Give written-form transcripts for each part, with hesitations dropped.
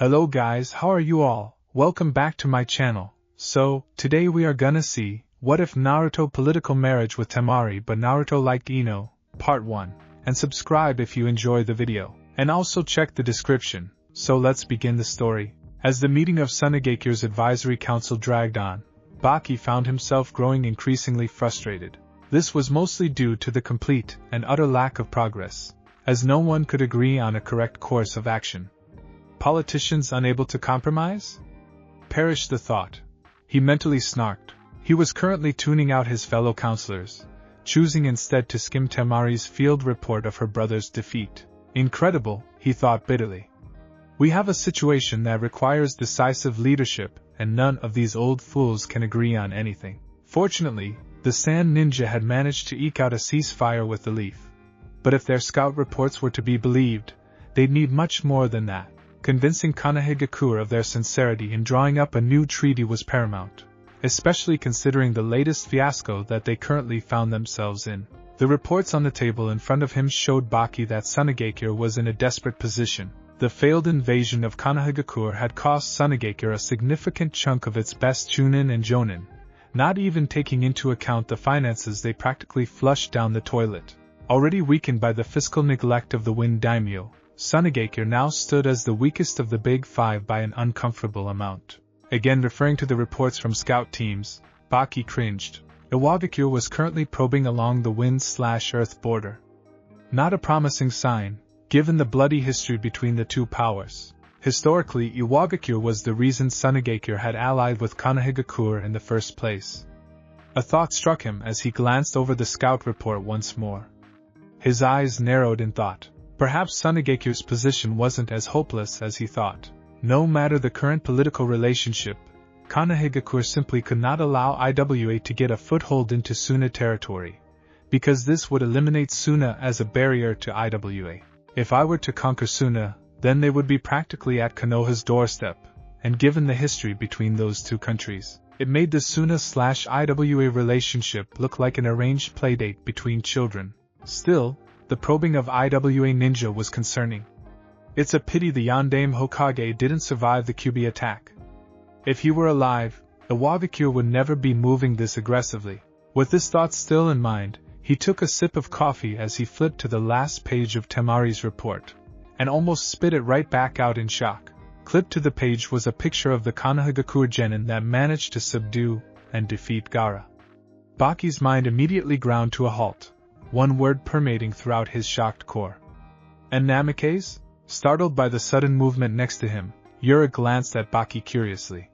Hello guys, how are you all? Welcome back to my channel. So, today we are gonna see, what if Naruto political marriage with Temari but Naruto liked Ino, part 1. And subscribe if you enjoy the video. And also check the description. So let's begin the story. As the meeting of Tsunagekyou's advisory council dragged on, Baki found himself growing increasingly frustrated. This was mostly due to the complete and utter lack of progress, as no one could agree on a correct course of action. Politicians unable to compromise? Perish the thought. He mentally snarked. He was currently tuning out his fellow counselors, choosing instead to skim Temari's field report of her brother's defeat. Incredible, he thought bitterly. We have a situation that requires decisive leadership, and none of these old fools can agree on anything. Fortunately, the Sand Ninja had managed to eke out a ceasefire with the Leaf. But if their scout reports were to be believed, they'd need much more than that. Convincing Konohagakure of their sincerity in drawing up a new treaty was paramount, especially considering the latest fiasco that they currently found themselves in. The reports on the table in front of him showed Baki that Tsunagekyou was in a desperate position. The failed invasion of Konohagakure had cost Tsunagekyou a significant chunk of its best Chunin and Jonin, not even taking into account the finances they practically flushed down the toilet. Already weakened by the fiscal neglect of the Wind Daimyo, Tsunagekyou now stood as the weakest of the Big Five by an uncomfortable amount. Again referring to the reports from scout teams, Baki cringed. Iwagakure was currently probing along the wind/earth border. Not a promising sign, given the bloody history between the two powers. Historically, Iwagakure was the reason Tsunagekyou had allied with Konohagakure in the first place. A thought struck him as he glanced over the scout report once more. His eyes narrowed in thought. Perhaps Tsunagekyou's position wasn't as hopeless as he thought. No matter the current political relationship, Konohagakure simply could not allow IWA to get a foothold into Suna territory, because this would eliminate Suna as a barrier to IWA. If I were to conquer Suna, then they would be practically at Konoha's doorstep, and given the history between those two countries, it made the Suna/IWA relationship look like an arranged playdate between children. Still, the probing of IWA Ninja was concerning. It's a pity the Yondaime Hokage didn't survive the Kyuubi attack. If he were alive, Iwagakure would never be moving this aggressively. With this thought still in mind, he took a sip of coffee as he flipped to the last page of Temari's report, and almost spit it right back out in shock. Clipped to the page was a picture of the Konohagakure genin that managed to subdue and defeat Gaara. Baki's mind immediately ground to a halt, one word permeating throughout his shocked core. And Namikaze? Startled by the sudden movement next to him, Yura glanced at Baki curiously.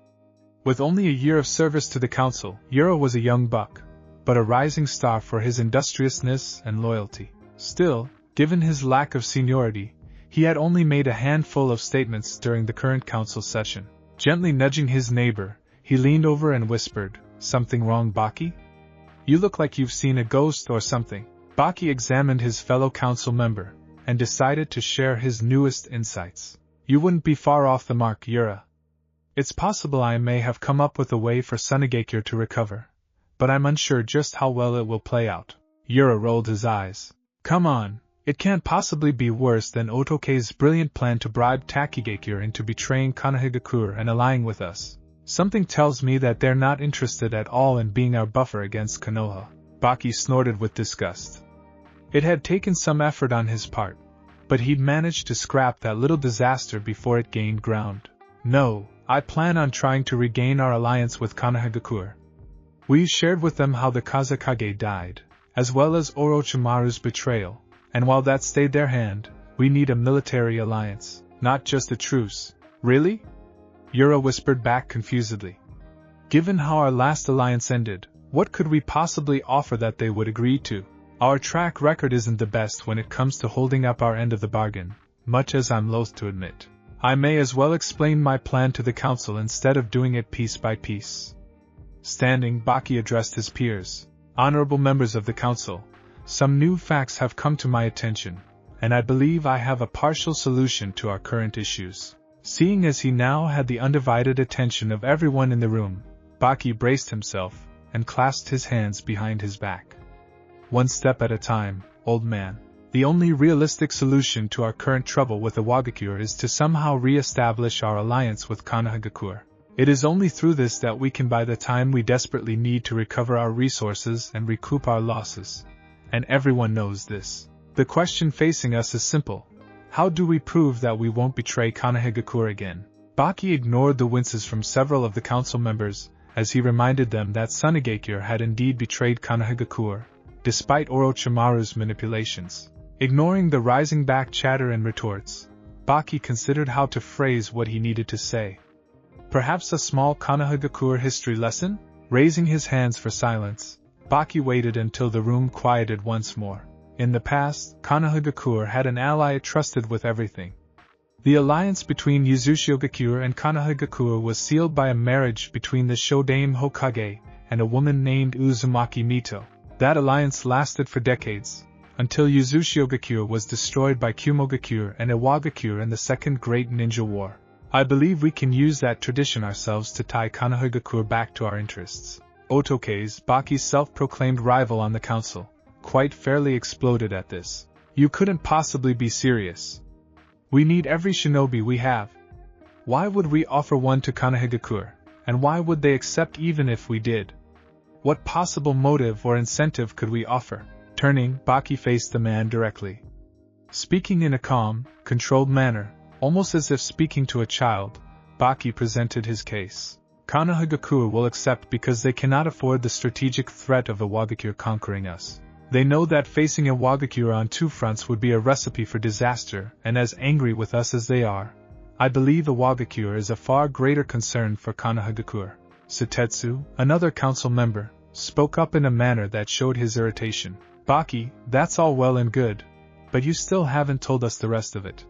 With only a year of service to the council, Yura was a young buck, but a rising star for his industriousness and loyalty. Still, given his lack of seniority, he had only made a handful of statements during the current council session. Gently nudging his neighbor, he leaned over and whispered, "Something wrong, Baki? You look like you've seen a ghost or something." Baki examined his fellow council member, and decided to share his newest insights. "You wouldn't be far off the mark, Yura. It's possible I may have come up with a way for Tsunagekyou to recover, but I'm unsure just how well it will play out." Yura rolled his eyes. "Come on, it can't possibly be worse than Otoke's brilliant plan to bribe Takigakure into betraying Konohagakure and allying with us. Something tells me that they're not interested at all in being our buffer against Konoha." Baki snorted with disgust. It had taken some effort on his part, but he'd managed to scrap that little disaster before it gained ground. "No, I plan on trying to regain our alliance with Konohagakure. We shared with them how the Kazekage died, as well as Orochimaru's betrayal, and while that stayed their hand, we need a military alliance, not just a truce." "Really?" Yura whispered back confusedly. "Given how our last alliance ended, what could we possibly offer that they would agree to? Our track record isn't the best when it comes to holding up our end of the bargain, much as I'm loath to admit. I may as well explain my plan to the council instead of doing it piece by piece." Standing, Baki addressed his peers. "Honorable members of the council, some new facts have come to my attention, and I believe I have a partial solution to our current issues." Seeing as he now had the undivided attention of everyone in the room, Baki braced himself and clasped his hands behind his back. "One step at a time, old man. The only realistic solution to our current trouble with the Wagakure is to somehow re-establish our alliance with Konohagakure. It is only through this that we can buy the time we desperately need to recover our resources and recoup our losses. And everyone knows this. The question facing us is simple. How do we prove that we won't betray Konohagakure again? Baki ignored the winces from several of the council members, as he reminded them that Tsunegakure had indeed betrayed Konohagakure, despite Orochimaru's manipulations. Ignoring the rising back chatter and retorts, Baki considered how to phrase what he needed to say. Perhaps a small Konohagakure history lesson? Raising his hands for silence, Baki waited until the room quieted once more. In the past, Konohagakure had an ally it trusted with everything. The alliance between Yuzushiogakure and Konohagakure was sealed by a marriage between the Shodaime Hokage and a woman named Uzumaki Mito. That alliance lasted for decades, until Yuzushiogakure was destroyed by Kumogakure and Iwagakure in the Second Great Ninja War. I believe we can use that tradition ourselves to tie Konohagakure back to our interests. Otoke's, Baki's self-proclaimed rival on the council, quite fairly exploded at this. You couldn't possibly be serious. We need every shinobi we have. Why would we offer one to Konohagakure, and why would they accept even if we did? What possible motive or incentive could we offer? Turning, Baki faced the man directly. Speaking in a calm, controlled manner, almost as if speaking to a child, Baki presented his case. Konohagakure will accept because they cannot afford the strategic threat of Iwagakure conquering us. They know that facing Iwagakure on two fronts would be a recipe for disaster, and as angry with us as they are, I believe Iwagakure is a far greater concern for Konohagakure. Sutetsu, another council member, spoke up in a manner that showed his irritation. Baki, that's all well and good, but you still haven't told us the rest of it.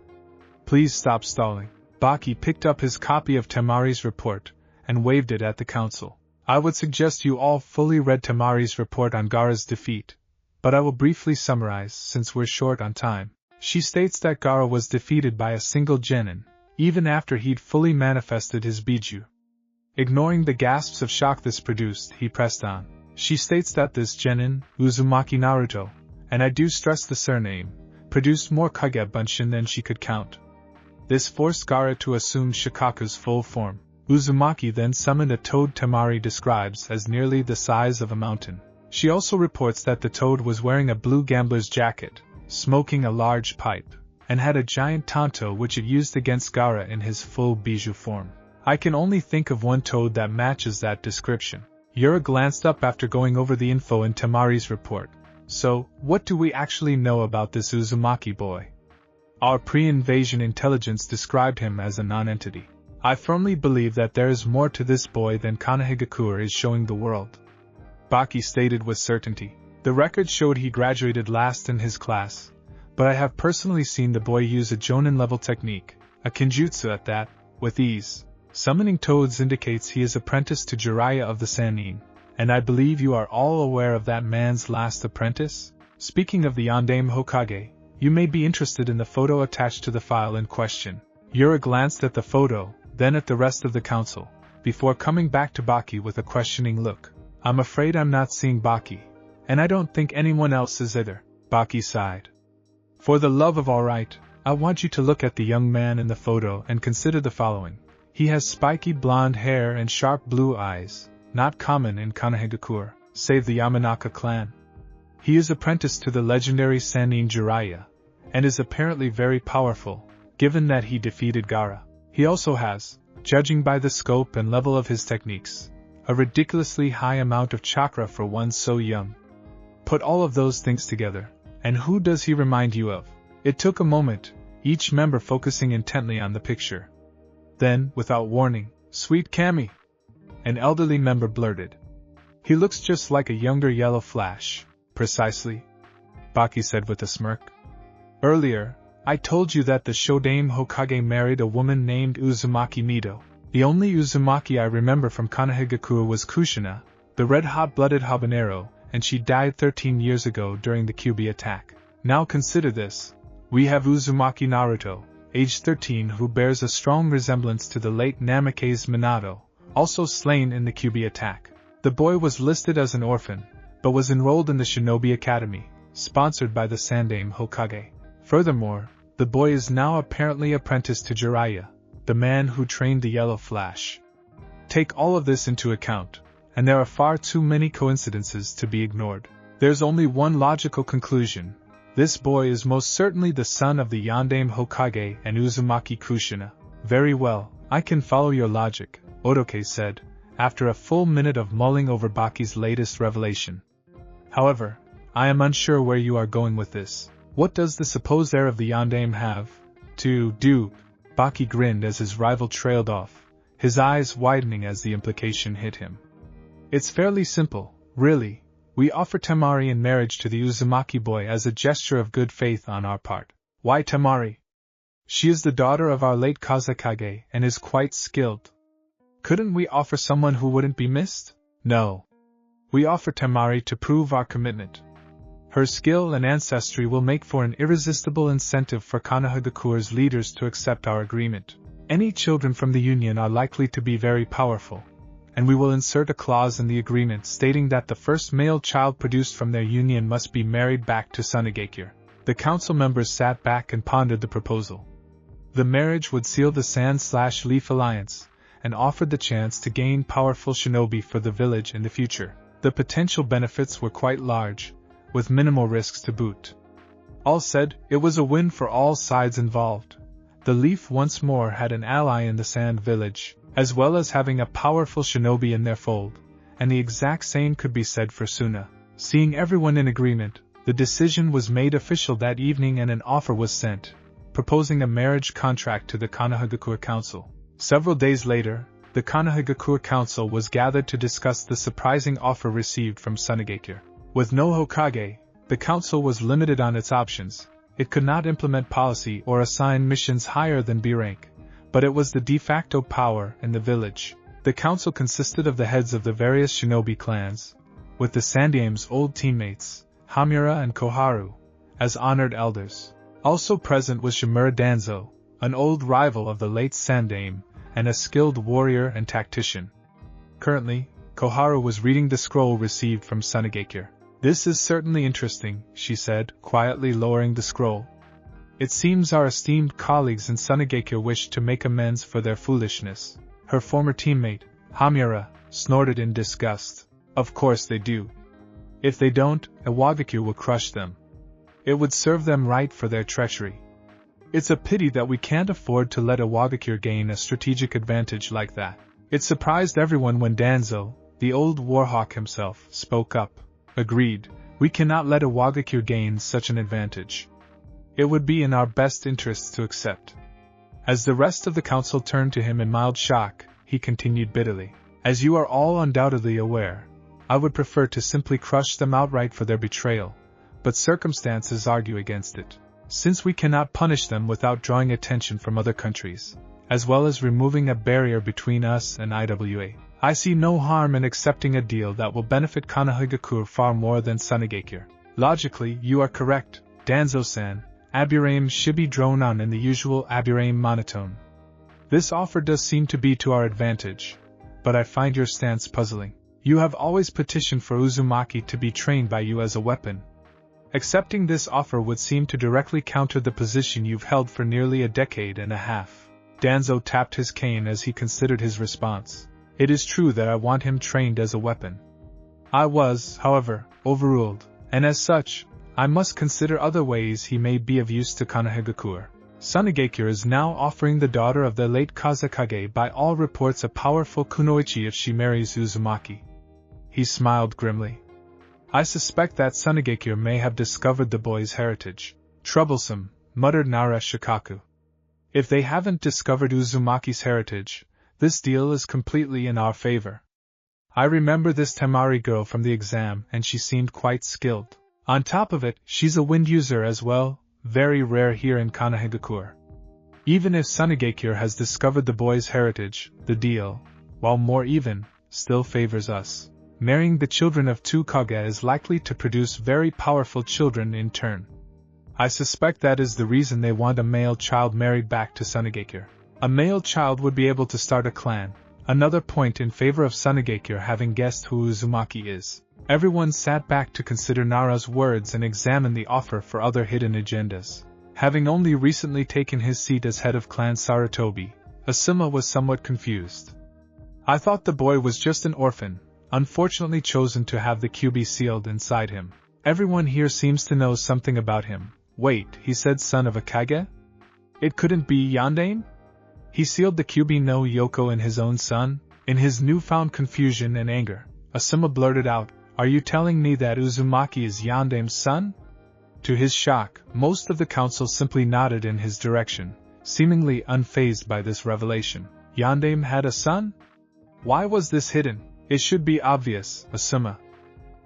Please stop stalling. Baki picked up his copy of Temari's report and waved it at the council. I would suggest you all fully read Temari's report on Gaara's defeat, but I will briefly summarize since we're short on time. She states that Gaara was defeated by a single genin, even after he'd fully manifested his Biju. Ignoring the gasps of shock this produced, he pressed on. She states that this genin, Uzumaki Naruto, and I do stress the surname, produced more Kage Bunshin than she could count. This forced Gaara to assume Shikaku's full form. Uzumaki then summoned a toad Temari describes as nearly the size of a mountain. She also reports that the toad was wearing a blue gambler's jacket, smoking a large pipe, and had a giant tanto which it used against Gaara in his full Biju form. I can only think of one toad that matches that description. Yura glanced up after going over the info in Temari's report. So, what do we actually know about this Uzumaki boy? Our pre-invasion intelligence described him as a non-entity. I firmly believe that there is more to this boy than Konohagakure is showing the world. Baki stated with certainty. The record showed he graduated last in his class, but I have personally seen the boy use a Jonin-level technique, a Kenjutsu at that, with ease. Summoning toads indicates he is apprenticed to Jiraiya of the Sannin, and I believe you are all aware of that man's last apprentice? Speaking of the Yondaime Hokage, you may be interested in the photo attached to the file in question. Yura glanced at the photo, then at the rest of the council, before coming back to Baki with a questioning look. I'm afraid I'm not seeing Baki, and I don't think anyone else is either. Baki sighed. For the love of all right, I want you to look at the young man in the photo and consider the following. He has spiky blonde hair and sharp blue eyes, not common in Konohagakure, save the Yamanaka clan. He is apprenticed to the legendary Sannin Jiraiya, and is apparently very powerful, given that he defeated Gaara. He also has, judging by the scope and level of his techniques, a ridiculously high amount of chakra for one so young. Put all of those things together, and who does he remind you of? It took a moment, each member focusing intently on the picture. Then, without warning, "Sweet Kami!" an elderly member blurted. He looks just like a younger Yellow Flash. Precisely, Baki said with a smirk. Earlier, I told you that the Shodaime Hokage married a woman named Uzumaki Mito. The only Uzumaki I remember from Konohagakure was Kushina, the red-hot-blooded habanero, and she died 13 years ago during the Kyuubi attack. Now consider this. We have Uzumaki Naruto, age 13, who bears a strong resemblance to the late Namake's Minato, also slain in the Kyuubi attack. The boy was listed as an orphan, but was enrolled in the Shinobi Academy. sponsored by the Sandaime Hokage. Furthermore, the boy is now apparently apprenticed to Jiraiya, the man who trained the Yellow Flash. Take all of this into account, and there are far too many coincidences to be ignored. There's only one logical conclusion. This boy is most certainly the son of the Yondaime Hokage and Uzumaki Kushina. Very well, I can follow your logic, Otoke said, after a full minute of mulling over Baki's latest revelation. However, I am unsure where you are going with this. What does the supposed heir of the Yondaime have to do? Baki grinned as his rival trailed off, his eyes widening as the implication hit him. It's fairly simple, really. We offer Temari in marriage to the Uzumaki boy as a gesture of good faith on our part. Why Temari? She is the daughter of our late Kazekage and is quite skilled. Couldn't we offer someone who wouldn't be missed? No. We offer Temari to prove our commitment. Her skill and ancestry will make for an irresistible incentive for Konohagakure's leaders to accept our agreement. Any children from the union are likely to be very powerful, and we will insert a clause in the agreement stating that the first male child produced from their union must be married back to Sunagakure. The council members sat back and pondered the proposal. The marriage would seal the Sand/Leaf alliance, and offered the chance to gain powerful shinobi for the village in the future. The potential benefits were quite large, with minimal risks to boot. All said, it was a win for all sides involved. The Leaf once more had an ally in the Sand Village, as well as having a powerful shinobi in their fold, and the exact same could be said for Suna. Seeing everyone in agreement, the decision was made official that evening and an offer was sent, proposing a marriage contract to the Konohagakure Council. Several days later, the Konohagakure Council was gathered to discuss the surprising offer received from Sunagakure. With no Hokage, the council was limited on its options. It could not implement policy or assign missions higher than B rank, but it was the de facto power in the village. The council consisted of the heads of the various shinobi clans, with the Sandaime's old teammates, Hamura and Koharu, as honored elders. Also present was Shimura Danzo, an old rival of the late Sandaime, and a skilled warrior and tactician. Currently, Koharu was reading the scroll received from Sunagakure. This is certainly interesting, she said, quietly lowering the scroll. It seems our esteemed colleagues in Sunagakure wish to make amends for their foolishness. Her former teammate, Hamura, snorted in disgust. Of course they do. If they don't, Iwagakure will crush them. It would serve them right for their treachery. It's a pity that we can't afford to let Iwagakure gain a strategic advantage like that. It surprised everyone when Danzo, the old warhawk himself, spoke up. Agreed, we cannot let Iwagakure gain such an advantage. It would be in our best interests to accept. As the rest of the council turned to him in mild shock, he continued bitterly. As you are all undoubtedly aware, I would prefer to simply crush them outright for their betrayal, but circumstances argue against it. Since we cannot punish them without drawing attention from other countries, as well as removing a barrier between us and IWA, I see no harm in accepting a deal that will benefit Konohagakure far more than Sunagakure. Logically, you are correct, Danzo-san, Aburaim Shibi droned on in the usual Aburaim monotone. This offer does seem to be to our advantage, but I find your stance puzzling. You have always petitioned for Uzumaki to be trained by you as a weapon. Accepting this offer would seem to directly counter the position you've held for nearly a decade and a half. Danzo tapped his cane as he considered his response. It is true that I want him trained as a weapon. I was, however, overruled, and as such, I must consider other ways he may be of use to Konohagakure. Sunagakure is now offering the daughter of the late Kazekage by all reports a powerful kunoichi if she marries Uzumaki. He smiled grimly. I suspect that Sunagakure may have discovered the boy's heritage. Troublesome, muttered Nara Shikaku. If they haven't discovered Uzumaki's heritage, this deal is completely in our favor. I remember this Temari girl from the exam and she seemed quite skilled. On top of it, she's a wind user as well, very rare here in Konohagakure. Even if Sunagakure has discovered the boy's heritage, the deal, while more even, still favors us. Marrying the children of two Kage is likely to produce very powerful children in turn. I suspect that is the reason they want a male child married back to Sunagakure. A male child would be able to start a clan, Another point in favor of Tsunegekyo having guessed who Uzumaki is. Everyone sat back to consider Nara's words and examine the offer for other hidden agendas. Having only recently taken his seat as head of Clan Sarutobi, Asuma was somewhat confused. I thought the boy was just an orphan, unfortunately chosen to have the QB sealed inside him. Everyone here seems to know something about him. Wait, he said son of a Kage? It couldn't be Yandane? He sealed the QB no Yoko in his own son? In his newfound confusion and anger, Asuma blurted out, "Are you telling me that Uzumaki is Yandame's son?" To his shock, most of the council simply nodded in his direction, seemingly unfazed by this revelation. Yandame had a son? Why was this hidden? It should be obvious, Asuma.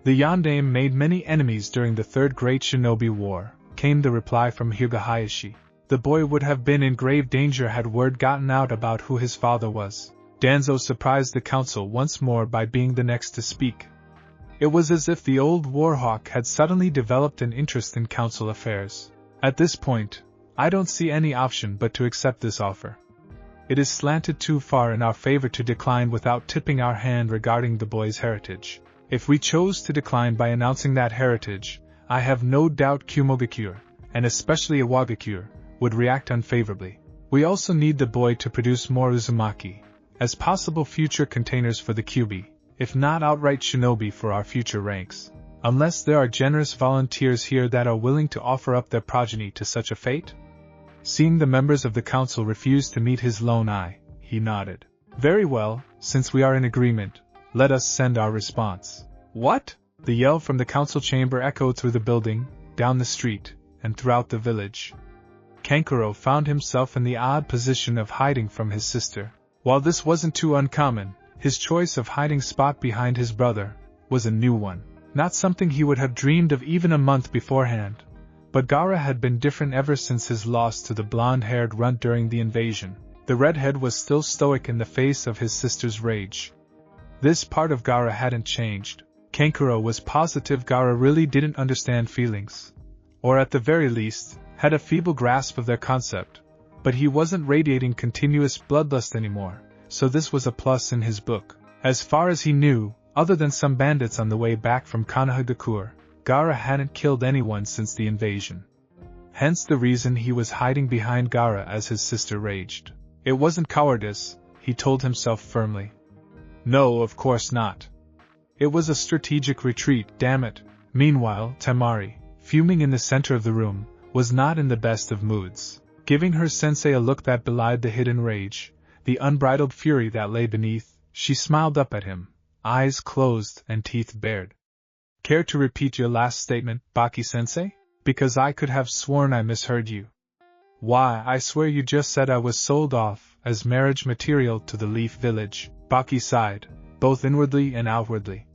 The Yandame made many enemies during the Third Great Shinobi War, came the reply from Higahayashi. The boy would have been in grave danger had word gotten out about who his father was. Danzo surprised the council once more by being the next to speak. It was as if the old warhawk had suddenly developed an interest in council affairs. At this point, I don't see any option but to accept this offer. It is slanted too far in our favor to decline without tipping our hand regarding the boy's heritage. If we chose to decline by announcing that heritage, I have no doubt Kumogakure, and especially Iwagakure, would react unfavorably. We also need the boy to produce more Uzumaki, as possible future containers for the QB, if not outright shinobi for our future ranks. Unless there are generous volunteers here that are willing to offer up their progeny to such a fate? Seeing the members of the council refuse to meet his lone eye, he nodded. Very well, since we are in agreement, let us send our response. What? The yell from the council chamber echoed through the building, down the street, and throughout the village. Kankuro found himself in the odd position of hiding from his sister. While this wasn't too uncommon, his choice of hiding spot behind his brother was a new one. Not something he would have dreamed of even a month beforehand. But Gaara had been different ever since his loss to the blonde-haired runt during the invasion. The redhead was still stoic in the face of his sister's rage. This part of Gaara hadn't changed. Kankuro was positive Gaara really didn't understand feelings. Or at the very least, had a feeble grasp of their concept. But he wasn't radiating continuous bloodlust anymore, so this was a plus in his book. As far as he knew, other than some bandits on the way back from Konohagakure, Gaara hadn't killed anyone since the invasion. Hence the reason he was hiding behind Gaara as his sister raged. It wasn't cowardice, he told himself firmly. No, of course not. It was a strategic retreat, damn it. Meanwhile, Temari, fuming in the center of the room, was not in the best of moods. Giving her sensei a look that belied the hidden rage, the unbridled fury that lay beneath, she smiled up at him, eyes closed and teeth bared. Care to repeat your last statement, Baki-sensei? Because I could have sworn I misheard you. Why, I swear you just said I was sold off as marriage material to the Leaf Village. Baki sighed, both inwardly and outwardly.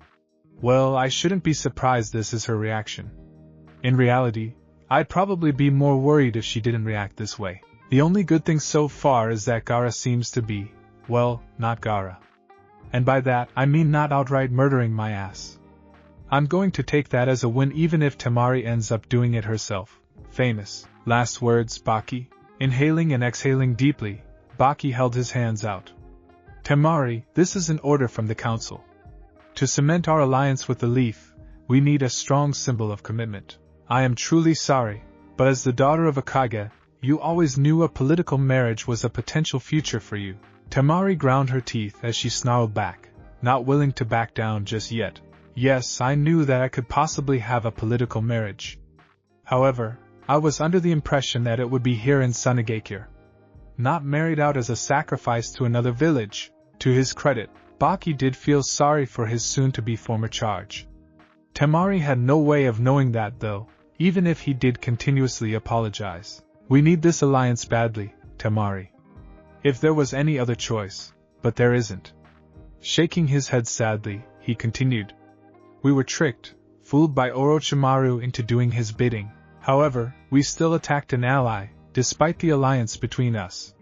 Well, I shouldn't be surprised this is her reaction. In reality, I'd probably be more worried if she didn't react this way. The only good thing so far is that Gaara seems to be, well, not Gaara. And by that, I mean not outright murdering my ass. I'm going to take that as a win even if Temari ends up doing it herself. Famous last words, Baki. Inhaling and exhaling deeply, Baki held his hands out. Temari, this is an order from the council. To cement our alliance with the Leaf, we need a strong symbol of commitment. I am truly sorry, but as the daughter of a Kage, you always knew a political marriage was a potential future for you. Temari ground her teeth as she snarled back, not willing to back down just yet. Yes, I knew that I could possibly have a political marriage. However, I was under the impression that it would be here in Tsunegekyo. Not married out as a sacrifice to another village. To his credit, Baki did feel sorry for his soon-to-be former charge. Temari had no way of knowing that though, even if he did continuously apologize. We need this alliance badly, Temari. If there was any other choice, but there isn't. Shaking his head sadly, he continued. We were tricked, fooled by Orochimaru into doing his bidding. However, we still attacked an ally, despite the alliance between us.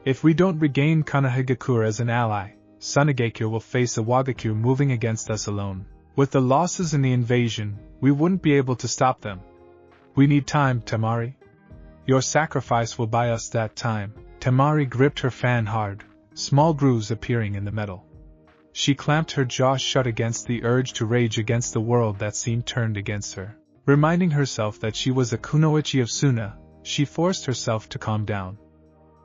If we don't regain Konohagakure as an ally, Tsunegekyo will face Iwagakure moving against us alone. With the losses in the invasion, we wouldn't be able to stop them. We need time, Temari. Your sacrifice will buy us that time. Temari gripped her fan hard, small grooves appearing in the metal. She clamped her jaw shut against the urge to rage against the world that seemed turned against her. Reminding herself that she was a kunoichi of Suna, she forced herself to calm down.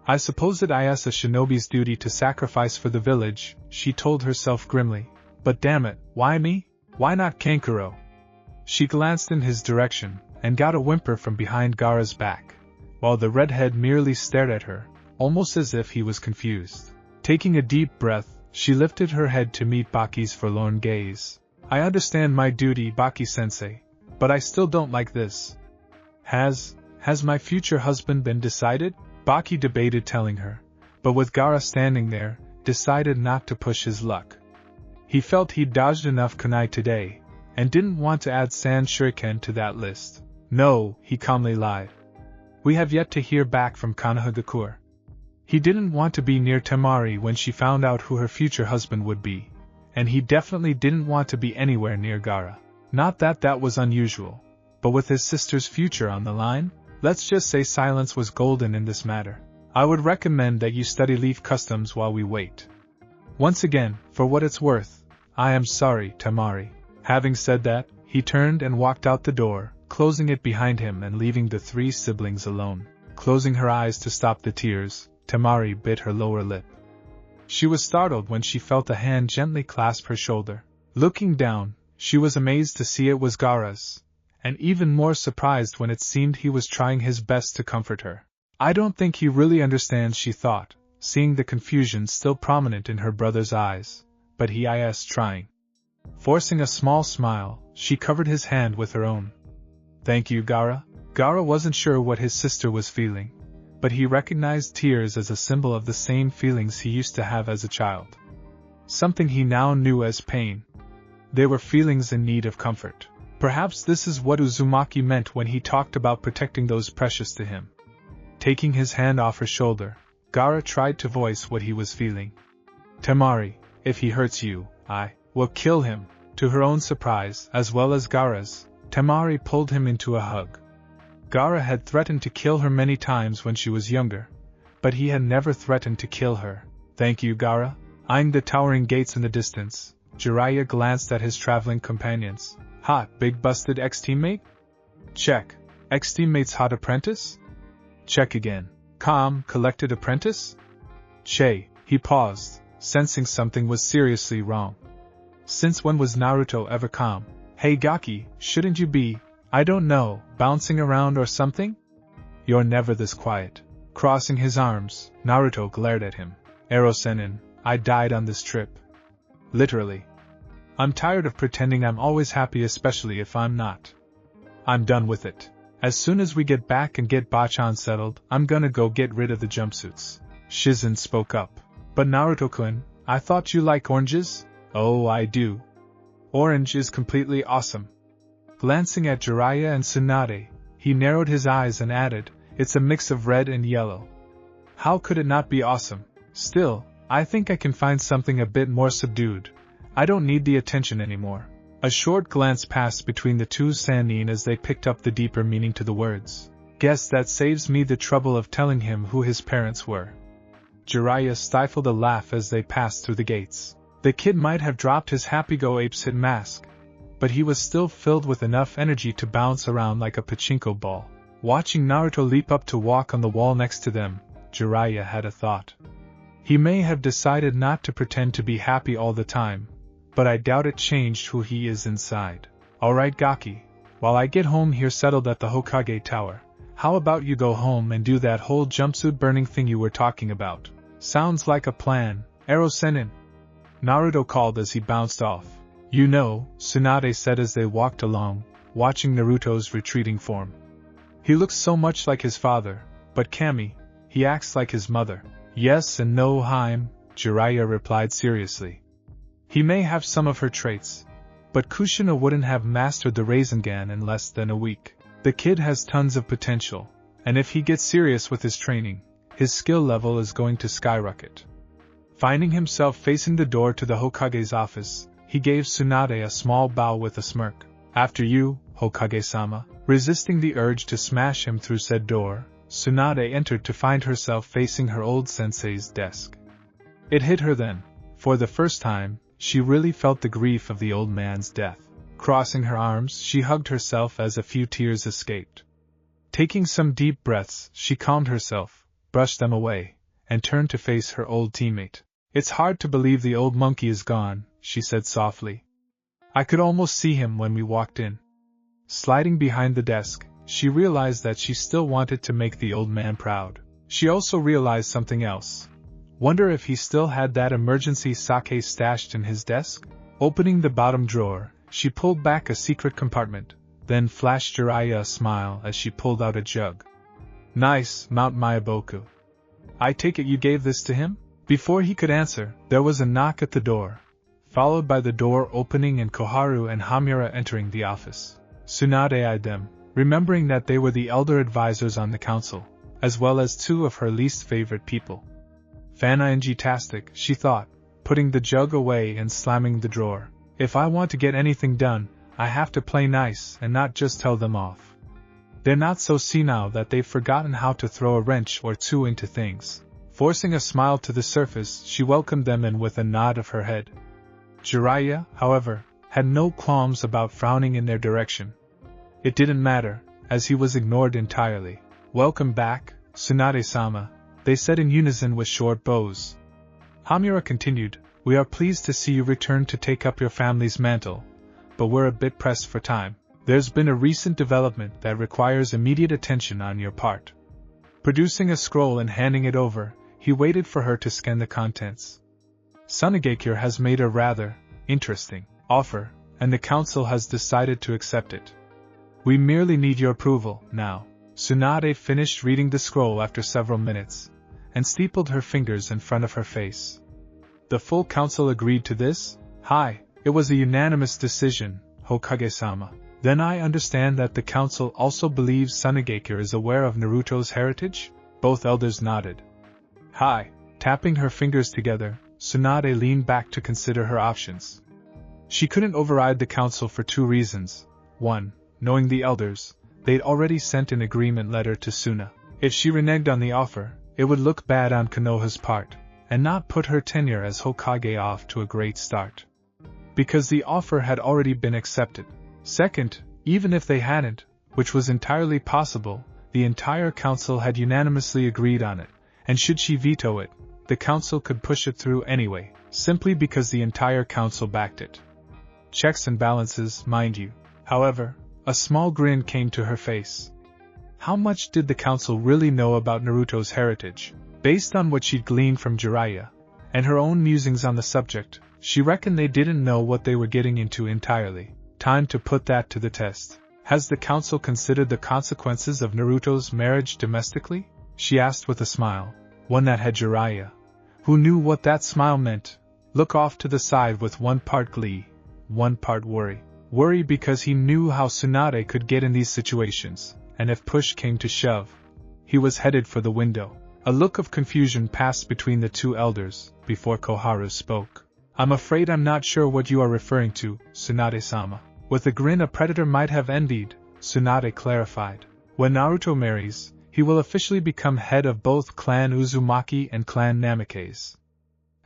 I suppose it is a shinobi's duty to sacrifice for the village, she told herself grimly. But damn it, why me? Why not Kankuro? She glanced in his direction, and got a whimper from behind Gaara's back, while the redhead merely stared at her, almost as if he was confused. Taking a deep breath, she lifted her head to meet Baki's forlorn gaze. I understand my duty, Baki-sensei, but I still don't like this. Has my future husband been decided? Baki debated telling her, but with Gaara standing there, decided not to push his luck. He felt he'd dodged enough kunai today, and didn't want to add sand shuriken to that list. No, he calmly lied. We have yet to hear back from Konohagakure. He didn't want to be near Temari when she found out who her future husband would be, and he definitely didn't want to be anywhere near Gaara. Not that that was unusual, but with his sister's future on the line, let's just say silence was golden in this matter. I would recommend that you study leaf customs while we wait. Once again, for what it's worth, I am sorry, Temari. Having said that, he turned and walked out the door, closing it behind him and leaving the three siblings alone. Closing her eyes to stop the tears, Temari bit her lower lip. She was startled when she felt a hand gently clasp her shoulder. Looking down, she was amazed to see it was Gaara's, and even more surprised when it seemed he was trying his best to comfort her. I don't think he really understands, she thought, seeing the confusion still prominent in her brother's eyes, but he is trying. Forcing a small smile, she covered his hand with her own. Thank you, Gaara. Gaara wasn't sure what his sister was feeling, but he recognized tears as a symbol of the same feelings he used to have as a child. Something he now knew as pain. They were feelings in need of comfort. Perhaps this is what Uzumaki meant when he talked about protecting those precious to him. Taking his hand off her shoulder, Gaara tried to voice what he was feeling. Temari, if he hurts you, I will kill him. To her own surprise, as well as Gaara's, Temari pulled him into a hug. Gaara had threatened to kill her many times when she was younger, but he had never threatened to kill her. Thank you, Gaara. Eyeing the towering gates in the distance, Jiraiya glanced at his traveling companions. Hot, big busted ex-teammate? Check. Ex-teammate's hot apprentice? Check again. Calm, collected apprentice? Che, he paused, sensing something was seriously wrong. Since when was Naruto ever calm? Hey Gaki, shouldn't you be, I don't know, bouncing around or something? You're never this quiet. Crossing his arms, Naruto glared at him. Ero-sennin, I died on this trip. Literally. I'm tired of pretending I'm always happy, especially if I'm not. I'm done with it. As soon as we get back and get Bachan settled, I'm gonna go get rid of the jumpsuits. Shizen spoke up. But Naruto-kun, I thought you like oranges? Oh, I do. Orange is completely awesome. Glancing at Jiraiya and Tsunade, he narrowed his eyes and added, it's a mix of red and yellow. How could it not be awesome? Still, I think I can find something a bit more subdued. I don't need the attention anymore. A short glance passed between the two Sannin as they picked up the deeper meaning to the words. Guess that saves me the trouble of telling him who his parents were. Jiraiya stifled a laugh as they passed through the gates. The kid might have dropped his happy-go-apeshit mask, but he was still filled with enough energy to bounce around like a pachinko ball. Watching Naruto leap up to walk on the wall next to them, Jiraiya had a thought. He may have decided not to pretend to be happy all the time, but I doubt it changed who he is inside. Alright Gaki, while I get home here settled at the Hokage Tower, how about you go home and do that whole jumpsuit burning thing you were talking about? Sounds like a plan, Ero-sennin. Naruto called as he bounced off. You know, Tsunade said as they walked along, watching Naruto's retreating form. He looks so much like his father, but Kami, he acts like his mother. Yes and no, Haim, Jiraiya replied seriously. He may have some of her traits, but Kushina wouldn't have mastered the Rasengan in less than a week. The kid has tons of potential, and if he gets serious with his training, his skill level is going to skyrocket. Finding himself facing the door to the Hokage's office, he gave Tsunade a small bow with a smirk. After you, Hokage-sama. Resisting the urge to smash him through said door, Tsunade entered to find herself facing her old sensei's desk. It hit her then. For the first time, she really felt the grief of the old man's death. Crossing her arms, she hugged herself as a few tears escaped. Taking some deep breaths, she calmed herself, brushed them away, and turned to face her old teammate. "It's hard to believe the old monkey is gone," she said softly. "I could almost see him when we walked in." Sliding behind the desk, she realized that she still wanted to make the old man proud. She also realized something else. Wonder if he still had that emergency sake stashed in his desk? Opening the bottom drawer, she pulled back a secret compartment, then flashed Jiraiya a smile as she pulled out a jug. "Nice, Mount Mayaboku. I take it you gave this to him?" Before he could answer, there was a knock at the door, followed by the door opening and Koharu and Hamura entering the office. Tsunade eyed them, remembering that they were the elder advisors on the council, as well as two of her least favorite people. Fantastic, she thought, putting the jug away and slamming the drawer. If I want to get anything done, I have to play nice and not just tell them off. They're not so senile that they've forgotten how to throw a wrench or two into things. Forcing a smile to the surface, she welcomed them in with a nod of her head. Jiraiya, however, had no qualms about frowning in their direction. It didn't matter, as he was ignored entirely. "Welcome back, Tsunade-sama," they said in unison with short bows. Hamura continued, "We are pleased to see you return to take up your family's mantle, but we're a bit pressed for time. There's been a recent development that requires immediate attention on your part." Producing a scroll and handing it over, he waited for her to scan the contents. "Sunagakure has made a rather interesting offer, and the council has decided to accept it. We merely need your approval, now." Tsunade finished reading the scroll after several minutes, and steepled her fingers in front of her face. "The full council agreed to this?" "Hi, it was a unanimous decision, Hokage-sama." "Then I understand that the council also believes Sunagakure is aware of Naruto's heritage?" Both elders nodded. "Hi." Tapping her fingers together, Tsunade leaned back to consider her options. She couldn't override the council for two reasons. One, knowing the elders, they'd already sent an agreement letter to Suna. If she reneged on the offer, it would look bad on Konoha's part, and not put her tenure as Hokage off to a great start. Because the offer had already been accepted. Second, even if they hadn't, which was entirely possible, the entire council had unanimously agreed on it, and should she veto it, the council could push it through anyway, simply because the entire council backed it. Checks and balances, mind you. However, a small grin came to her face. How much did the council really know about Naruto's heritage? Based on what she'd gleaned from Jiraiya, and her own musings on the subject, she reckoned they didn't know what they were getting into entirely. Time to put that to the test. "Has the council considered the consequences of Naruto's marriage domestically?" she asked with a smile, one that had Jiraiya, who knew what that smile meant, look off to the side with one part glee, one part worry. Worry because he knew how Tsunade could get in these situations, and if push came to shove, he was headed for the window. A look of confusion passed between the two elders, before Koharu spoke. "I'm afraid I'm not sure what you are referring to, Tsunade-sama." With a grin a predator might have envied, Tsunade clarified. "When Naruto marries, he will officially become head of both Clan Uzumaki and Clan Namikaze.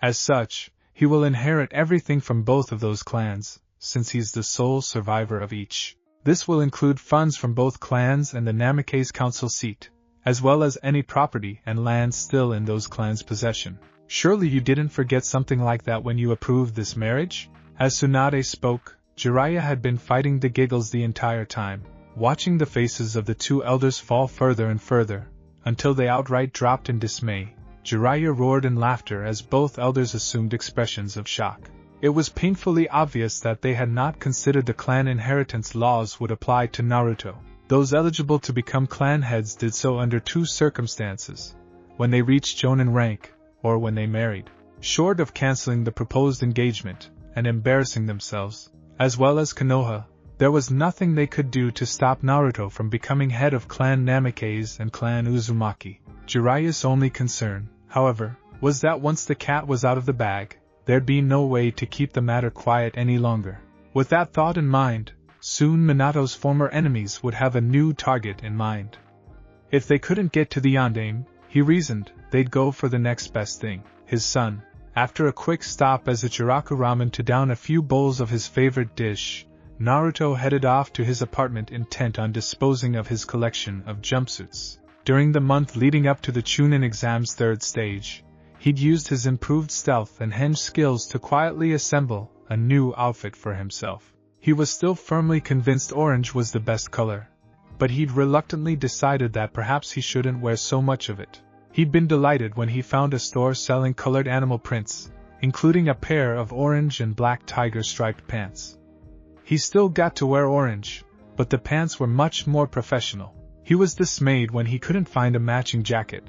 As such, he will inherit everything from both of those clans, since he's the sole survivor of each. This will include funds from both clans and the Namikaze council seat, as well as any property and land still in those clans' possession. Surely you didn't forget something like that when you approved this marriage?" As Tsunade spoke, Jiraiya had been fighting the giggles the entire time, watching the faces of the two elders fall further and further, until they outright dropped in dismay. Jiraiya roared in laughter as both elders assumed expressions of shock. It was painfully obvious that they had not considered the clan inheritance laws would apply to Naruto. Those eligible to become clan heads did so under two circumstances: when they reached Jonin rank, or when they married. Short of canceling the proposed engagement, and embarrassing themselves, as well as Konoha, there was nothing they could do to stop Naruto from becoming head of Clan Namikaze and Clan Uzumaki. Jiraiya's only concern, however, was that once the cat was out of the bag, there'd be no way to keep the matter quiet any longer. With that thought in mind, soon Minato's former enemies would have a new target in mind. If they couldn't get to the Yondaime, he reasoned, they'd go for the next best thing, his son, After a quick stop as Ichiraku Ramen to down a few bowls of his favorite dish, Naruto headed off to his apartment intent on disposing of his collection of jumpsuits. During the month leading up to the Chunin exam's third stage, he'd used his improved stealth and henge skills to quietly assemble a new outfit for himself. He was still firmly convinced orange was the best color, but he'd reluctantly decided that perhaps he shouldn't wear so much of it. He'd been delighted when he found a store selling colored animal prints, including a pair of orange and black tiger striped pants. He still got to wear orange, but the pants were much more professional. He was dismayed when he couldn't find a matching jacket,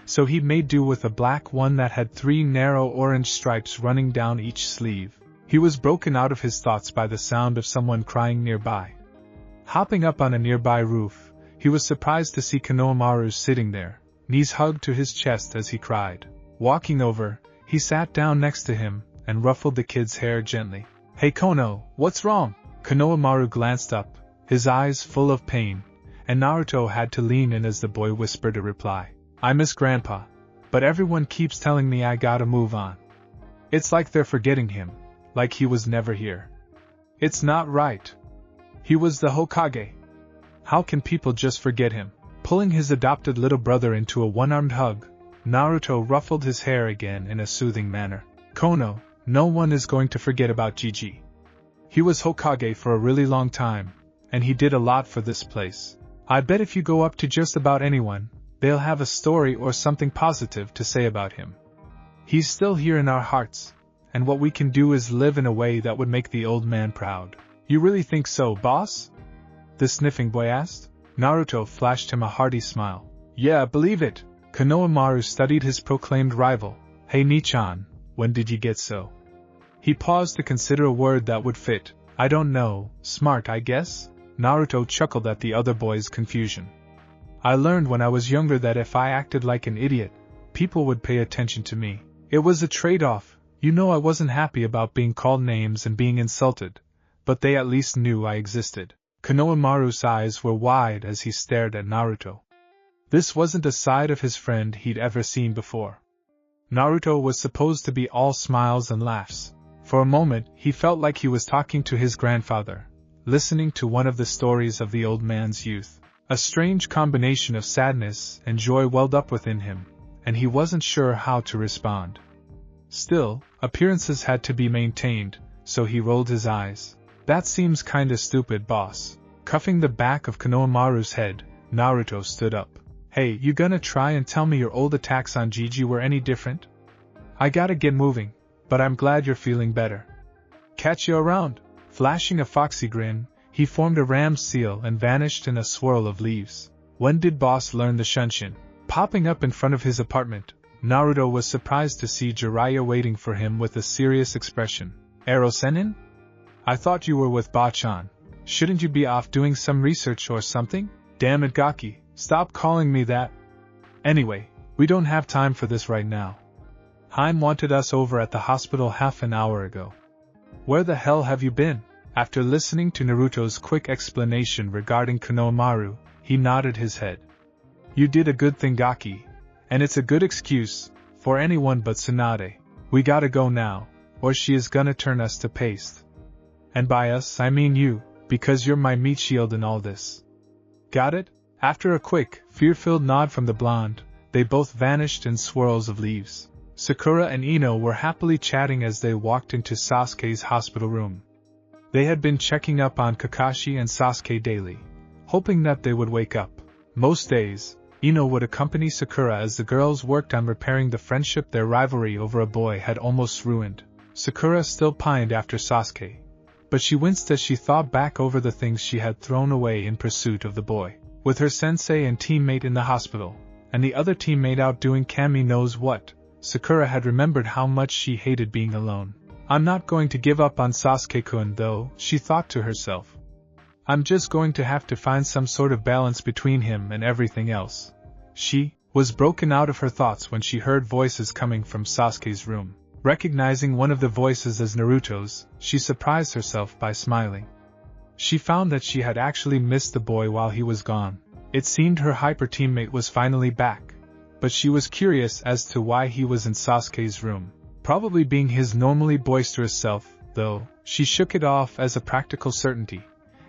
so he made do with a black one that had 3 narrow orange stripes running down each sleeve. He was broken out of his thoughts by the sound of someone crying nearby. Hopping up on a nearby roof, he was surprised to see Konohamaru sitting there, knees hugged to his chest as he cried. Walking over, he sat down next to him and ruffled the kid's hair gently. "Hey Kono, what's wrong?" Konohamaru glanced up, his eyes full of pain, and Naruto had to lean in as the boy whispered a reply. "I miss Grandpa, but everyone keeps telling me I gotta move on. It's like they're forgetting him, like he was never here. It's not right. He was the Hokage. How can people just forget him?" Pulling his adopted little brother into a one-armed hug, Naruto ruffled his hair again in a soothing manner. "Kono, no one is going to forget about Gigi. He was Hokage for a really long time, and he did a lot for this place. I bet if you go up to just about anyone, they'll have a story or something positive to say about him. He's still here in our hearts, and what we can do is live in a way that would make the old man proud." "You really think so, boss?" the sniffing boy asked. Naruto flashed him a hearty smile. "Yeah, believe it." Konohamaru studied his proclaimed rival. "Hey Nichan, when did you get so?" He paused to consider a word that would fit. "I don't know, smart I guess?" Naruto chuckled at the other boy's confusion. "I learned when I was younger that if I acted like an idiot, people would pay attention to me. It was a trade-off. You know, I wasn't happy about being called names and being insulted, but they at least knew I existed." Konohamaru's eyes were wide as he stared at Naruto. This wasn't a side of his friend he'd ever seen before. Naruto was supposed to be all smiles and laughs. For a moment, he felt like he was talking to his grandfather, listening to one of the stories of the old man's youth. A strange combination of sadness and joy welled up within him, and he wasn't sure how to respond. Still, appearances had to be maintained, so he rolled his eyes. "That seems kinda stupid, boss." Cuffing the back of Konohamaru's head, Naruto stood up. "Hey, you gonna try and tell me your old attacks on Gigi were any different? I gotta get moving, but I'm glad you're feeling better. Catch you around." Flashing a foxy grin, he formed a ram's seal and vanished in a swirl of leaves. When did boss learn the Shunshin? Popping up in front of his apartment, Naruto was surprised to see Jiraiya waiting for him with a serious expression. "Ero-sennin? I thought you were with Bachan. Shouldn't you be off doing some research or something?" "Damn it, Gaki, stop calling me that. Anyway, we don't have time for this right now. Haim wanted us over at the hospital half an hour ago." "Where the hell have you been?" After listening to Naruto's quick explanation regarding Konohamaru, he nodded his head. "You did a good thing, Gaki, and it's a good excuse for anyone but Tsunade. We gotta go now, or she is gonna turn us to paste. And by us, I mean you, because you're my meat shield in all this. Got it?" After a quick, fear-filled nod from the blonde, they both vanished in swirls of leaves. Sakura and Ino were happily chatting as they walked into Sasuke's hospital room. They had been checking up on Kakashi and Sasuke daily, hoping that they would wake up. Most days, Ino would accompany Sakura as the girls worked on repairing the friendship their rivalry over a boy had almost ruined. Sakura still pined after Sasuke, but she winced as she thought back over the things she had thrown away in pursuit of the boy. With her sensei and teammate in the hospital, and the other teammate out doing Kami knows what, Sakura had remembered how much she hated being alone. "I'm not going to give up on Sasuke-kun though," she thought to herself. "I'm just going to have to find some sort of balance between him and everything else." She was broken out of her thoughts when she heard voices coming from Sasuke's room. Recognizing one of the voices as Naruto's, she surprised herself by smiling. She found that she had actually missed the boy while he was gone. It seemed her hyper teammate was finally back, but she was curious as to why he was in Sasuke's room. probably being his normally boisterous self, though. She shook it off as a practical certainty,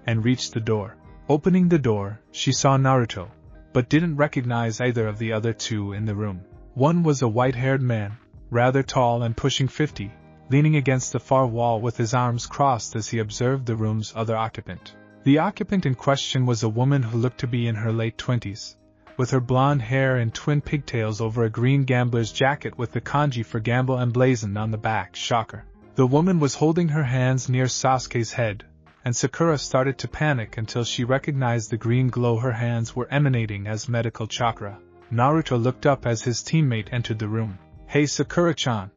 and reached the door. Opening the door, she saw Naruto, but didn't recognize either of the other two in the room. One was a white-haired man, rather tall and pushing 50, leaning against the far wall with his arms crossed as he observed the room's other occupant. The occupant in question was a woman who looked to be in her late 20s, with her blonde hair and twin pigtails over a green gambler's jacket with the kanji for gamble emblazoned on the back. Shocker. The woman was holding her hands near Sasuke's head, and Sakura started to panic until she recognized the green glow her hands were emanating as medical chakra. Naruto looked up as his teammate entered the room. "Hey Sakura-chan.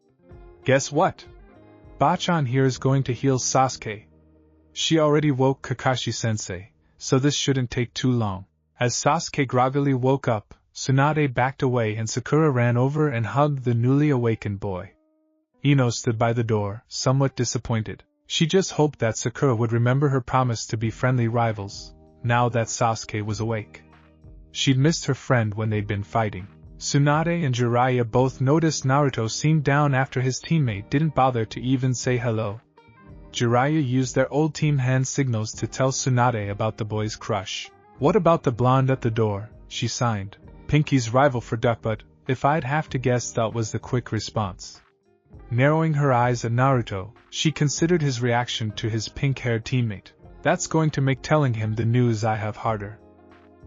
Guess what? Bachan here is going to heal Sasuke. She already woke Kakashi-sensei, so this shouldn't take too long." As Sasuke groggily woke up, Tsunade backed away and Sakura ran over and hugged the newly awakened boy. Ino stood by the door, somewhat disappointed. She just hoped that Sakura would remember her promise to be friendly rivals, now that Sasuke was awake. She'd missed her friend when they'd been fighting. Tsunade and Jiraiya both noticed Naruto seemed down after his teammate didn't bother to even say hello. Jiraiya used their old team hand signals to tell Tsunade about the boy's crush. "What about the blonde at the door?" she signed. "Pinky's rival for Duckbutt, if I'd have to guess," that was the quick response. Narrowing her eyes at Naruto, she considered his reaction to his pink-haired teammate. "That's going to make telling him the news I have harder."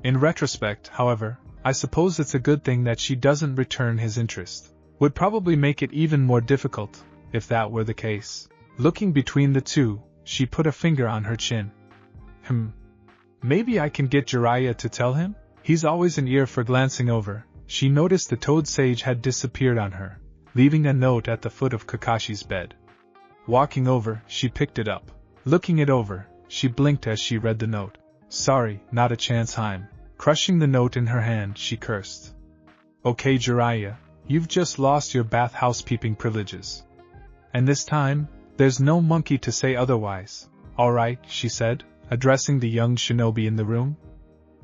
In retrospect, however, I suppose it's a good thing that she doesn't return his interest. Would probably make it even more difficult, if that were the case. Looking between the two, she put a finger on her chin. Maybe I can get Jiraiya to tell him? He's always an ear for glancing over." She noticed the toad sage had disappeared on her, leaving a note at the foot of Kakashi's bed. Walking over, she picked it up. Looking it over, she blinked as she read the note. "Sorry, not a chance, Heim." Crushing the note in her hand, she cursed. "Okay Jiraiya, you've just lost your bathhouse peeping privileges. And this time, there's no monkey to say otherwise." "Alright," she said, addressing the young shinobi in the room.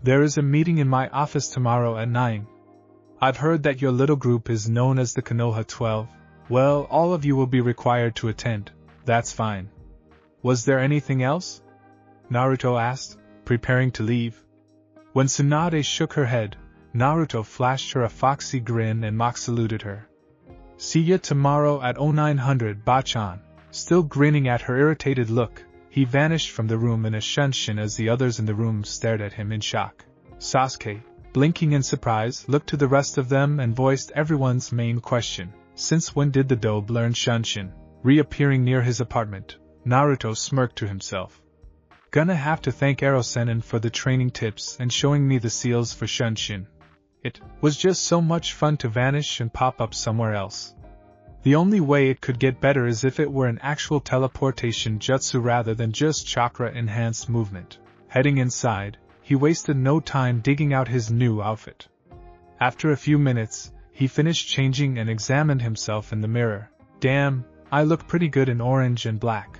"There is a meeting in my office tomorrow at 9. I've heard that your little group is known as the Konoha 12. Well, all of you will be required to attend. That's fine." "Was there anything else?" Naruto asked, preparing to leave. When Tsunade shook her head, Naruto flashed her a foxy grin and mock saluted her. "See ya tomorrow at 0900 Bachan." Still grinning at her irritated look, he vanished from the room in a shunshin as the others in the room stared at him in shock. Sasuke, blinking in surprise, looked to the rest of them and voiced everyone's main question. Since when did the dobe learn shunshin? Reappearing near his apartment, Naruto smirked to himself. "Gonna have to thank Erosenin for the training tips and showing me the seals for shunshin. It was just so much fun to vanish and pop up somewhere else. The only way it could get better is if it were an actual teleportation jutsu rather than just chakra-enhanced movement." Heading inside, he wasted no time digging out his new outfit. After a few minutes, he finished changing and examined himself in the mirror. "Damn, I look pretty good in orange and black.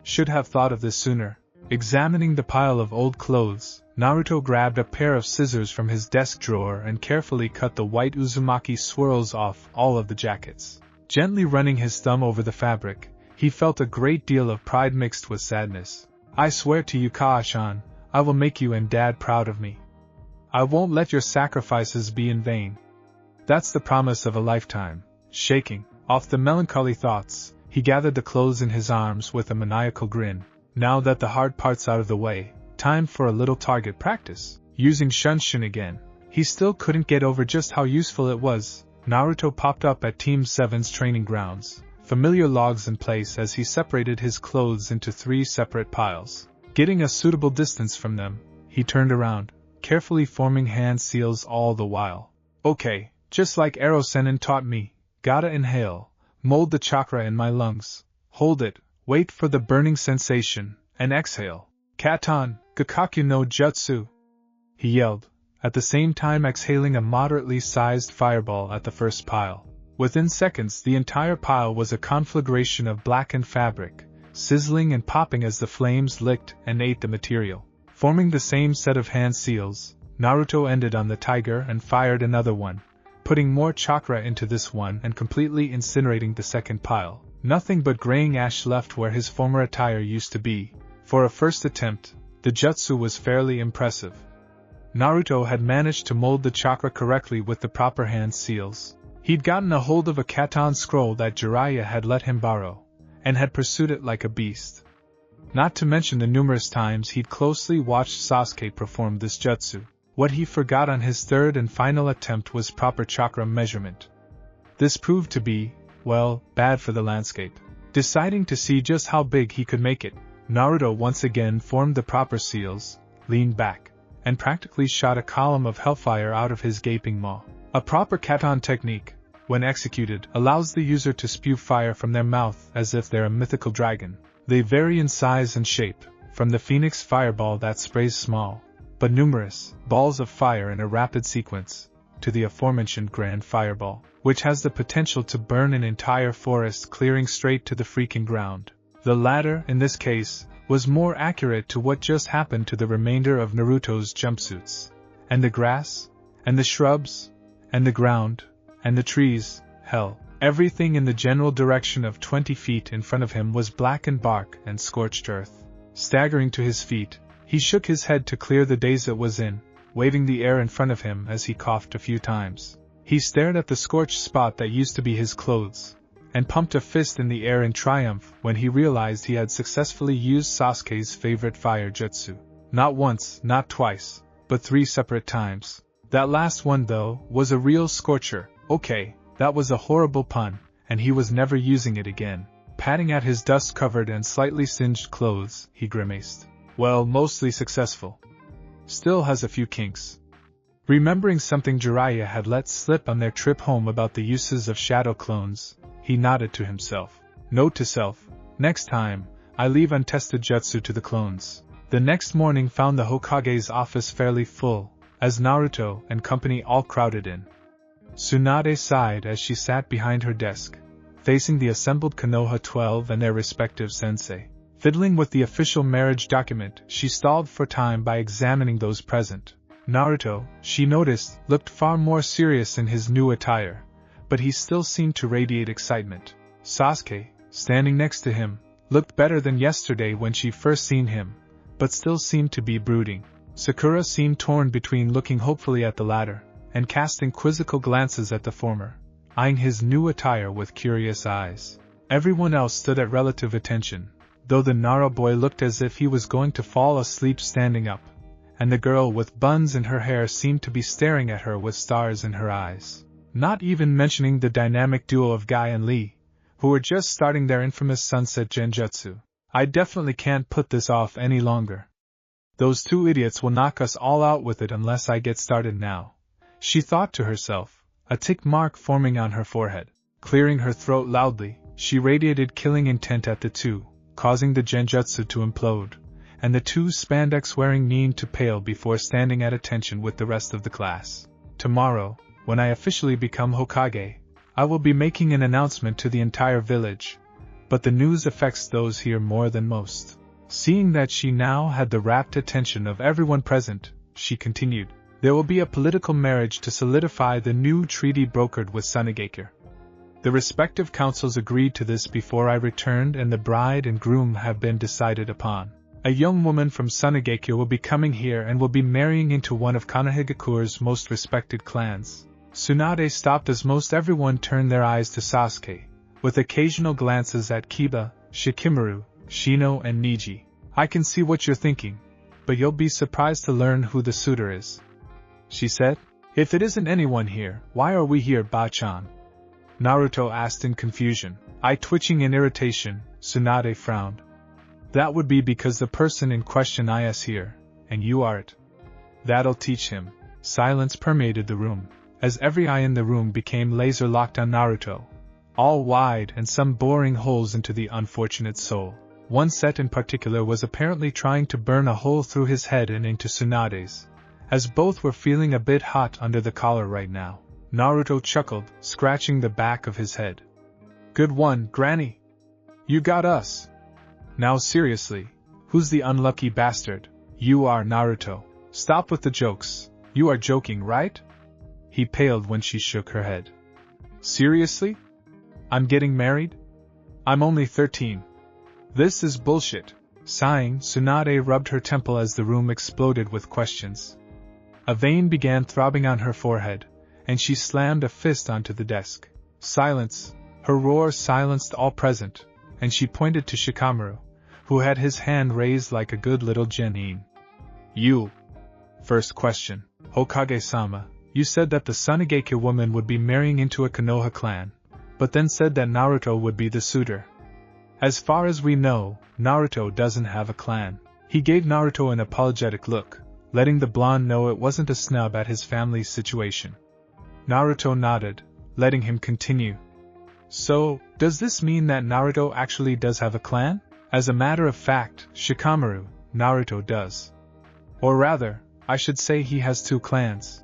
Should have thought of this sooner." Examining the pile of old clothes, Naruto grabbed a pair of scissors from his desk drawer and carefully cut the white Uzumaki swirls off all of the jackets. Gently running his thumb over the fabric, he felt a great deal of pride mixed with sadness. "I swear to you, Kaashan, I will make you and Dad proud of me. I won't let your sacrifices be in vain. That's the promise of a lifetime." Shaking off the melancholy thoughts, he gathered the clothes in his arms with a maniacal grin. Now that the hard part's out of the way, time for a little target practice. Using shunshin again, he still couldn't get over just how useful it was. Naruto popped up at Team 7's training grounds, familiar logs in place as he separated his clothes into 3 separate piles. Getting a suitable distance from them, he turned around, carefully forming hand seals all the while. "Okay, just like Erosenin taught me, gotta inhale, mold the chakra in my lungs, hold it, wait for the burning sensation, and exhale. Katon, Gakkaku no Jutsu!" he yelled, at the same time exhaling a moderately sized fireball at the first pile. Within seconds the entire pile was a conflagration of blackened fabric, sizzling and popping as the flames licked and ate the material. Forming the same set of hand seals, Naruto ended on the tiger and fired another one, putting more chakra into this one and completely incinerating the second pile. Nothing but graying ash left where his former attire used to be. For a first attempt, the jutsu was fairly impressive. Naruto had managed to mold the chakra correctly with the proper hand seals. He'd gotten a hold of a Katon scroll that Jiraiya had let him borrow, and had pursued it like a beast. Not to mention the numerous times he'd closely watched Sasuke perform this jutsu. What he forgot on his third and final attempt was proper chakra measurement. This proved to be, well, bad for the landscape. Deciding to see just how big he could make it, Naruto once again formed the proper seals, leaned back, and practically shot a column of hellfire out of his gaping maw. A proper Katon technique, when executed, allows the user to spew fire from their mouth as if they're a mythical dragon. They vary in size and shape, from the phoenix fireball that sprays small, but numerous, balls of fire in a rapid sequence, to the aforementioned grand fireball, which has the potential to burn an entire forest clearing straight to the freaking ground. The latter, in this case, was more accurate to what just happened to the remainder of Naruto's jumpsuits. And the grass, and the shrubs, and the ground, and the trees, hell, everything in the general direction of 20 feet in front of him was blackened bark and scorched earth. Staggering to his feet, he shook his head to clear the daze it was in, waving the air in front of him as he coughed a few times. He stared at the scorched spot that used to be his clothes, and pumped a fist in the air in triumph when he realized he had successfully used Sasuke's favorite fire jutsu. Not once, not twice, but 3 separate times. That last one, though, was a real scorcher. Okay, that was a horrible pun, and he was never using it again. Patting at his dust-covered and slightly singed clothes, he grimaced. Well, mostly successful. Still has a few kinks. Remembering something Jiraiya had let slip on their trip home about the uses of shadow clones, he nodded to himself. Note to self, next time, I leave untested jutsu to the clones. The next morning found the Hokage's office fairly full, as Naruto and company all crowded in. Tsunade sighed as she sat behind her desk, facing the assembled Konoha 12 and their respective sensei. Fiddling with the official marriage document, she stalled for time by examining those present. Naruto, she noticed, looked far more serious in his new attire, but he still seemed to radiate excitement. Sasuke, standing next to him, looked better than yesterday when she first seen him, but still seemed to be brooding. Sakura seemed torn between looking hopefully at the latter, and casting quizzical glances at the former, eyeing his new attire with curious eyes. Everyone else stood at relative attention, though the Nara boy looked as if he was going to fall asleep standing up, and the girl with buns in her hair seemed to be staring at her with stars in her eyes. Not even mentioning the dynamic duo of Guy and Lee, who were just starting their infamous sunset genjutsu. I definitely can't put this off any longer. Those 2 idiots will knock us all out with it unless I get started now, she thought to herself, a tick mark forming on her forehead. Clearing her throat loudly, she radiated killing intent at the 2, causing the genjutsu to implode, and the 2 spandex-wearing nin to pale before standing at attention with the rest of the class. Tomorrow, when I officially become Hokage, I will be making an announcement to the entire village, but the news affects those here more than most. Seeing that she now had the rapt attention of everyone present, she continued, there will be a political marriage to solidify the new treaty brokered with Sunagakure. The respective councils agreed to this before I returned, and the bride and groom have been decided upon. A young woman from Sunagakure will be coming here and will be marrying into one of Konohagakure's most respected clans. Tsunade stopped as most everyone turned their eyes to Sasuke, with occasional glances at Kiba, Shikamaru, Shino and Niji. I can see what you're thinking, but you'll be surprised to learn who the suitor is, she said. If it isn't anyone here, why are we here, Ba-chan? Naruto asked in confusion. Eye twitching in irritation, Tsunade frowned. That would be because the person in question is here, and you are it. That'll teach him. Silence permeated the room, as every eye in the room became laser-locked on Naruto, all wide and some boring holes into the unfortunate soul. One set in particular was apparently trying to burn a hole through his head and into Tsunade's, as both were feeling a bit hot under the collar right now. Naruto chuckled, scratching the back of his head. Good one, Granny. You got us. Now seriously, who's the unlucky bastard? You are, Naruto. Stop with the jokes. You are joking, right? He paled when she shook her head. Seriously? I'm getting married? I'm only 13. This is bullshit. Sighing, Tsunade rubbed her temple as the room exploded with questions. A vein began throbbing on her forehead, and she slammed a fist onto the desk. Silence! Her roar silenced all present, and she pointed to Shikamaru, who had his hand raised like a good little genin. You. First question. Hokage-sama, you said that the Sunigekyo woman would be marrying into a Konoha clan, but then said that Naruto would be the suitor. As far as we know, Naruto doesn't have a clan. He gave Naruto an apologetic look, letting the blonde know it wasn't a snub at his family's situation. Naruto nodded, letting him continue. So, does this mean that Naruto actually does have a clan? As a matter of fact, Shikamaru, Naruto does. Or rather, I should say he has 2 clans.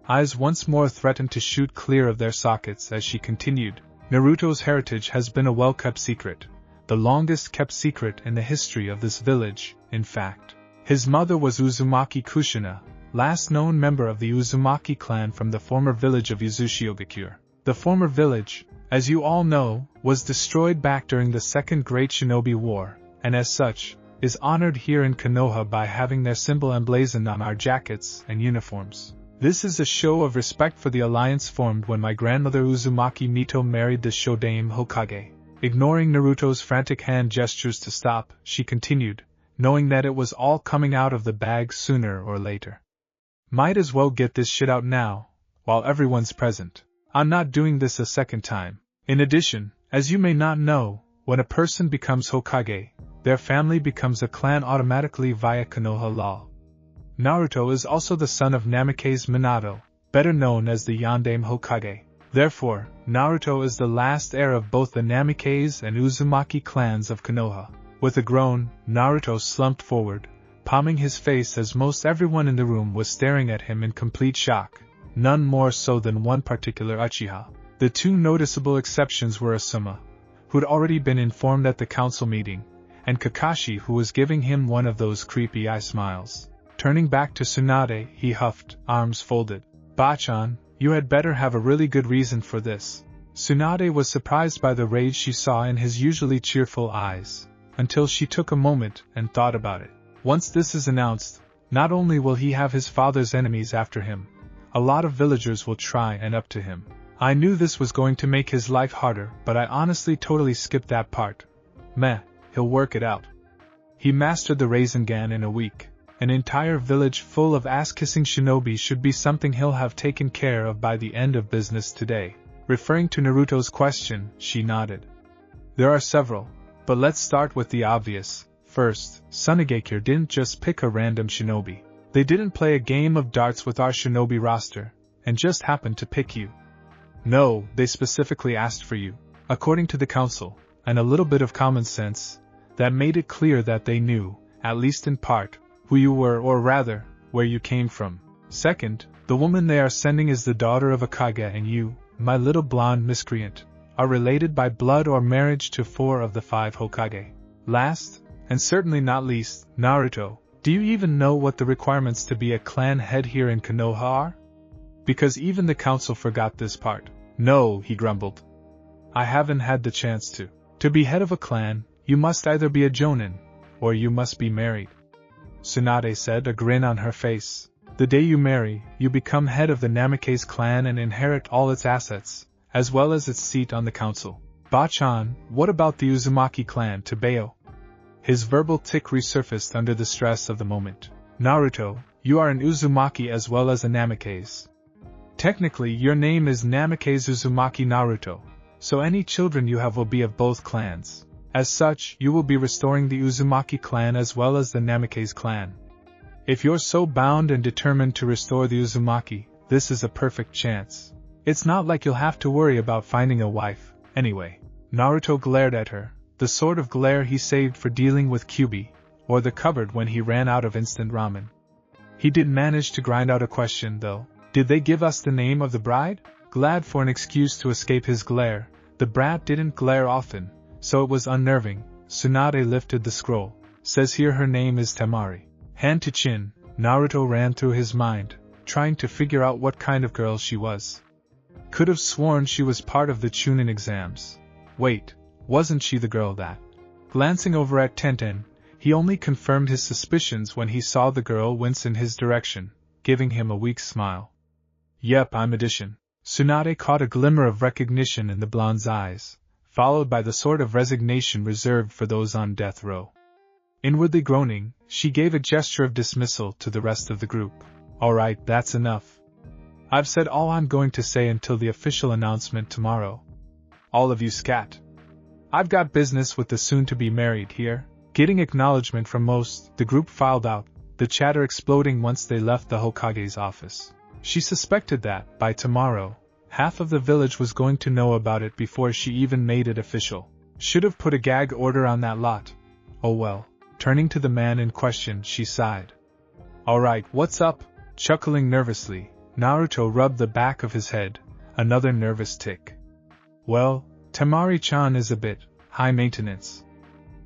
Eyes once more threatened to shoot clear of their sockets as she continued. Naruto's heritage has been a well-kept secret, the longest-kept secret in the history of this village, in fact. His mother was Uzumaki Kushina, last known member of the Uzumaki clan from the former village of Izuchiogakure. The former village, as you all know, was destroyed back during the Second Great Shinobi War, and as such, is honored here in Konoha by having their symbol emblazoned on our jackets and uniforms. This is a show of respect for the alliance formed when my grandmother Uzumaki Mito married the Shodaime Hokage. Ignoring Naruto's frantic hand gestures to stop, she continued, knowing that it was all coming out of the bag sooner or later. Might as well get this shit out now, while everyone's present. I'm not doing this a second time. In addition, as you may not know, when a person becomes Hokage, their family becomes a clan automatically via Konoha law. Naruto is also the son of Namikaze Minato, better known as the Yondaime Hokage. Therefore, Naruto is the last heir of both the Namikaze and Uzumaki clans of Konoha. With a groan, Naruto slumped forward, palming his face as most everyone in the room was staring at him in complete shock, none more so than one particular Uchiha. The 2 noticeable exceptions were Asuma, who'd already been informed at the council meeting, and Kakashi, who was giving him one of those creepy eye smiles. Turning back to Tsunade, he huffed, arms folded. Bachan, you had better have a really good reason for this. Tsunade was surprised by the rage she saw in his usually cheerful eyes, until she took a moment and thought about it. Once this is announced, not only will he have his father's enemies after him, a lot of villagers will try and up to him. I knew this was going to make his life harder, but I honestly totally skipped that part. Meh, he'll work it out. He mastered the Rasengan in a week. An entire village full of ass-kissing shinobi should be something he'll have taken care of by the end of business today. Referring to Naruto's question, she nodded. There are several, but let's start with the obvious. First, Sunigekyo didn't just pick a random shinobi. They didn't play a game of darts with our shinobi roster, and just happened to pick you. No, they specifically asked for you. According to the council, and a little bit of common sense, that made it clear that they knew, at least in part, who you were, or rather, where you came from. Second, the woman they are sending is the daughter of a Kage, and you, my little blonde miscreant, are related by blood or marriage to 4 of the 5 Hokage. Last, and certainly not least, Naruto, do you even know what the requirements to be a clan head here in Konoha are? Because even the council forgot this part. No, he grumbled. I haven't had the chance to. To be head of a clan, you must either be a jonin, or you must be married. Tsunade said, a grin on her face. The day you marry, you become head of the Namikaze clan and inherit all its assets, as well as its seat on the council. Bachan, what about the Uzumaki clan, Tebeo? His verbal tic resurfaced under the stress of the moment. Naruto, you are an Uzumaki as well as a Namikaze. Technically, your name is Namikaze Uzumaki Naruto, so any children you have will be of both clans. As such, you will be restoring the Uzumaki clan as well as the Namikaze clan. If you're so bound and determined to restore the Uzumaki, this is a perfect chance. It's not like you'll have to worry about finding a wife, anyway. Naruto glared at her, the sort of glare he saved for dealing with Kyuubi, or the cupboard when he ran out of instant ramen. He did manage to grind out a question, though. Did they give us the name of the bride? Glad for an excuse to escape his glare, the brat didn't glare often, so it was unnerving. Tsunade lifted the scroll. Says here her name is Temari. Hand to chin, Naruto ran through his mind, trying to figure out what kind of girl she was. Could have sworn she was part of the Chunin exams. Wait, wasn't she the girl that? Glancing over at Tenten, he only confirmed his suspicions when he saw the girl wince in his direction, giving him a weak smile. Yep, I'm Edition. Tsunade caught a glimmer of recognition in the blonde's eyes, followed by the sort of resignation reserved for those on death row. Inwardly groaning, she gave a gesture of dismissal to the rest of the group. Alright, that's enough. I've said all I'm going to say until the official announcement tomorrow. All of you scat. I've got business with the soon-to-be-married here. Getting acknowledgement from most, the group filed out, the chatter exploding once they left the Hokage's office. She suspected that, by tomorrow, half of the village was going to know about it before she even made it official. Should have put a gag order on that lot. Oh well. Turning to the man in question, she sighed. Alright, what's up? Chuckling nervously, Naruto rubbed the back of his head, another nervous tick. Well, Temari-chan is a bit high maintenance.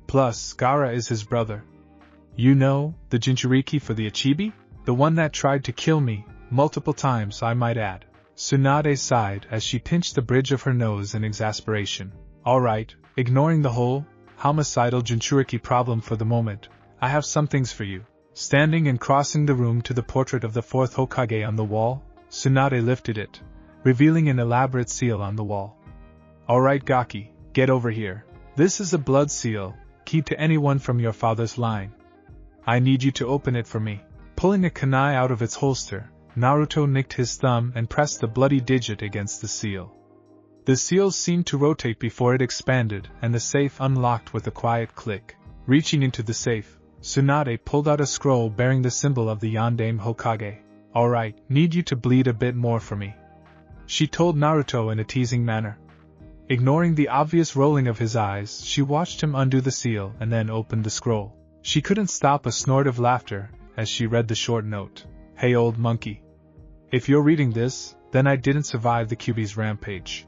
Plus, Gaara is his brother. You know, the Jinchuriki for the Ichibi? The one that tried to kill me, multiple times I might add. Tsunade sighed as she pinched the bridge of her nose in exasperation. Alright, ignoring the whole homicidal Jinchuriki problem for the moment, I have some things for you. Standing and crossing the room to the portrait of the fourth Hokage on the wall, Tsunade lifted it, revealing an elaborate seal on the wall. Alright Gaki, get over here. This is a blood seal, key to anyone from your father's line. I need you to open it for me. Pulling a kunai out of its holster, Naruto nicked his thumb and pressed the bloody digit against the seal. The seal seemed to rotate before it expanded, and the safe unlocked with a quiet click. Reaching into the safe, Tsunade pulled out a scroll bearing the symbol of the Yondaime Hokage. Alright, need you to bleed a bit more for me, she told Naruto in a teasing manner. Ignoring the obvious rolling of his eyes, she watched him undo the seal and then opened the scroll. She couldn't stop a snort of laughter as she read the short note. Hey old monkey. If you're reading this, then I didn't survive the Kyuubi's rampage.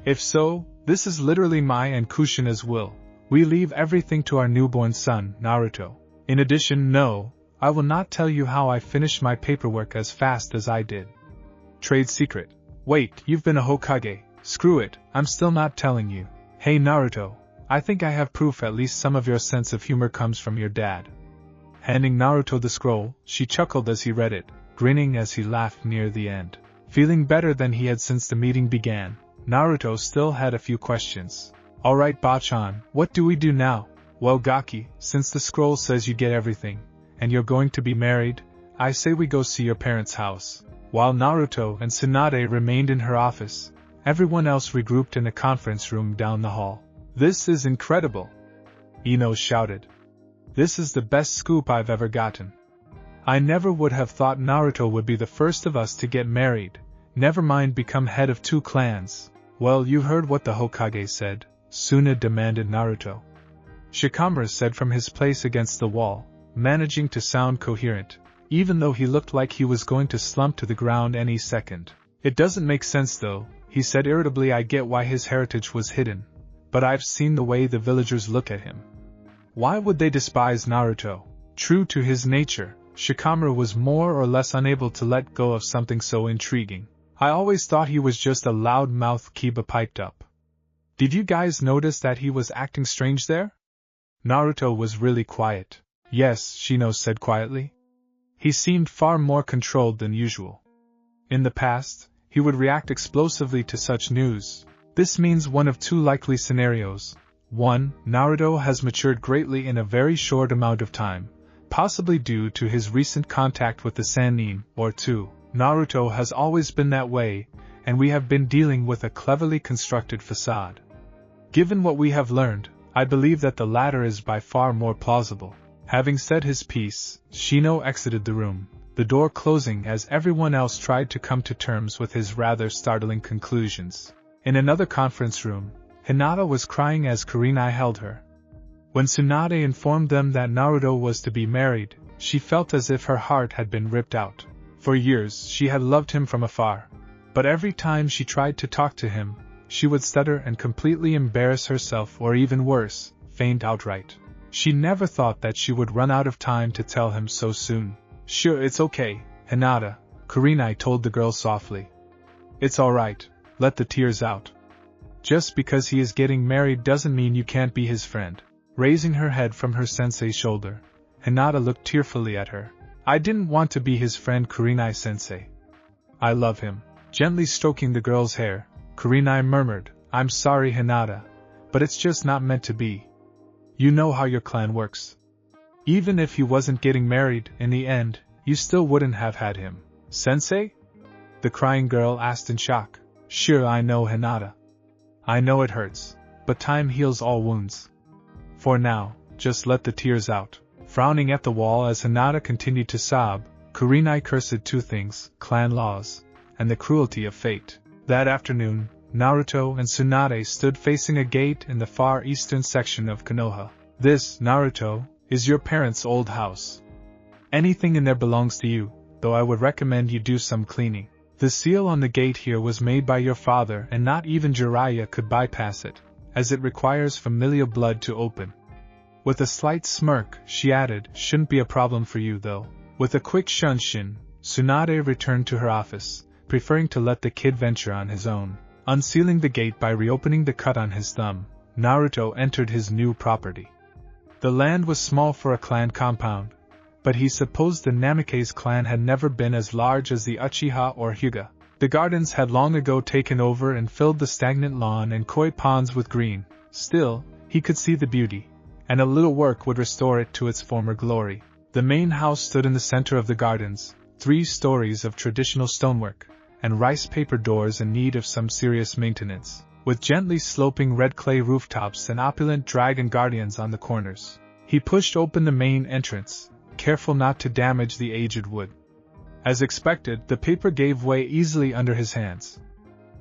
If so, this is literally my and Kushina's will. We leave everything to our newborn son, Naruto. In addition, no, I will not tell you how I finished my paperwork as fast as I did. Trade secret. Wait, you've been a Hokage. Screw it, I'm still not telling you. Hey Naruto, I think I have proof at least some of your sense of humor comes from your dad. Handing Naruto the scroll, she chuckled as he read it, grinning as he laughed near the end. Feeling better than he had since the meeting began, Naruto still had a few questions. Alright Bachan, what do we do now? Well Gaki, since the scroll says you get everything, and you're going to be married, I say we go see your parents' house. While Naruto and Tsunade remained in her office, everyone else regrouped in a conference room down the hall. This is incredible! Ino shouted. This is the best scoop I've ever gotten. I never would have thought Naruto would be the first of us to get married, never mind become head of 2 clans. Well, you heard what the Hokage said, Suna demanded Naruto. Shikamaru said from his place against the wall, managing to sound coherent, even though he looked like he was going to slump to the ground any second. It doesn't make sense though, he said irritably. I get why his heritage was hidden, but I've seen the way the villagers look at him. Why would they despise Naruto? True to his nature, Shikamaru was more or less unable to let go of something so intriguing. I always thought he was just a loud-mouthed Kiba piped up. Did you guys notice that he was acting strange there? Naruto was really quiet. Yes, Shino said quietly. He seemed far more controlled than usual. In the past, he would react explosively to such news. This means one of 2 likely scenarios. 1. Naruto has matured greatly in a very short amount of time, possibly due to his recent contact with the Sannin, or 2. Naruto has always been that way, and we have been dealing with a cleverly constructed facade. Given what we have learned, I believe that the latter is by far more plausible. Having said his piece, Shino exited the room, the door closing as everyone else tried to come to terms with his rather startling conclusions. In another conference room, Hinata was crying as Kurenai held her. When Tsunade informed them that Naruto was to be married, she felt as if her heart had been ripped out. For years she had loved him from afar, but every time she tried to talk to him, she would stutter and completely embarrass herself, or even worse, faint outright. She never thought that she would run out of time to tell him so soon. Sure, it's okay, Hinata, Kurenai told the girl softly. It's alright, let the tears out. Just because he is getting married doesn't mean you can't be his friend. Raising her head from her sensei's shoulder, Hinata looked tearfully at her. I didn't want to be his friend, Kurenai-sensei. I love him. Gently stroking the girl's hair, Kurenai murmured, I'm sorry, Hinata, but it's just not meant to be. You know how your clan works. Even if he wasn't getting married, in the end, you still wouldn't have had him. Sensei? The crying girl asked in shock. Sure, I know, Hinata. I know it hurts, but time heals all wounds. For now, just let the tears out. Frowning at the wall as Hinata continued to sob, Kurenai cursed two things, clan laws, and the cruelty of fate. That afternoon, Naruto and Tsunade stood facing a gate in the far eastern section of Konoha. This, Naruto, is your parents' old house. Anything in there belongs to you, though I would recommend you do some cleaning. The seal on the gate here was made by your father and not even Jiraiya could bypass it, as it requires familial blood to open. With a slight smirk, she added, shouldn't be a problem for you though. With a quick shunshin, Tsunade returned to her office, preferring to let the kid venture on his own. Unsealing the gate by reopening the cut on his thumb, Naruto entered his new property. The land was small for a clan compound, but he supposed the Namikaze clan had never been as large as the Uchiha or Hyuga. The gardens had long ago taken over and filled the stagnant lawn and koi ponds with green. Still, he could see the beauty, and a little work would restore it to its former glory. The main house stood in the center of the gardens, 3 stories of traditional stonework, and rice paper doors in need of some serious maintenance, with gently sloping red clay rooftops and opulent dragon guardians on the corners. He pushed open the main entrance, careful not to damage the aged wood. As expected, the paper gave way easily under his hands.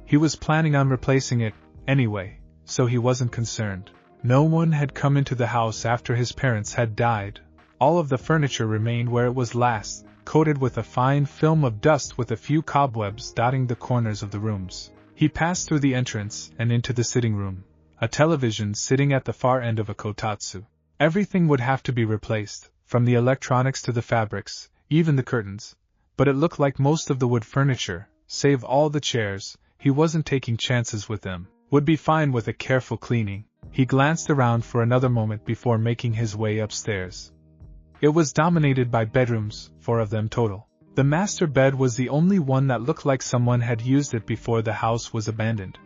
He was planning on replacing it, anyway, so he wasn't concerned. No one had come into the house after his parents had died. All of the furniture remained where it was last, coated with a fine film of dust with a few cobwebs dotting the corners of the rooms. He passed through the entrance and into the sitting room, a television sitting at the far end of a kotatsu. Everything would have to be replaced, from the electronics to the fabrics, even the curtains, but it looked like most of the wood furniture, save all the chairs, he wasn't taking chances with them, would be fine with a careful cleaning. He glanced around for another moment before making his way upstairs. It was dominated by bedrooms, 4 of them total. The master bed was the only one that looked like someone had used it before the house was abandoned.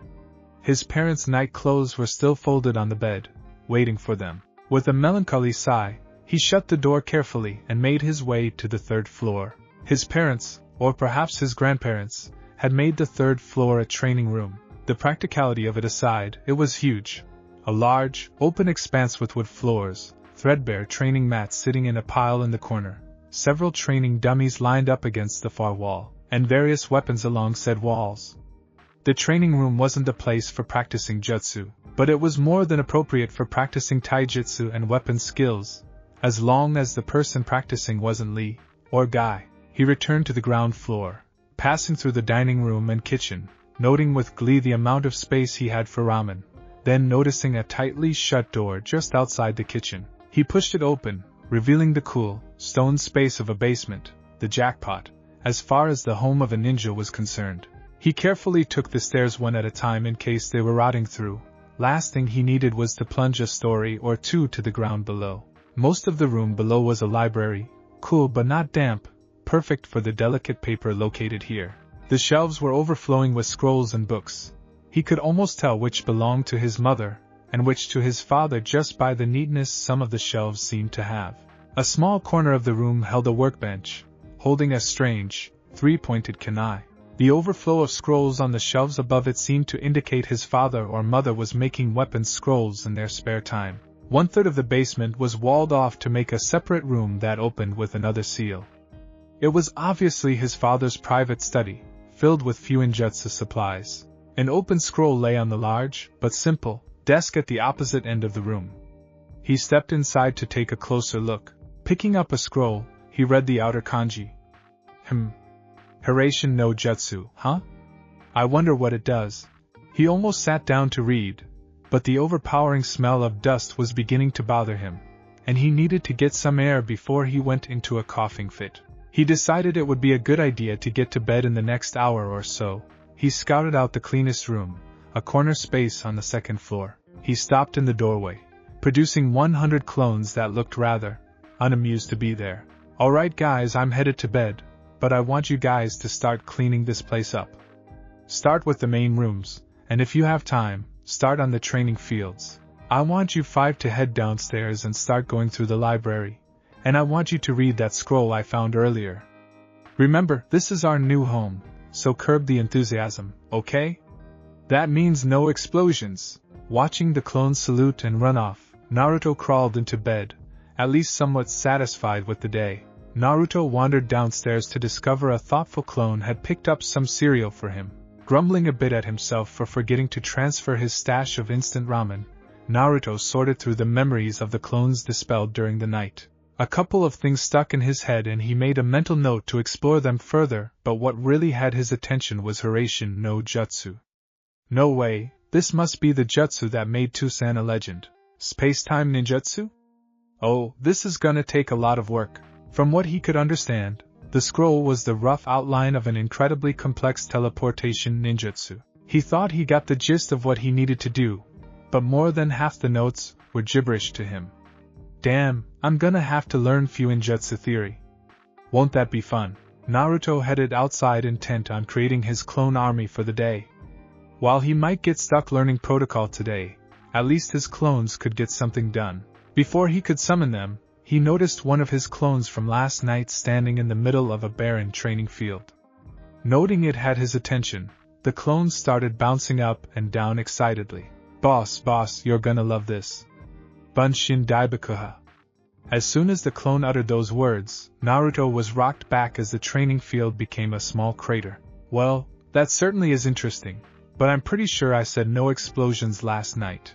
His parents' night clothes were still folded on the bed, waiting for them. With a melancholy sigh, he shut the door carefully and made his way to the 3rd floor. His parents, or perhaps his grandparents, had made the 3rd floor a training room. The practicality of it aside, it was huge. A large, open expanse with wood floors, threadbare training mats sitting in a pile in the corner, several training dummies lined up against the far wall, and various weapons along said walls. The training room wasn't the place for practicing jutsu, but it was more than appropriate for practicing taijutsu and weapon skills, as long as the person practicing wasn't Lee, or Guy. He returned to the ground floor, passing through the dining room and kitchen, noting with glee the amount of space he had for ramen, then noticing a tightly shut door just outside the kitchen. He pushed it open, revealing the cool, stone space of a basement, the jackpot, as far as the home of a ninja was concerned. He carefully took the stairs one at a time in case they were rotting through. Last thing he needed was to plunge a story or 2 to the ground below. Most of the room below was a library, cool but not damp, perfect for the delicate paper located here. The shelves were overflowing with scrolls and books. He could almost tell which belonged to his mother, and which to his father just by the neatness some of the shelves seemed to have. A small corner of the room held a workbench, holding a strange, 3-pointed kunai. The overflow of scrolls on the shelves above it seemed to indicate his father or mother was making weapon scrolls in their spare time. 1/3 of the basement was walled off to make a separate room that opened with another seal. It was obviously his father's private study, filled with few ninjutsu supplies. An open scroll lay on the large, but simple, desk at the opposite end of the room. He stepped inside to take a closer look. Picking up a scroll, he read the outer kanji. Hirashin no Jutsu, huh? I wonder what it does. He almost sat down to read, but the overpowering smell of dust was beginning to bother him, and he needed to get some air before he went into a coughing fit. He decided it would be a good idea to get to bed in the next hour or so. He scouted out the cleanest room, a corner space on the second floor. He stopped in the doorway, producing 100 clones that looked rather unamused to be there. Alright guys, I'm headed to bed, but I want you guys to start cleaning this place up. Start with the main rooms, and if you have time, start on the training fields. I want you 5 to head downstairs and start going through the library, and I want you to read that scroll I found earlier. Remember, this is our new home, so curb the enthusiasm, okay? That means no explosions. Watching the clones salute and run off, Naruto crawled into bed, at least somewhat satisfied with the day. Naruto wandered downstairs to discover a thoughtful clone had picked up some cereal for him. Grumbling a bit at himself for forgetting to transfer his stash of instant ramen, Naruto sorted through the memories of the clones dispelled during the night. A couple of things stuck in his head and he made a mental note to explore them further, but what really had his attention was Hiraishin no Jutsu. No way, this must be the jutsu that made Tusan a legend. Space-time ninjutsu? Oh, this is gonna take a lot of work. From what he could understand, the scroll was the rough outline of an incredibly complex teleportation ninjutsu. He thought he got the gist of what he needed to do, but more than half the notes were gibberish to him. Damn, I'm gonna have to learn Fuinjutsu theory. Won't that be fun? Naruto headed outside intent on creating his clone army for the day. While he might get stuck learning protocol today, at least his clones could get something done. Before he could summon them, he noticed one of his clones from last night standing in the middle of a barren training field. Noting it had his attention, the clones started bouncing up and down excitedly. Boss, you're gonna love this. Bunshin Daibakuha. As soon as the clone uttered those words, Naruto was rocked back as the training field became a small crater. Well, that certainly is interesting, but I'm pretty sure I said no explosions last night.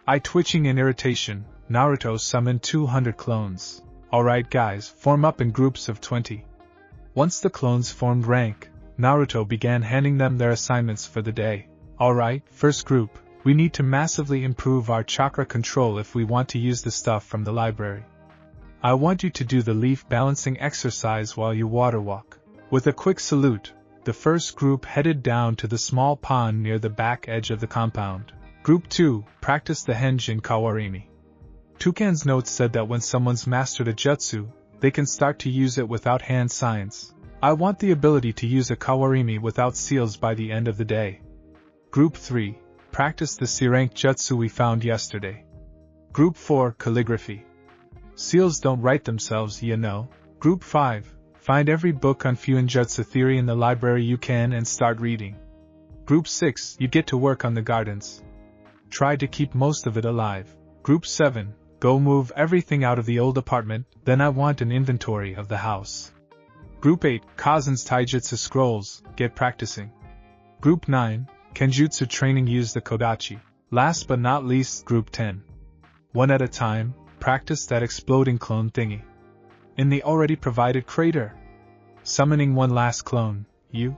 Eye twitching in irritation, Naruto summoned 200 clones. Alright guys, form up in groups of 20. Once the clones formed rank, Naruto began handing them their assignments for the day. Alright, first group, we need to massively improve our chakra control if we want to use the stuff from the library. I want you to do the leaf balancing exercise while you water walk. With a quick salute, the first group headed down to the small pond near the back edge of the compound. Group 2 practiced the Henjin Kawarimi. Toucan's notes said that when someone's mastered a jutsu, they can start to use it without hand signs. I want the ability to use a Kawarimi without seals by the end of the day. Group 3 practiced the C-rank jutsu we found yesterday. Group 4 calligraphy. Seals don't write themselves, you know. Group 5 find every book on Fuinjutsu theory in the library you can and start reading. Group 6 you get to work on the gardens. Try to keep most of it alive. Group 7 go move everything out of the old apartment, then I want an inventory of the house. Group 8 Kazen's Taijutsu scrolls, get practicing. Group 9 Kenjutsu training, use the Kodachi. Last but not least, Group 10. One at a time, practice that exploding clone thingy. In the already provided crater. Summoning one last clone, you.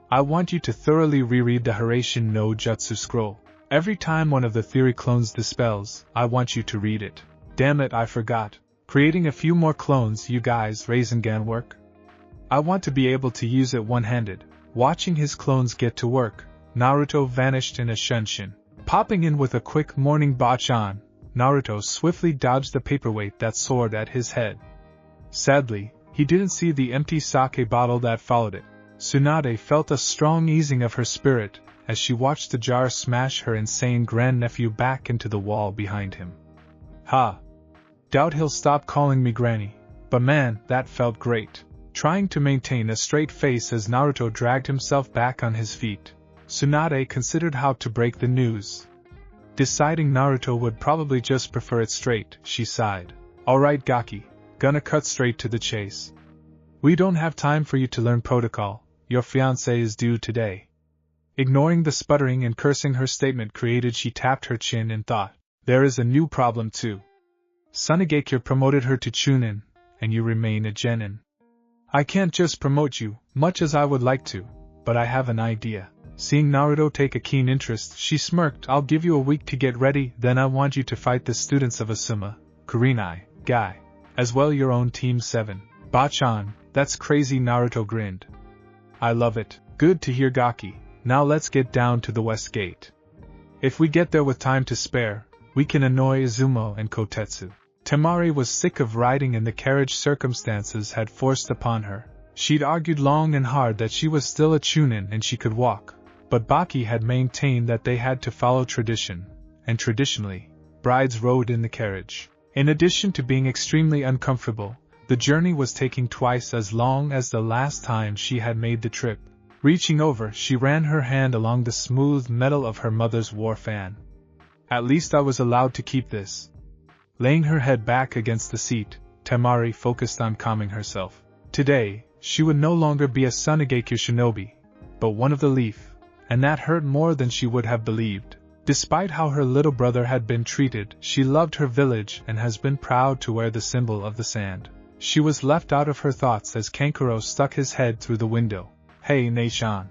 I want you to thoroughly reread the Hiraishin no Jutsu scroll. Every time one of the theory clones dispels, I want you to read it. Damn it, I forgot. Creating a few more clones, you guys. Rasengan work? I want to be able to use it one-handed. Watching his clones get to work, Naruto vanished in a shunshin. Popping in with a quick morning bachan, Naruto swiftly dodged the paperweight that soared at his head. Sadly, he didn't see the empty sake bottle that followed it. Tsunade felt a strong easing of her spirit as she watched the jar smash her insane grandnephew back into the wall behind him. Ha! Doubt he'll stop calling me granny, but man, that felt great. Trying to maintain a straight face as Naruto dragged himself back on his feet, Tsunade considered how to break the news. Deciding Naruto would probably just prefer it straight, she sighed. Alright Gaki, gonna cut straight to the chase. We don't have time for you to learn protocol, your fiancé is due today. Ignoring the sputtering and cursing her statement created, she tapped her chin and thought, there is a new problem too. Sunigakure promoted her to Chunin, and you remain a genin. I can't just promote you, much as I would like to, but I have an idea. Seeing Naruto take a keen interest, she smirked. I'll give you a week to get ready, then I want you to fight the students of Asuma, Kurenai, Guy, as well your own Team 7. Bachan, That's crazy, Naruto grinned. I love it. Good to hear, Gaki. Now let's get down to the west gate. If we get there with time to spare, we can annoy Izumo and Kotetsu. Temari was sick of riding in the carriage circumstances had forced upon her. She'd argued long and hard that she was still a chunin and she could walk, but Baki had maintained that they had to follow tradition, and traditionally, brides rode in the carriage. In addition to being extremely uncomfortable, the journey was taking twice as long as the last time she had made the trip. Reaching over, she ran her hand along the smooth metal of her mother's war fan. At least I was allowed to keep this. Laying her head back against the seat, Temari focused on calming herself. Today, she would no longer be a Sunigakure shinobi, but one of the Leaf, and that hurt more than she would have believed. Despite how her little brother had been treated, she loved her village and has been proud to wear the symbol of the sand. She was left out of her thoughts as Kankuro stuck his head through the window. Hey Neishan.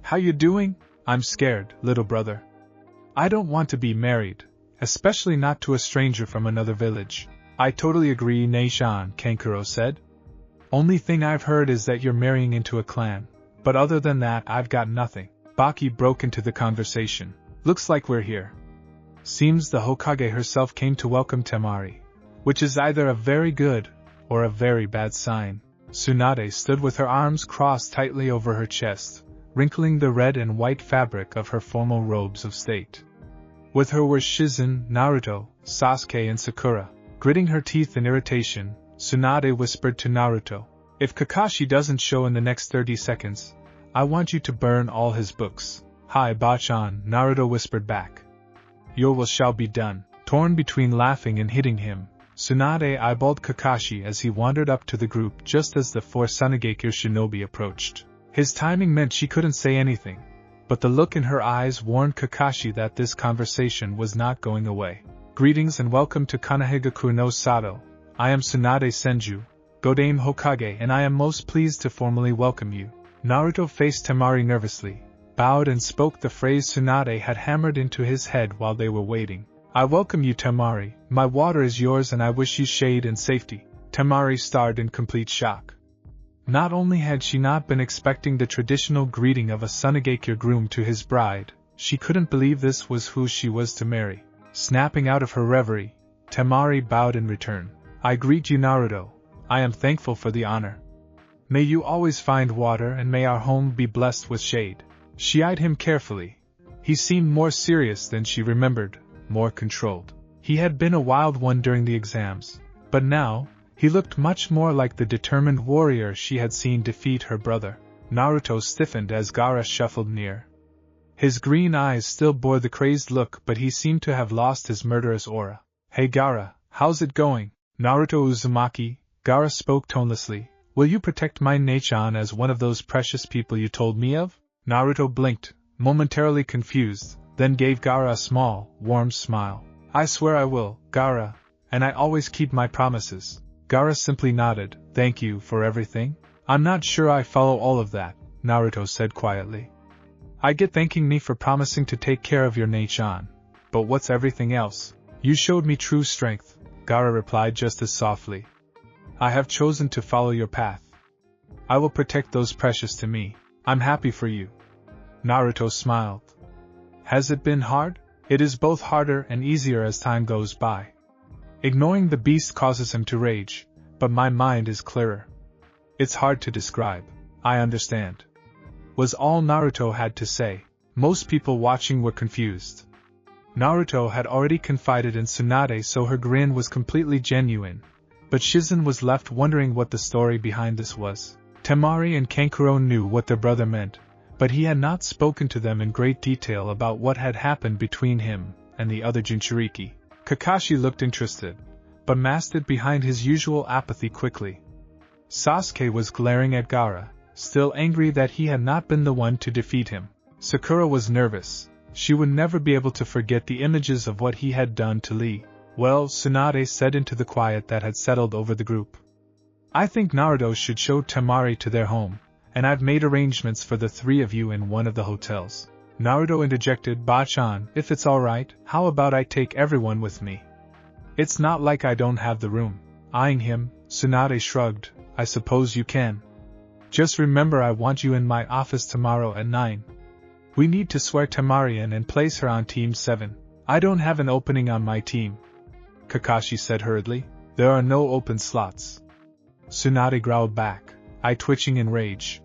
How you doing? I'm scared, little brother. I don't want to be married, especially not to a stranger from another village. I totally agree, Neishan, Kankuro said. Only thing I've heard is that you're marrying into a clan, but other than that I've got nothing. Baki broke into the conversation. Looks like we're here. Seems the Hokage herself came to welcome Temari, which is either a very good or a very bad sign. Tsunade stood with her arms crossed tightly over her chest, wrinkling the red and white fabric of her formal robes of state. With her were Shizen, Naruto, Sasuke and Sakura. Gritting her teeth in irritation, Tsunade whispered to Naruto, "If Kakashi doesn't show in the next 30 seconds, I want you to burn all his books." "Hi Bachan," Naruto whispered back. "Your will shall be done." Torn between laughing and hitting him, Tsunade eyeballed Kakashi as he wandered up to the group just as the 4 Sunigakure shinobi approached. His timing meant she couldn't say anything, but the look in her eyes warned Kakashi that this conversation was not going away. "Greetings and welcome to Kanahigaku no Sato. I am Tsunade Senju, Godame Hokage, and I am most pleased to formally welcome you." Naruto faced Temari nervously, bowed and spoke the phrase Tsunade had hammered into his head while they were waiting. "I welcome you, Temari. My water is yours and I wish you shade and safety." Temari stared in complete shock. Not only had she not been expecting the traditional greeting of a Sunigakure groom to his bride, she couldn't believe this was who she was to marry. Snapping out of her reverie, Temari bowed in return. "I greet you, Naruto. I am thankful for the honor. May you always find water and may our home be blessed with shade." She eyed him carefully. He seemed more serious than she remembered, more controlled. He had been a wild one during the exams, but now, he looked much more like the determined warrior she had seen defeat her brother. Naruto stiffened as Gaara shuffled near. His green eyes still bore the crazed look, but he seemed to have lost his murderous aura. "Hey Gaara, how's it going?" "Naruto Uzumaki," Gaara spoke tonelessly, "will you protect my Neichan as one of those precious people you told me of?" Naruto blinked, momentarily confused, then gave Gaara a small, warm smile. "I swear I will, Gaara, and I always keep my promises." Gaara simply nodded. "Thank you for everything?" "I'm not sure I follow all of that," Naruto said quietly. "I get thanking me for promising to take care of your Neichan, but what's everything else?" "You showed me true strength," Gaara replied just as softly. "I have chosen to follow your path. I will protect those precious to me. I'm happy for you." Naruto smiled. "Has it been hard?" "It is both harder and easier as time goes by. Ignoring the beast causes him to rage, but my mind is clearer. It's hard to describe." "I understand," was all Naruto had to say. Most people watching were confused. Naruto had already confided in Tsunade, so her grin was completely genuine, but Shizen was left wondering what the story behind this was. Temari and Kankuro knew what their brother meant, but he had not spoken to them in great detail about what had happened between him and the other Jinchuriki. Kakashi looked interested, but masked it behind his usual apathy quickly. Sasuke was glaring at Gaara, still angry that he had not been the one to defeat him. Sakura was nervous. She would never be able to forget the images of what he had done to Lee. "Well," Tsunade said into the quiet that had settled over the group, "I think Naruto should show Temari to their home, and I've made arrangements for the 3 of you in one of the hotels." Naruto interjected, "Bachan, if it's alright, how about I take everyone with me? It's not like I don't have the room." Eyeing him, Tsunade shrugged, I suppose you can. Just remember I want you in my office tomorrow at 9. We need to swear Temari in and place her on Team 7. I don't have an opening on my team, Kakashi said hurriedly. There are no open slots. Tsunade growled back, eye twitching in rage.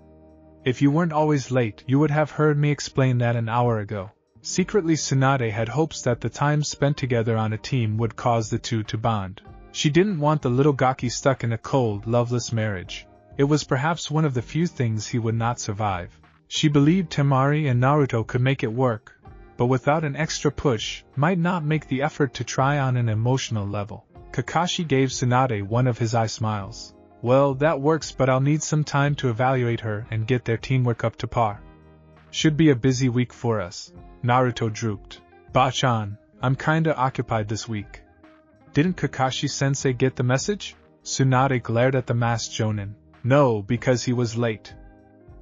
If you weren't always late, you would have heard me explain that an hour ago. Secretly, Tsunade had hopes that the time spent together on a team would cause the two to bond. She didn't want the little Gaki stuck in a cold, loveless marriage. It was perhaps one of the few things he would not survive. She believed Temari and Naruto could make it work, but without an extra push, might not make the effort to try on an emotional level. Kakashi gave Tsunade one of his eye smiles. Well, that works, but I'll need some time to evaluate her and get their teamwork up to par. Should be a busy week for us. Naruto drooped. Bachan, I'm kinda occupied this week. Didn't Kakashi-sensei get the message? Tsunade glared at the masked Jonin. No, because he was late.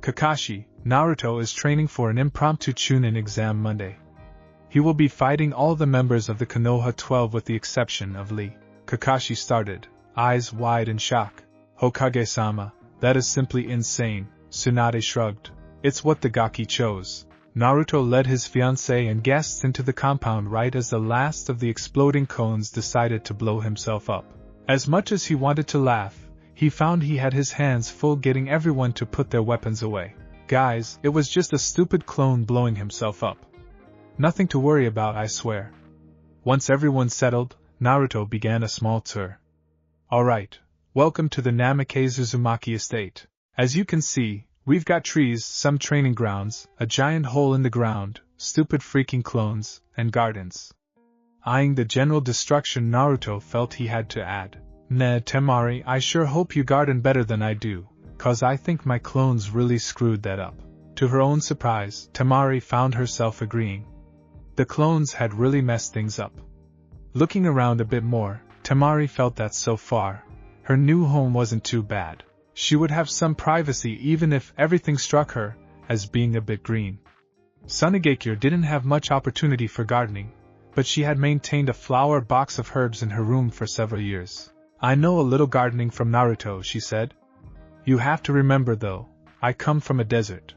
Kakashi, Naruto is training for an impromptu Chunin exam Monday. He will be fighting all the members of the Konoha 12 with the exception of Lee. Kakashi started, eyes wide in shock. Hokage-sama, that is simply insane. Tsunade shrugged. It's what the Gaki chose. Naruto led his fiancée and guests into the compound right as the last of the exploding cones decided to blow himself up. As much as he wanted to laugh, he found he had his hands full getting everyone to put their weapons away. Guys, it was just a stupid clone blowing himself up. Nothing to worry about, I swear. Once everyone settled, Naruto began a small tour. Alright, welcome to the Namikaze Uzumaki estate. As you can see, we've got trees, some training grounds, a giant hole in the ground, stupid freaking clones, and gardens. Eyeing the general destruction, Naruto felt he had to add, Nah, Temari, I sure hope you garden better than I do, cause I think my clones really screwed that up. To her own surprise, Temari found herself agreeing. The clones had really messed things up. Looking around a bit more, Temari felt that so far, her new home wasn't too bad. She would have some privacy even if everything struck her as being a bit green. Tsunade didn't have much opportunity for gardening, but she had maintained a flower box of herbs in her room for several years. I know a little gardening from Naruto, she said. You have to remember though, I come from a desert.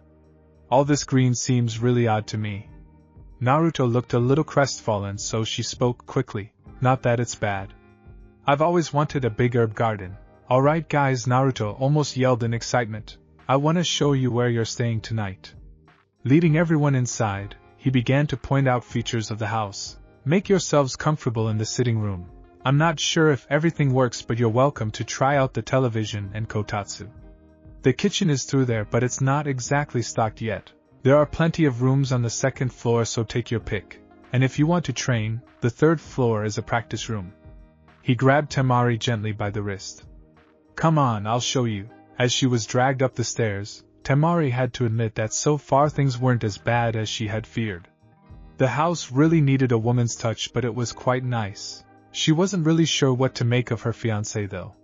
All this green seems really odd to me. Naruto looked a little crestfallen, so she spoke quickly. Not that it's bad. I've always wanted a big herb garden. Alright guys, Naruto almost yelled in excitement. I want to show you where you're staying tonight. Leading everyone inside, he began to point out features of the house. Make yourselves comfortable in the sitting room. I'm not sure if everything works, but you're welcome to try out the television and kotatsu. The kitchen is through there, but it's not exactly stocked yet. There are plenty of rooms on the second floor, so take your pick. And if you want to train, the third floor is a practice room. He grabbed Temari gently by the wrist. Come on, I'll show you. As she was dragged up the stairs, Temari had to admit that so far things weren't as bad as she had feared. The house really needed a woman's touch, but it was quite nice. She wasn't really sure what to make of her fiancé though.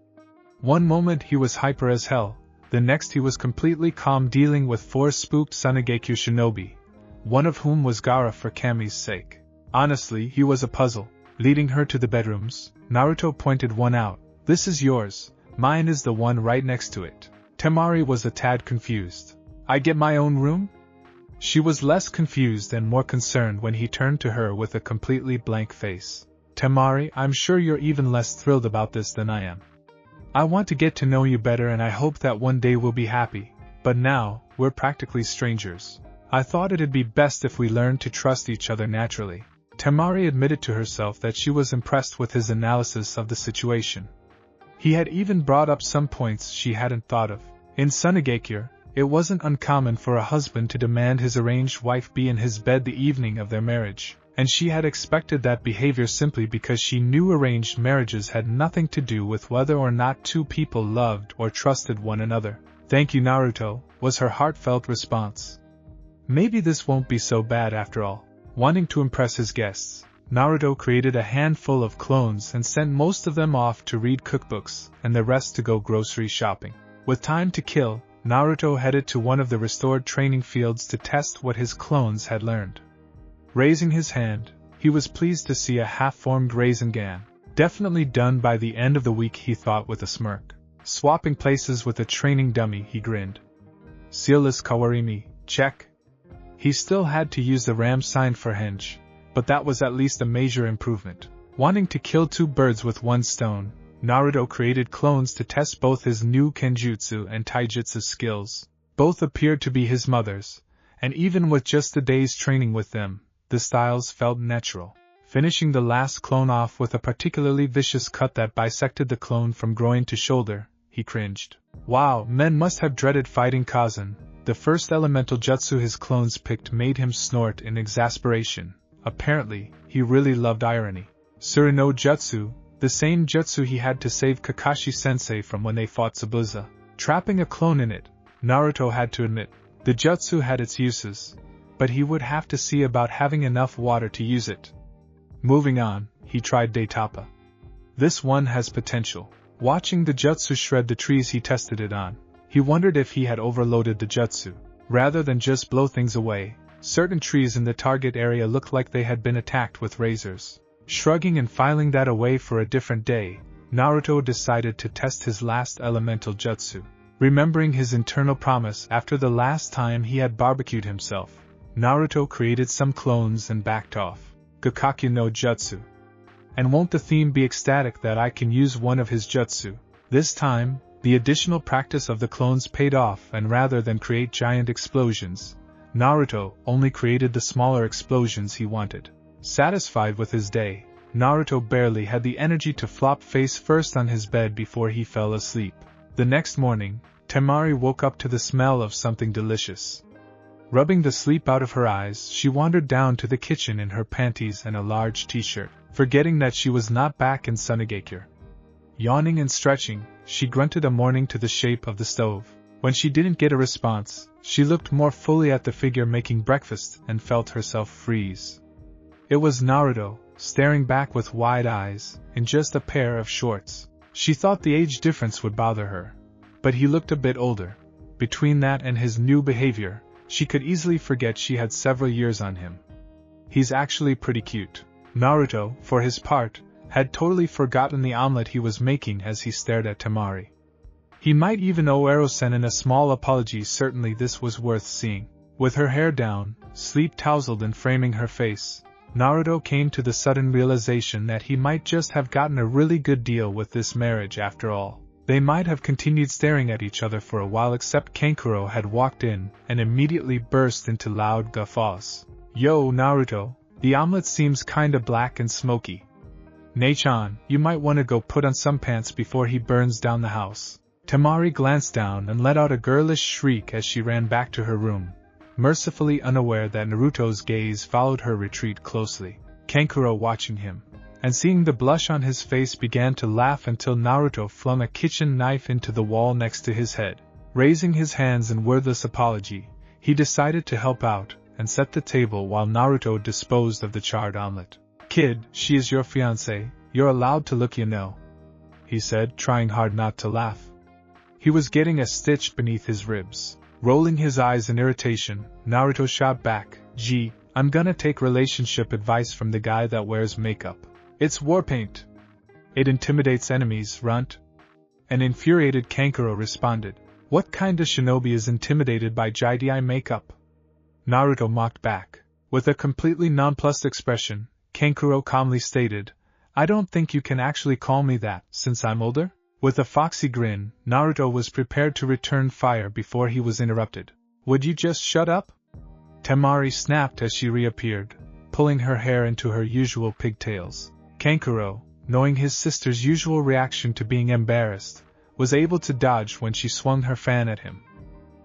One moment he was hyper as hell, the next he was completely calm dealing with 4 spooked Tsunade shinobi, one of whom was Gaara for Kami's sake. Honestly, he was a puzzle. Leading her to the bedrooms, Naruto pointed one out. This is yours, mine is the one right next to it. Temari was a tad confused. I get my own room? She was less confused and more concerned when he turned to her with a completely blank face. Temari, I'm sure you're even less thrilled about this than I am. I want to get to know you better and I hope that one day we'll be happy, but now, we're practically strangers. I thought it'd be best if we learned to trust each other naturally. Temari admitted to herself that she was impressed with his analysis of the situation. He had even brought up some points she hadn't thought of. In Tsunade, it wasn't uncommon for a husband to demand his arranged wife be in his bed the evening of their marriage, and she had expected that behavior simply because she knew arranged marriages had nothing to do with whether or not two people loved or trusted one another. Thank you, Naruto, was her heartfelt response. Maybe this won't be so bad after all. Wanting to impress his guests, Naruto created a handful of clones and sent most of them off to read cookbooks and the rest to go grocery shopping. With time to kill, Naruto headed to one of the restored training fields to test what his clones had learned. Raising his hand, he was pleased to see a half-formed Rasengan. Definitely done by the end of the week, he thought with a smirk. Swapping places with a training dummy, he grinned. Sealless Kawarimi, check. He still had to use the ram sign for henge, but that was at least a major improvement. Wanting to kill two birds with one stone, Naruto created clones to test both his new Kenjutsu and Taijutsu skills. Both appeared to be his mother's, and even with just a day's training with them, the styles felt natural. Finishing the last clone off with a particularly vicious cut that bisected the clone from groin to shoulder, he cringed. Wow, men must have dreaded fighting Kazan. The first elemental jutsu his clones picked made him snort in exasperation. Apparently, he really loved irony. Surino Jutsu, the same jutsu he had to save Kakashi-sensei from when they fought Zabuza. Trapping a clone in it, Naruto had to admit, the jutsu had its uses, but he would have to see about having enough water to use it. Moving on, he tried Daitapa. This one has potential. Watching the jutsu shred the trees he tested it on, he wondered if he had overloaded the jutsu. Rather than just blow things away, certain trees in the target area looked like they had been attacked with razors. Shrugging and filing that away for a different day, Naruto decided to test his last elemental jutsu. Remembering his internal promise after the last time he had barbecued himself, Naruto created some clones and backed off. Gakakyu no Jutsu. And won't the theme be ecstatic that I can use one of his jutsu? This time, the additional practice of the clones paid off, and rather than create giant explosions, Naruto only created the smaller explosions he wanted. Satisfied with his day, Naruto barely had the energy to flop face first on his bed before he fell asleep. The next morning, Temari woke up to the smell of something delicious. Rubbing the sleep out of her eyes, she wandered down to the kitchen in her panties and a large t-shirt, forgetting that she was not back in Sunagakure. Yawning and stretching, she grunted a morning to the shape of the stove. When she didn't get a response, she looked more fully at the figure making breakfast and felt herself freeze. It was Naruto, staring back with wide eyes, in just a pair of shorts. She thought the age difference would bother her, but he looked a bit older. Between that and his new behavior, she could easily forget she had several years on him. He's actually pretty cute. Naruto, for his part, had totally forgotten the omelet he was making as he stared at Temari. He might even owe Erosen a small apology. Certainly this was worth seeing. With her hair down, sleep tousled and framing her face, Naruto came to the sudden realization that he might just have gotten a really good deal with this marriage after all. They might have continued staring at each other for a while, except Kankuro had walked in and immediately burst into loud guffaws. Yo, Naruto, the omelet seems kinda black and smoky. Nei-chan, you might wanna go put on some pants before he burns down the house. Temari glanced down and let out a girlish shriek as she ran back to her room, mercifully unaware that Naruto's gaze followed her retreat closely. Kankuro, watching him, and seeing the blush on his face, began to laugh until Naruto flung a kitchen knife into the wall next to his head. Raising his hands in wordless apology, he decided to help out and set the table while Naruto disposed of the charred omelet. Kid, she is your fiancée, you're allowed to look, you know, he said, trying hard not to laugh. He was getting a stitch beneath his ribs. Rolling his eyes in irritation, Naruto shot back, Gee, I'm gonna take relationship advice from the guy that wears makeup. It's war paint. It intimidates enemies, runt. An infuriated Kankuro responded. What kind of shinobi is intimidated by Jidai makeup? Naruto mocked back. With a completely nonplussed expression, Kankuro calmly stated, I don't think you can actually call me that, since I'm older? With a foxy grin, Naruto was prepared to return fire before he was interrupted. Would you just shut up? Temari snapped as she reappeared, pulling her hair into her usual pigtails. Kankuro, knowing his sister's usual reaction to being embarrassed, was able to dodge when she swung her fan at him.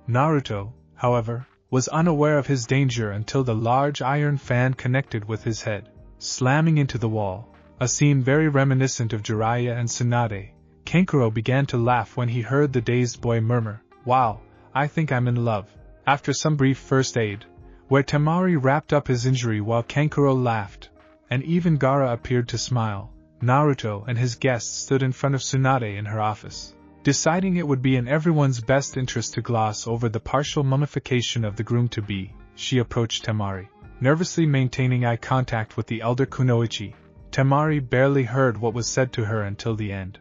Naruto, however, was unaware of his danger until the large iron fan connected with his head, slamming into the wall, a scene very reminiscent of Jiraiya and Tsunade. Kankuro began to laugh when he heard the dazed boy murmur, Wow, I think I'm in love. After some brief first aid, where Temari wrapped up his injury while Kankuro laughed, and even Gaara appeared to smile, Naruto and his guests stood in front of Tsunade in her office. Deciding it would be in everyone's best interest to gloss over the partial mummification of the groom-to-be, she approached Temari, nervously maintaining eye contact with the elder Kunoichi. Temari barely heard what was said to her until the end.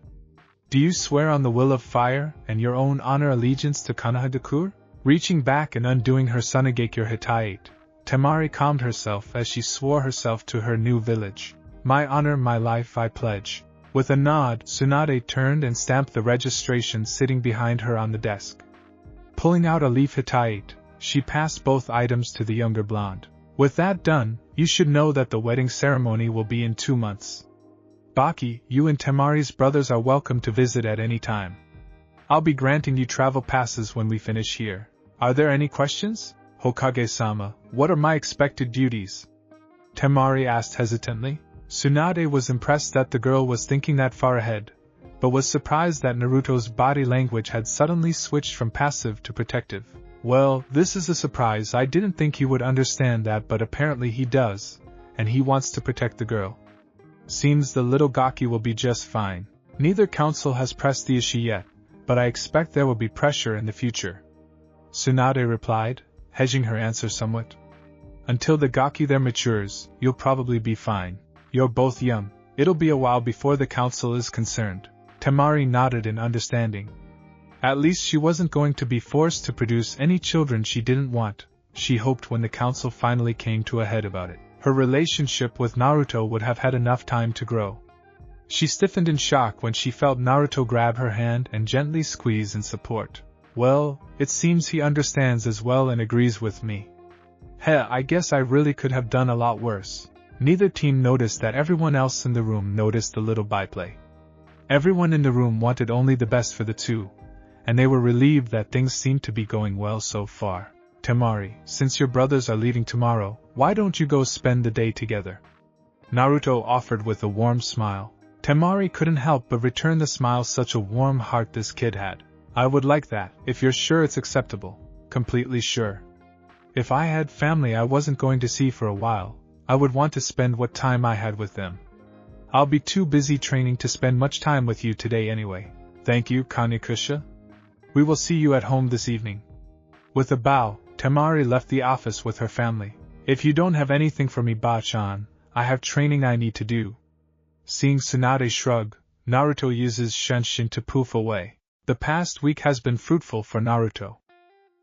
Do you swear on the will of fire and your own honor allegiance to Konoha-dekuur? Reaching back and undoing her Sunagakure Hittite, Temari calmed herself as she swore herself to her new village. My honor, my life, I pledge. With a nod, Tsunade turned and stamped the registration sitting behind her on the desk. Pulling out a leaf Hittite, she passed both items to the younger blonde. With that done, you should know that the wedding ceremony will be in 2 months. Baki, you and Temari's brothers are welcome to visit at any time. I'll be granting you travel passes when we finish here. Are there any questions? Hokage-sama, what are my expected duties? Temari asked hesitantly. Tsunade was impressed that the girl was thinking that far ahead, but was surprised that Naruto's body language had suddenly switched from passive to protective. Well, this is a surprise. I didn't think he would understand that, but apparently he does, and he wants to protect the girl. Seems the little Gaki will be just fine. Neither council has pressed the issue yet, but I expect there will be pressure in the future. Tsunade replied, hedging her answer somewhat. Until the Gaki there matures, you'll probably be fine. You're both young. It'll be a while before the council is concerned. Temari nodded in understanding. At least she wasn't going to be forced to produce any children she didn't want, she hoped when the council finally came to a head about it. Her relationship with Naruto would have had enough time to grow. She stiffened in shock when she felt Naruto grab her hand and gently squeeze in support. Well, it seems he understands as well and agrees with me. I guess I really could have done a lot worse. Neither team noticed that everyone else in the room noticed the little byplay. Everyone in the room wanted only the best for the two, and they were relieved that things seemed to be going well so far. Temari, since your brothers are leaving tomorrow, why don't you go spend the day together? Naruto offered with a warm smile. Temari couldn't help but return the smile. Such a warm heart this kid had. I would like that, if you're sure it's acceptable. Completely sure. If I had family I wasn't going to see for a while, I would want to spend what time I had with them. I'll be too busy training to spend much time with you today anyway. Thank you, Kanekusha. We will see you at home this evening. With a bow, Temari left the office with her family. If you don't have anything for me, Ba-chan, I have training I need to do. Seeing Tsunade shrug, Naruto uses Shenshin to poof away. The past week has been fruitful for Naruto.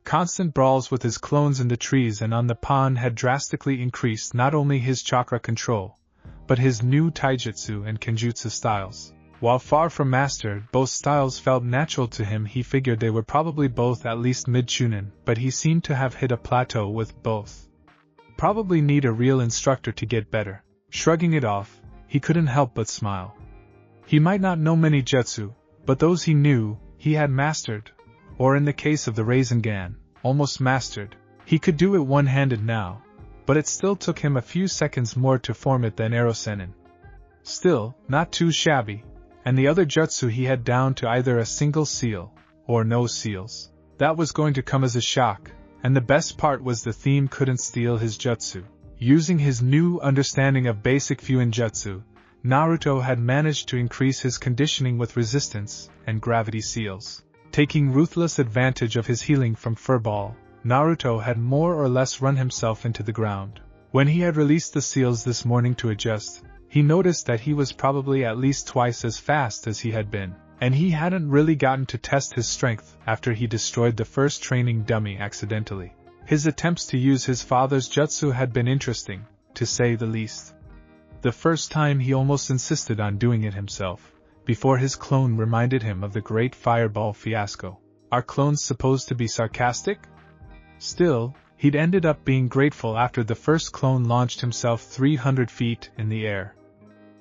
Constant brawls with his clones in the trees and on the pond had drastically increased not only his chakra control, but his new taijutsu and kenjutsu styles. While far from mastered, both styles felt natural to him. He figured they were probably both at least mid-chunin, but he seemed to have hit a plateau with both. Probably need a real instructor to get better. Shrugging it off, he couldn't help but smile. He might not know many jutsu, but those he knew, he had mastered. Or in the case of the Rasengan, almost mastered. He could do it one-handed now, but it still took him a few seconds more to form it than Erosenin. Still, not too shabby, and the other jutsu he had down to either a single seal, or no seals. That was going to come as a shock, and the best part was the theme couldn't steal his jutsu. Using his new understanding of basic Fuin jutsu, Naruto had managed to increase his conditioning with resistance and gravity seals. Taking ruthless advantage of his healing from Furball, Naruto had more or less run himself into the ground. When he had released the seals this morning to adjust, he noticed that he was probably at least twice as fast as he had been, and he hadn't really gotten to test his strength after he destroyed the first training dummy accidentally. His attempts to use his father's jutsu had been interesting, to say the least. The first time he almost insisted on doing it himself, before his clone reminded him of the great fireball fiasco. Are clones supposed to be sarcastic? Still, he'd ended up being grateful after the first clone launched himself 300 feet in the air.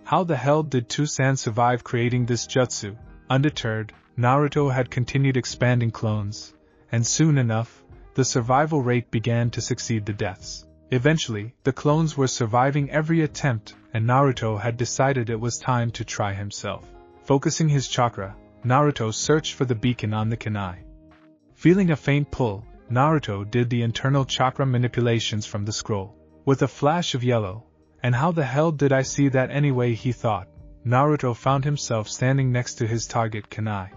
How the hell did Tusan survive creating this jutsu? Undeterred, Naruto had continued expanding clones, and soon enough, the survival rate began to succeed the deaths. Eventually, the clones were surviving every attempt, and Naruto had decided it was time to try himself. Focusing his chakra, Naruto searched for the beacon on the kunai. Feeling a faint pull, Naruto did the internal chakra manipulations from the scroll. With a flash of yellow, and how the hell did I see that anyway, he thought, Naruto found himself standing next to his target kunai.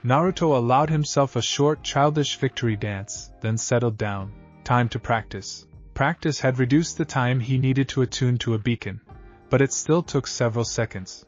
Naruto allowed himself a short childish victory dance, then settled down. Time to practice. Practice had reduced the time he needed to attune to a beacon, but it still took several seconds.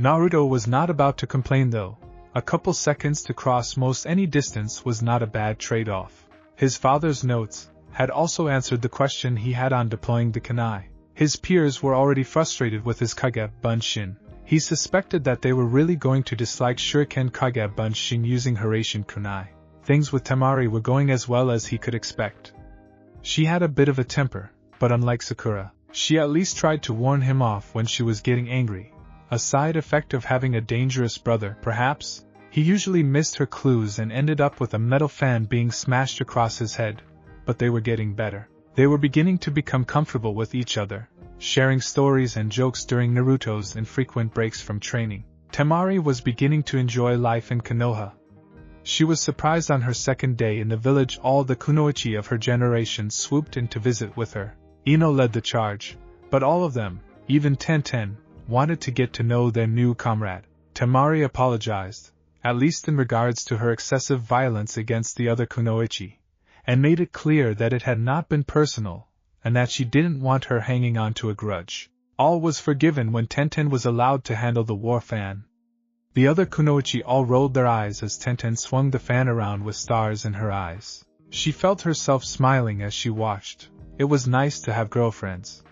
Naruto was not about to complain though. A couple seconds to cross most any distance was not a bad trade-off. His father's notes had also answered the question he had on deploying the kunai. His peers were already frustrated with his Aggammenonn. He suspected that they were really going to dislike Shuriken Aggammenonn using Hiraishin kunai. Things with Temari were going as well as he could expect. She had a bit of a temper, but unlike Sakura, she at least tried to warn him off when she was getting angry. A side effect of having a dangerous brother, perhaps? He usually missed her clues and ended up with a metal fan being smashed across his head, but they were getting better. They were beginning to become comfortable with each other, sharing stories and jokes during Naruto's infrequent breaks from training. Temari was beginning to enjoy life in Konoha. She was surprised on her second day in the village. All the kunoichi of her generation swooped in to visit with her. Ino led the charge, but all of them, even Tenten, wanted to get to know their new comrade. Temari apologized, at least in regards to her excessive violence against the other kunoichi, and made it clear that it had not been personal, and that she didn't want her hanging on to a grudge. All was forgiven when Tenten was allowed to handle the war fan. The other kunoichi all rolled their eyes as Tenten swung the fan around with stars in her eyes. She felt herself smiling as she watched. It was nice to have girlfriends.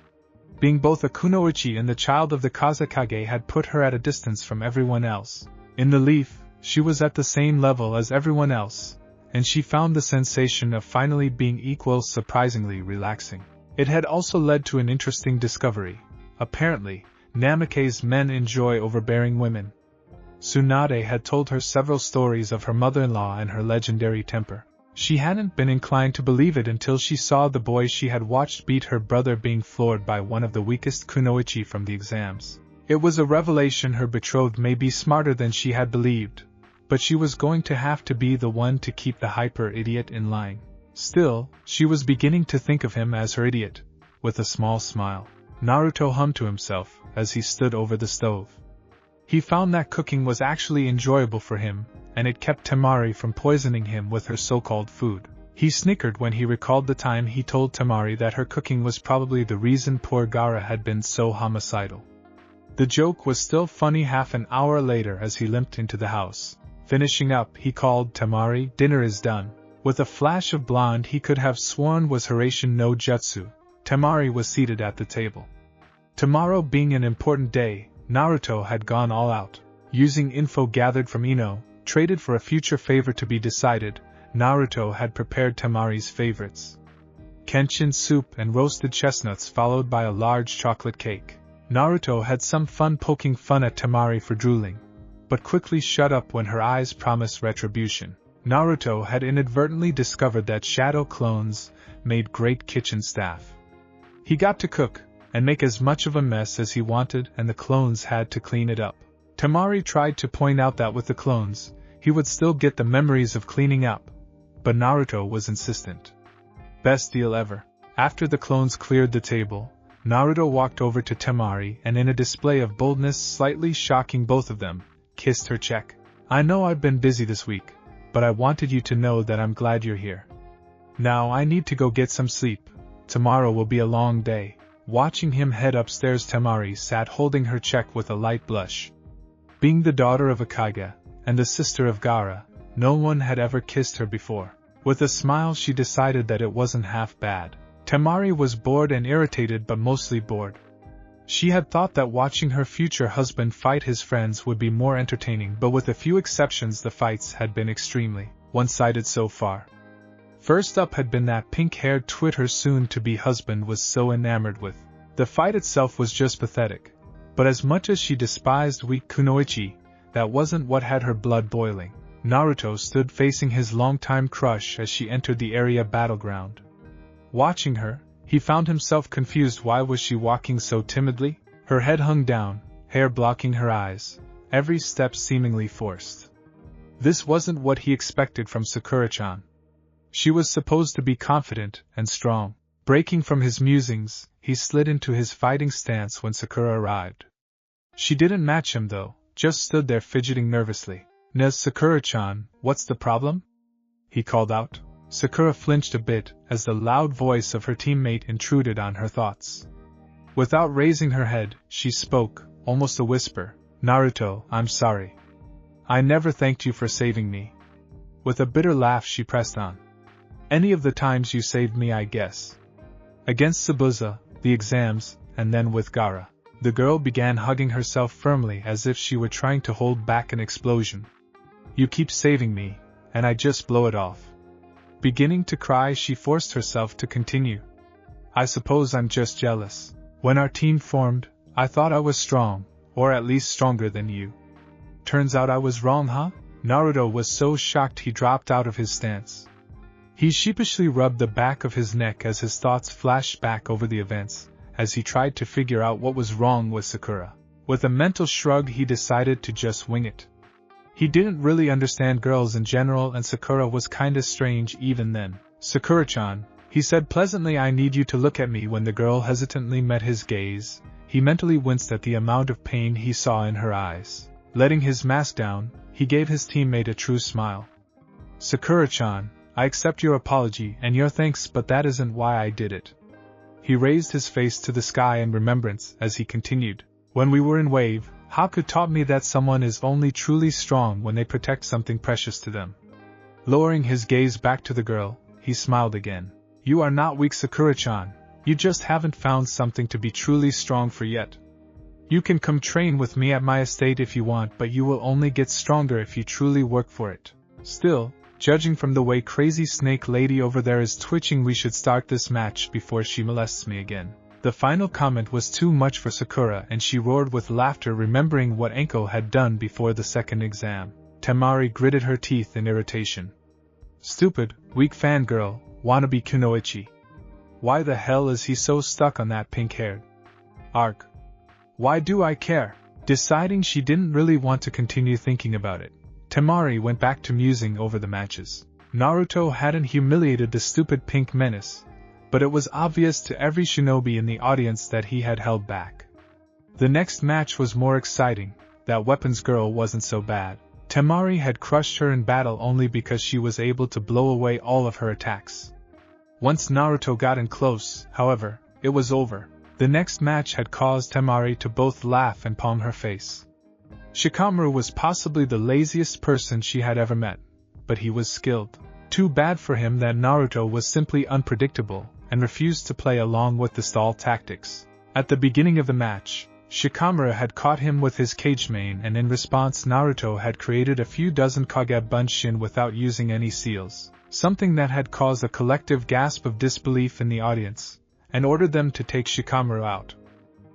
Being both a kunoichi and the child of the Kazekage had put her at a distance from everyone else. In the leaf, she was at the same level as everyone else, and she found the sensation of finally being equal surprisingly relaxing. It had also led to an interesting discovery. Apparently, Namake's men enjoy overbearing women. Tsunade had told her several stories of her mother-in-law and her legendary temper. She hadn't been inclined to believe it until she saw the boy she had watched beat her brother being floored by one of the weakest kunoichi from the exams. It was a revelation. Her betrothed may be smarter than she had believed, but she was going to have to be the one to keep the hyper-idiot in line. Still, she was beginning to think of him as her idiot, with a small smile. Naruto hummed to himself as he stood over the stove. He found that cooking was actually enjoyable for him, and it kept Temari from poisoning him with her so-called food. He snickered when he recalled the time he told Temari that her cooking was probably the reason poor Gaara had been so homicidal. The joke was still funny half an hour later as he limped into the house. Finishing up, he called, "Temari, dinner is done." With a flash of blonde he could have sworn was Hiraishin no Jutsu, Temari was seated at the table. Tomorrow being an important day, Naruto had gone all out. Using info gathered from Ino, traded for a future favor to be decided, Naruto had prepared Temari's favorites. Kenshin soup and roasted chestnuts followed by a large chocolate cake. Naruto had some fun poking fun at Temari for drooling, but quickly shut up when her eyes promised retribution. Naruto had inadvertently discovered that shadow clones made great kitchen staff. He got to cook and make as much of a mess as he wanted, and the clones had to clean it up. Temari tried to point out that with the clones, he would still get the memories of cleaning up, but Naruto was insistent. Best deal ever. After the clones cleared the table, Naruto walked over to Temari and in a display of boldness slightly shocking both of them, kissed her cheek. "I know I've been busy this week, but I wanted you to know that I'm glad you're here. Now I need to go get some sleep. Tomorrow will be a long day." Watching him head upstairs, Temari sat holding her cheek with a light blush. Being the daughter of a Kage, and the sister of Gaara, no one had ever kissed her before. With a smile she decided that it wasn't half bad. Temari was bored and irritated, but mostly bored. She had thought that watching her future husband fight his friends would be more entertaining, but with a few exceptions the fights had been extremely one-sided so far. First up had been that pink-haired twit her soon-to-be husband was so enamored with. The fight itself was just pathetic, but as much as she despised weak kunoichi, that wasn't what had her blood boiling. Naruto stood facing his longtime crush as she entered the area battleground. Watching her, he found himself confused. Why was she walking so timidly? Her head hung down, hair blocking her eyes, every step seemingly forced. This wasn't what he expected from Sakura-chan. She was supposed to be confident and strong. Breaking from his musings, he slid into his fighting stance when Sakura arrived. She didn't match him though, just stood there fidgeting nervously. "Nes Sakura-chan, what's the problem?" he called out. Sakura flinched a bit as the loud voice of her teammate intruded on her thoughts. Without raising her head, she spoke, almost a whisper. Naruto, I'm sorry. I never thanked you for saving me. With a bitter laugh she pressed on. Any of the times you saved me, I guess. Against Sabuza, the exams, and then with Gaara. The girl began hugging herself firmly as if she were trying to hold back an explosion. You keep saving me, and I just blow it off. Beginning to cry, she forced herself to continue. I suppose I'm just jealous. When our team formed, I thought I was strong, or at least stronger than you. Turns out I was wrong, huh? Naruto was so shocked he dropped out of his stance. He sheepishly rubbed the back of his neck as his thoughts flashed back over the events, as he tried to figure out what was wrong with Sakura. With a mental shrug, he decided to just wing it. He didn't really understand girls in general, and Sakura was kinda strange even then. Sakura-chan, he said pleasantly, I need you to look at me. When the girl hesitantly met his gaze, he mentally winced at the amount of pain he saw in her eyes. Letting his mask down, he gave his teammate a true smile. Sakura-chan, I accept your apology and your thanks, but that isn't why I did it. He raised his face to the sky in remembrance as he continued. When we were in Wave, Haku taught me that someone is only truly strong when they protect something precious to them. Lowering his gaze back to the girl, he smiled again. You are not weak, Sakura-chan. You just haven't found something to be truly strong for yet. You can come train with me at my estate if you want, but you will only get stronger if you truly work for it. Still, judging from the way Crazy Snake Lady over there is twitching, we should start this match before she molests me again. The final comment was too much for Sakura, and she roared with laughter, remembering what Anko had done before the second exam. Temari gritted her teeth in irritation. Stupid, weak fangirl, wannabe kunoichi. Why the hell is he so stuck on that pink-haired? Arg. Why do I care? Deciding she didn't really want to continue thinking about it, Temari went back to musing over the matches. Naruto hadn't humiliated the stupid pink menace, but it was obvious to every shinobi in the audience that he had held back. The next match was more exciting. That weapons girl wasn't so bad. Temari had crushed her in battle only because she was able to blow away all of her attacks. Once Naruto got in close, however, it was over. The next match had caused Temari to both laugh and palm her face. Shikamaru was possibly the laziest person she had ever met, but he was skilled. Too bad for him that Naruto was simply unpredictable and refused to play along with the stall tactics. At the beginning of the match, Shikamaru had caught him with his cage main, and in response Naruto had created a few dozen Kage Bunshin without using any seals, something that had caused a collective gasp of disbelief in the audience, and ordered them to take Shikamaru out.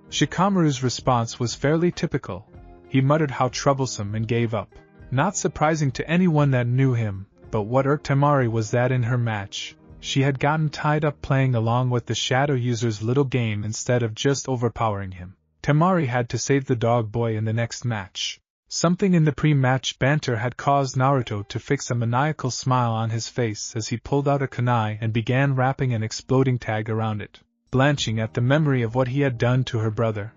Shikamaru's response was fairly typical. He muttered how troublesome and gave up. Not surprising to anyone that knew him, but what irked Temari was that in her match, she had gotten tied up playing along with the Shadow User's little game instead of just overpowering him. Temari had to save the dog boy in the next match. Something in the pre-match banter had caused Naruto to fix a maniacal smile on his face as he pulled out a kunai and began wrapping an exploding tag around it. Blanching at the memory of what he had done to her brother,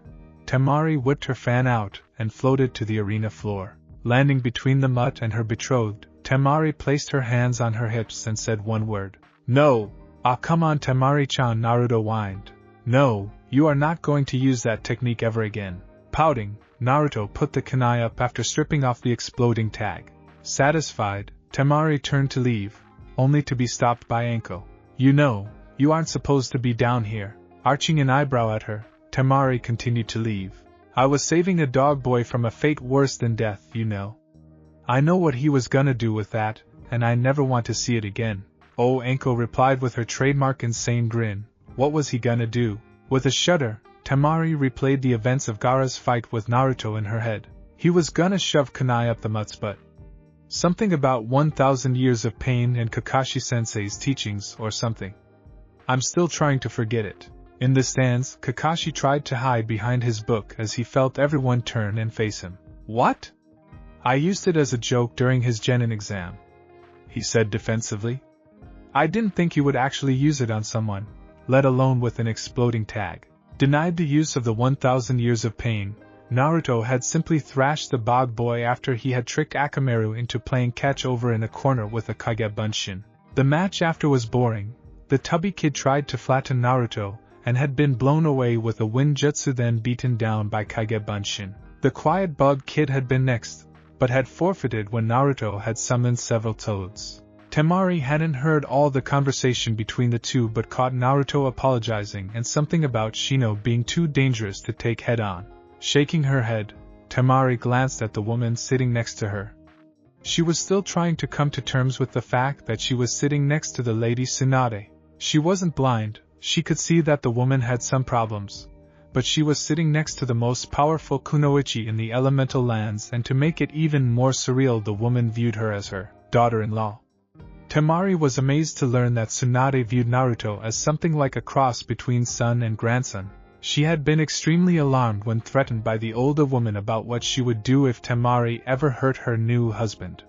Temari whipped her fan out and floated to the arena floor. Landing between the mutt and her betrothed, Temari placed her hands on her hips and said one word. No! Ah, come on, Temari-chan, Naruto whined. No, you are not going to use that technique ever again. Pouting, Naruto put the kunai up after stripping off the exploding tag. Satisfied, Temari turned to leave, only to be stopped by Anko. You know, you aren't supposed to be down here. Arching an eyebrow at her, Temari continued to leave. I was saving a dog boy from a fate worse than death, you know. I know what he was gonna do with that, and I never want to see it again. Oh, Anko replied with her trademark insane grin. What was he gonna do? With a shudder, Temari replayed the events of Gaara's fight with Naruto in her head. He was gonna shove kunai up the mutt's butt. Something about 1,000 years of pain and Kakashi-sensei's teachings or something. I'm still trying to forget it. In the stands, Kakashi tried to hide behind his book as he felt everyone turn and face him. What? I used it as a joke during his genin exam, he said defensively. I didn't think you would actually use it on someone, let alone with an exploding tag. Denied the use of the 1,000 years of pain, Naruto had simply thrashed the bog boy after he had tricked Akamaru into playing catch-over in a corner with a Kage Bunshin. The match after was boring. The tubby kid tried to flatten Naruto, and had been blown away with a wind jutsu, then beaten down by Kage Bunshin. The quiet bug kid had been next, but had forfeited when Naruto had summoned several toads. Temari hadn't heard all the conversation between the two but caught Naruto apologizing and something about Shino being too dangerous to take head-on. Shaking her head, Temari glanced at the woman sitting next to her. She was still trying to come to terms with the fact that she was sitting next to the Lady Tsunade. She wasn't blind, she could see that the woman had some problems, but she was sitting next to the most powerful kunoichi in the elemental lands, and to make it even more surreal, the woman viewed her as her daughter-in-law. Temari was amazed to learn that Tsunade viewed Naruto as something like a cross between son and grandson. She had been extremely alarmed when threatened by the older woman about what she would do if Temari ever hurt her new husband.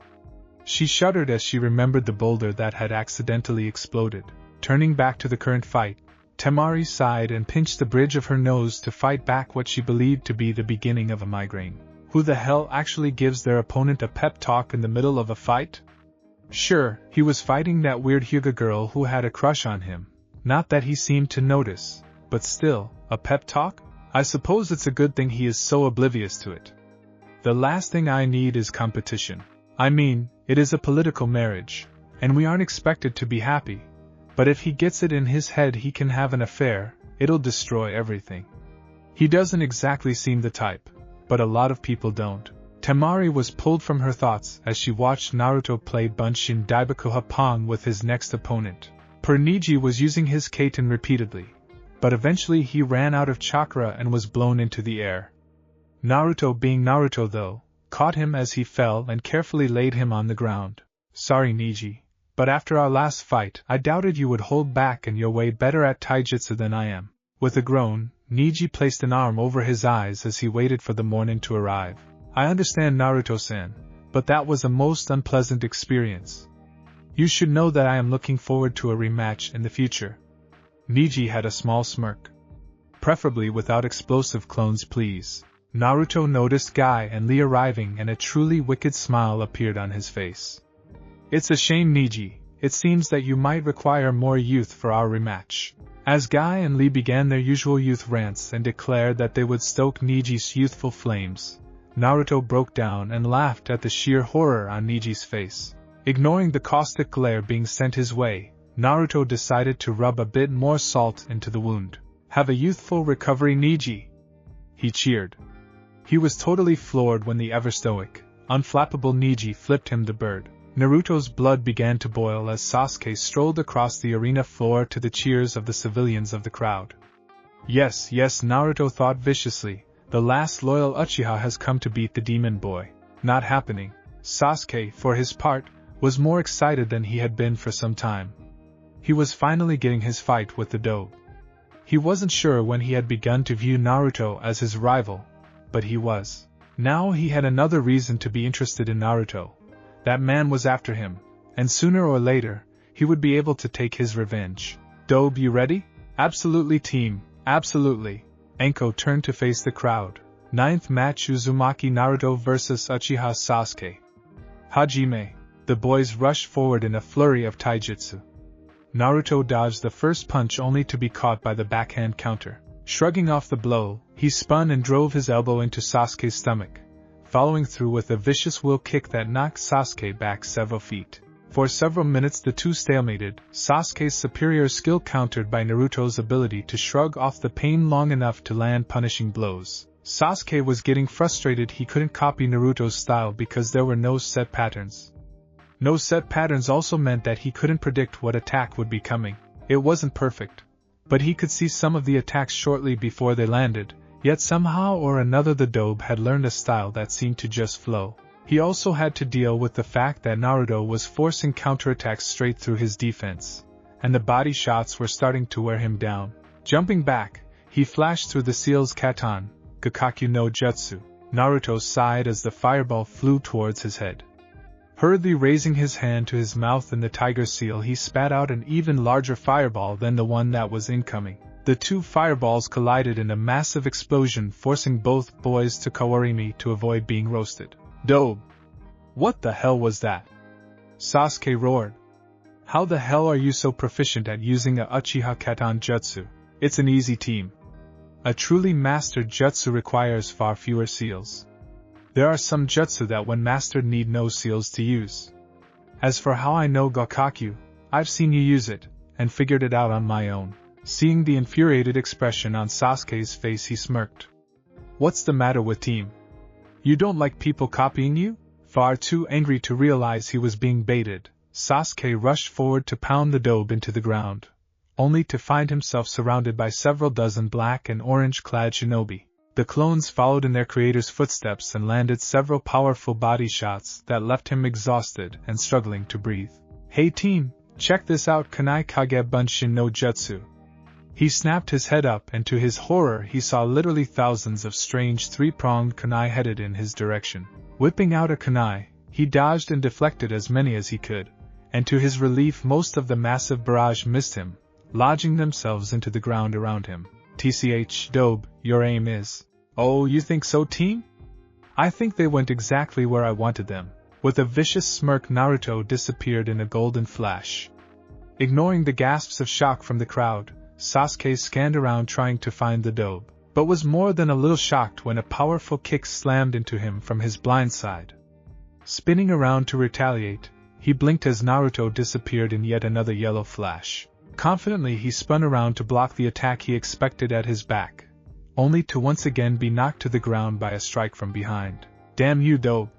She shuddered as she remembered the boulder that had accidentally exploded. Turning back to the current fight, Temari sighed and pinched the bridge of her nose to fight back what she believed to be the beginning of a migraine. Who the hell actually gives their opponent a pep talk in the middle of a fight? Sure, he was fighting that weird Hyuga girl who had a crush on him. Not that he seemed to notice, but still, a pep talk? I suppose it's a good thing he is so oblivious to it. The last thing I need is competition. I mean, it is a political marriage, and we aren't expected to be happy. But if he gets it in his head he can have an affair, it'll destroy everything. He doesn't exactly seem the type, but a lot of people don't. Temari was pulled from her thoughts as she watched Naruto play Bunshin Daibakuha Pong with his next opponent. Niji was using his Kaiten repeatedly, but eventually he ran out of chakra and was blown into the air. Naruto, being Naruto though, caught him as he fell and carefully laid him on the ground. Sorry Niji, but after our last fight I doubted you would hold back and you're way better at taijutsu than I am. With a groan, Niji placed an arm over his eyes as he waited for the morning to arrive. I understand Naruto-san, but that was a most unpleasant experience. You should know that I am looking forward to a rematch in the future. Niji had a small smirk. Preferably without explosive clones, please. Naruto noticed Guy and Lee arriving and a truly wicked smile appeared on his face. It's a shame, Niji. It seems that you might require more youth for our rematch. As Guy and Lee began their usual youth rants and declared that they would stoke Niji's youthful flames, Naruto broke down and laughed at the sheer horror on Niji's face. Ignoring the caustic glare being sent his way, Naruto decided to rub a bit more salt into the wound. Have a youthful recovery, Niji! He cheered. He was totally floored when the ever-stoic, unflappable Niji flipped him the bird. Naruto's blood began to boil as Sasuke strolled across the arena floor to the cheers of the civilians of the crowd. Yes, Naruto thought viciously, the last loyal Uchiha has come to beat the demon boy. Not happening. Sasuke, for his part, was more excited than he had been for some time. He was finally getting his fight with the dobe. He wasn't sure when he had begun to view Naruto as his rival, but he was. Now he had another reason to be interested in Naruto. That man was after him, and sooner or later, he would be able to take his revenge. Dobe, you ready? Absolutely, team, absolutely. Enko turned to face the crowd. 9th match, Uzumaki Naruto vs Uchiha Sasuke. Hajime. The boys rushed forward in a flurry of taijutsu. Naruto dodged the first punch only to be caught by the backhand counter. Shrugging off the blow, he spun and drove his elbow into Sasuke's stomach, following through with a vicious will kick that knocked Sasuke back several feet. For several minutes the two stalemated, Sasuke's superior skill countered by Naruto's ability to shrug off the pain long enough to land punishing blows. Sasuke was getting frustrated he couldn't copy Naruto's style because there were no set patterns. No set patterns also meant that he couldn't predict what attack would be coming. It wasn't perfect, but he could see some of the attacks shortly before they landed, yet somehow or another the dobe had learned a style that seemed to just flow. He also had to deal with the fact that Naruto was forcing counterattacks straight through his defense, and the body shots were starting to wear him down. Jumping back, he flashed through the seal's katan, Gakkaku no Jutsu. Naruto sighed as the fireball flew towards his head. Hurriedly raising his hand to his mouth in the tiger seal, he spat out an even larger fireball than the one that was incoming. The two fireballs collided in a massive explosion, forcing both boys to kawarimi to avoid being roasted. Dobe! What the hell was that? Sasuke roared. How the hell are you so proficient at using a Uchiha Katan Jutsu? It's an easy team. A truly mastered jutsu requires far fewer seals. There are some jutsu that when mastered need no seals to use. As for how I know Gokkaku, I've seen you use it, and figured it out on my own. Seeing the infuriated expression on Sasuke's face, he smirked. What's the matter with team? You don't like people copying you? Far too angry to realize he was being baited, Sasuke rushed forward to pound the dobe into the ground, only to find himself surrounded by several dozen black and orange-clad shinobi. The clones followed in their creator's footsteps and landed several powerful body shots that left him exhausted and struggling to breathe. Hey team, check this out, Kunai Kage Bunshin no Jutsu. He snapped his head up, and to his horror he saw literally thousands of strange three-pronged kunai headed in his direction. Whipping out a kunai, he dodged and deflected as many as he could, and to his relief most of the massive barrage missed him, lodging themselves into the ground around him. TCH, Dobe, your aim is... Oh, you think so, team? I think they went exactly where I wanted them. With a vicious smirk, Naruto disappeared in a golden flash. Ignoring the gasps of shock from the crowd, Sasuke scanned around trying to find the dobe, but was more than a little shocked when a powerful kick slammed into him from his blind side. Spinning around to retaliate, he blinked as Naruto disappeared in yet another yellow flash. Confidently he spun around to block the attack he expected at his back, only to once again be knocked to the ground by a strike from behind. Damn you, dobe!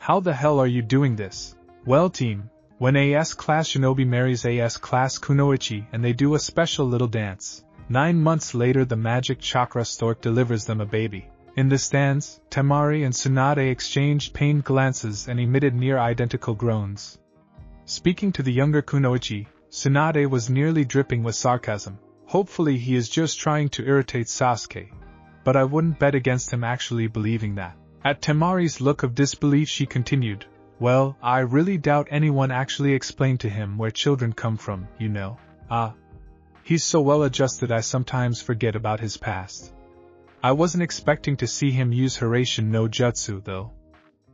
How the hell are you doing this? Well team, when AS Class Shinobi marries AS Class Kunoichi and they do a special little dance, 9 months later the magic chakra stork delivers them a baby. In the stands, Temari and Tsunade exchanged pained glances and emitted near-identical groans. Speaking to the younger Kunoichi, Tsunade was nearly dripping with sarcasm. Hopefully he is just trying to irritate Sasuke, but I wouldn't bet against him actually believing that. At Temari's look of disbelief she continued, well, I really doubt anyone actually explained to him where children come from, you know. He's so well adjusted I sometimes forget about his past. I wasn't expecting to see him use Hiraishin no Jutsu, though.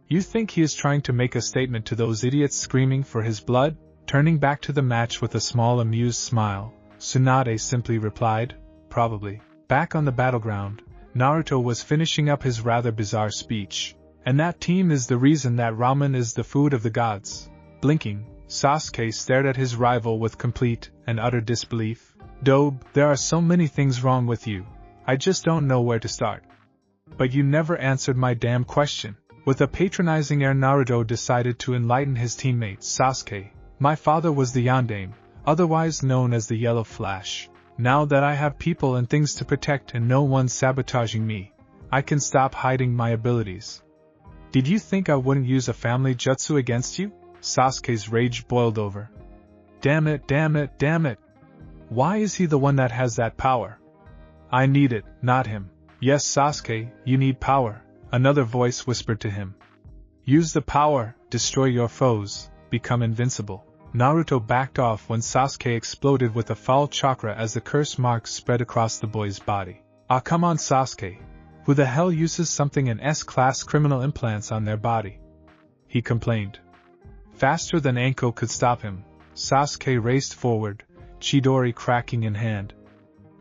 You think he is trying to make a statement to those idiots screaming for his blood? Turning back to the match with a small amused smile, Tsunade simply replied, probably. Back on the battleground, Naruto was finishing up his rather bizarre speech. And that team is the reason that ramen is the food of the gods. Blinking, Sasuke stared at his rival with complete and utter disbelief. Dobe, there are so many things wrong with you. I just don't know where to start. But you never answered my damn question. With a patronizing air, Naruto decided to enlighten his teammate. Sasuke, my father was the Yondaime, otherwise known as the Yellow Flash. Now that I have people and things to protect and no one's sabotaging me, I can stop hiding my abilities. Did you think I wouldn't use a family jutsu against you? Sasuke's rage boiled over. Damn it, damn it, damn it. Why is he the one that has that power? I need it, not him. Yes, Sasuke, you need power, another voice whispered to him. Use the power, destroy your foes, become invincible. Naruto backed off when Sasuke exploded with a foul chakra as the curse marks spread across the boy's body. Come on, Sasuke. Who the hell uses something in S-class criminal implants on their body? He complained. Faster than Anko could stop him, Sasuke raced forward, Chidori cracking in hand.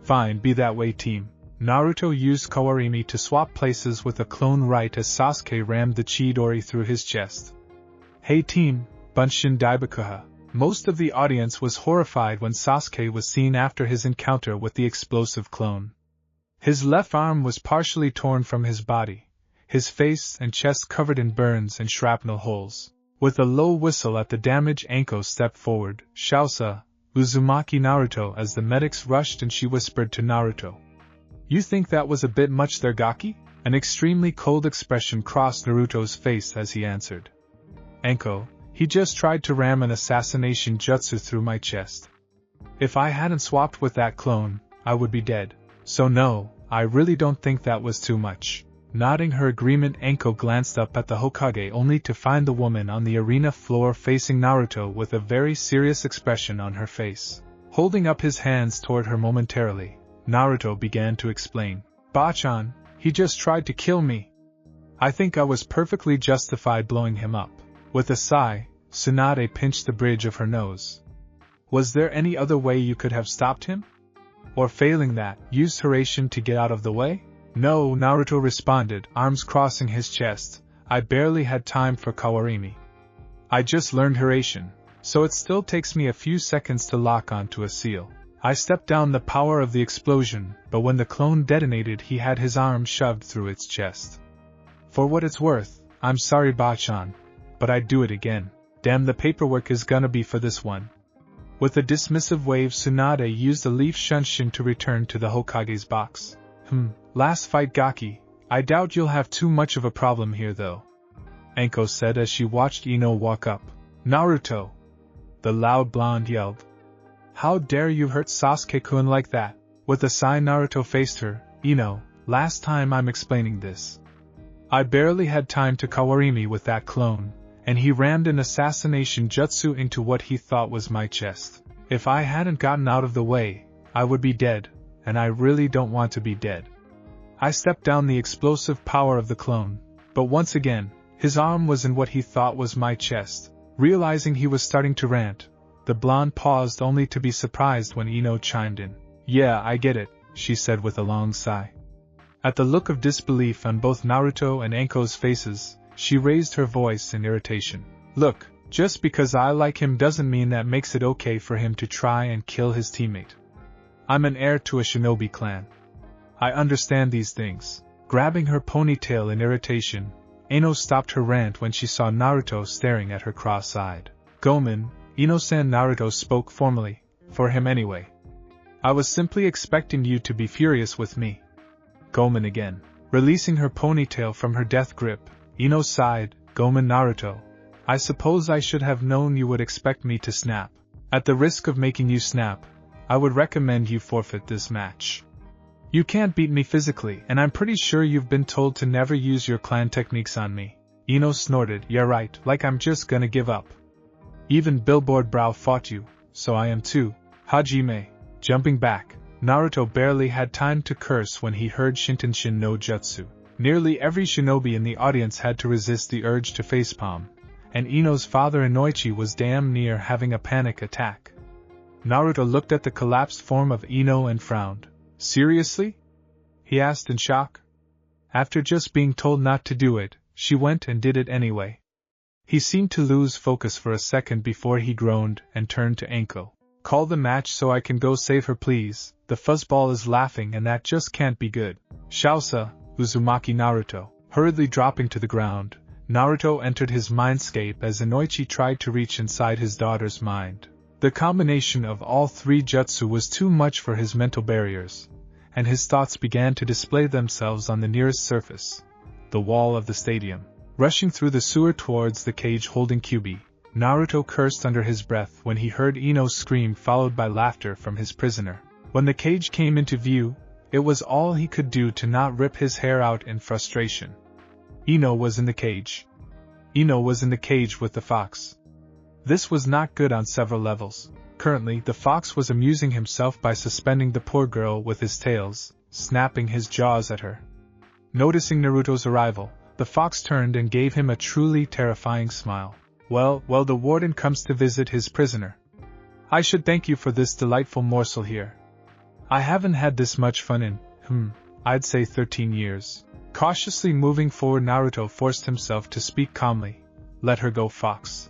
Fine, be that way, team. Naruto used Kawarimi to swap places with a clone right as Sasuke rammed the Chidori through his chest. Hey team, Bunshin Daibakuha. Most of the audience was horrified when Sasuke was seen after his encounter with the explosive clone. His left arm was partially torn from his body, his face and chest covered in burns and shrapnel holes. With a low whistle at the damage, Anko stepped forward. Shausa, Uzumaki Naruto, as the medics rushed, and she whispered to Naruto. You think that was a bit much there, Gaki? An extremely cold expression crossed Naruto's face as he answered. Anko, he just tried to ram an assassination jutsu through my chest. If I hadn't swapped with that clone, I would be dead. So no, I really don't think that was too much. Nodding her agreement, Anko glanced up at the Hokage only to find the woman on the arena floor facing Naruto with a very serious expression on her face. Holding up his hands toward her momentarily, Naruto began to explain. Bachan, he just tried to kill me. I think I was perfectly justified blowing him up. With a sigh, Tsunade pinched the bridge of her nose. Was there any other way you could have stopped him? Or failing that, use Hiraishin to get out of the way? No, Naruto responded, arms crossing his chest. I barely had time for Kawarimi. I just learned Hiraishin, so it still takes me a few seconds to lock onto a seal. I stepped down the power of the explosion, but when the clone detonated he had his arm shoved through its chest. For what it's worth, I'm sorry Bachan, but I'd do it again. Damn, the paperwork is gonna be for this one. With a dismissive wave, Tsunade used a leaf shunshin to return to the Hokage's box. Last fight Gaki, I doubt you'll have too much of a problem here though. Anko said as she watched Ino walk up. Naruto! The loud blonde yelled. How dare you hurt Sasuke-kun like that? With a sigh Naruto faced her. Ino, last time I'm explaining this. I barely had time to Kawarimi with that clone, and he rammed an assassination jutsu into what he thought was my chest. If I hadn't gotten out of the way, I would be dead, and I really don't want to be dead. I stepped down the explosive power of the clone, but once again, his arm was in what he thought was my chest. Realizing he was starting to rant, the blonde paused only to be surprised when Ino chimed in. Yeah, I get it, she said with a long sigh. At the look of disbelief on both Naruto and Anko's faces, she raised her voice in irritation. Look, just because I like him doesn't mean that makes it okay for him to try and kill his teammate. I'm an heir to a shinobi clan. I understand these things. Grabbing her ponytail in irritation, Ino stopped her rant when she saw Naruto staring at her cross-eyed. Gomen, Ino-san, Naruto spoke formally, for him anyway. I was simply expecting you to be furious with me. Gomen again. Releasing her ponytail from her death grip, Ino sighed. Gomen, Naruto, I suppose I should have known you would expect me to snap. At the risk of making you snap, I would recommend you forfeit this match. You can't beat me physically, and I'm pretty sure you've been told to never use your clan techniques on me. Ino snorted. Yeah right, like I'm just gonna give up. Even Billboard Brow fought you, so I am too. Hajime. Jumping back, Naruto barely had time to curse when he heard Shintenshin no Jutsu. Nearly every shinobi in the audience had to resist the urge to facepalm, and Ino's father Inoichi was damn near having a panic attack. Naruto looked at the collapsed form of Ino and frowned. Seriously? He asked in shock. After just being told not to do it, she went and did it anyway. He seemed to lose focus for a second before he groaned and turned to Anko. Call the match so I can go save her please, the fuzzball is laughing and that just can't be good. Shausa, Uzumaki. Naruto. Hurriedly dropping to the ground, Naruto entered his mindscape as Inoichi tried to reach inside his daughter's mind. The combination of all three jutsu was too much for his mental barriers, and his thoughts began to display themselves on the nearest surface, the wall of the stadium. Rushing through the sewer towards the cage holding Kyuubi, Naruto cursed under his breath when he heard Ino scream followed by laughter from his prisoner. When the cage came into view, it was all he could do to not rip his hair out in frustration. Ino was in the cage. Ino was in the cage with the fox. This was not good on several levels. Currently, the fox was amusing himself by suspending the poor girl with his tails, snapping his jaws at her. Noticing Naruto's arrival, the fox turned and gave him a truly terrifying smile. Well, the warden comes to visit his prisoner. I should thank you for this delightful morsel here. I haven't had this much fun in, I'd say 13 years. Cautiously moving forward, Naruto forced himself to speak calmly. Let her go, fox.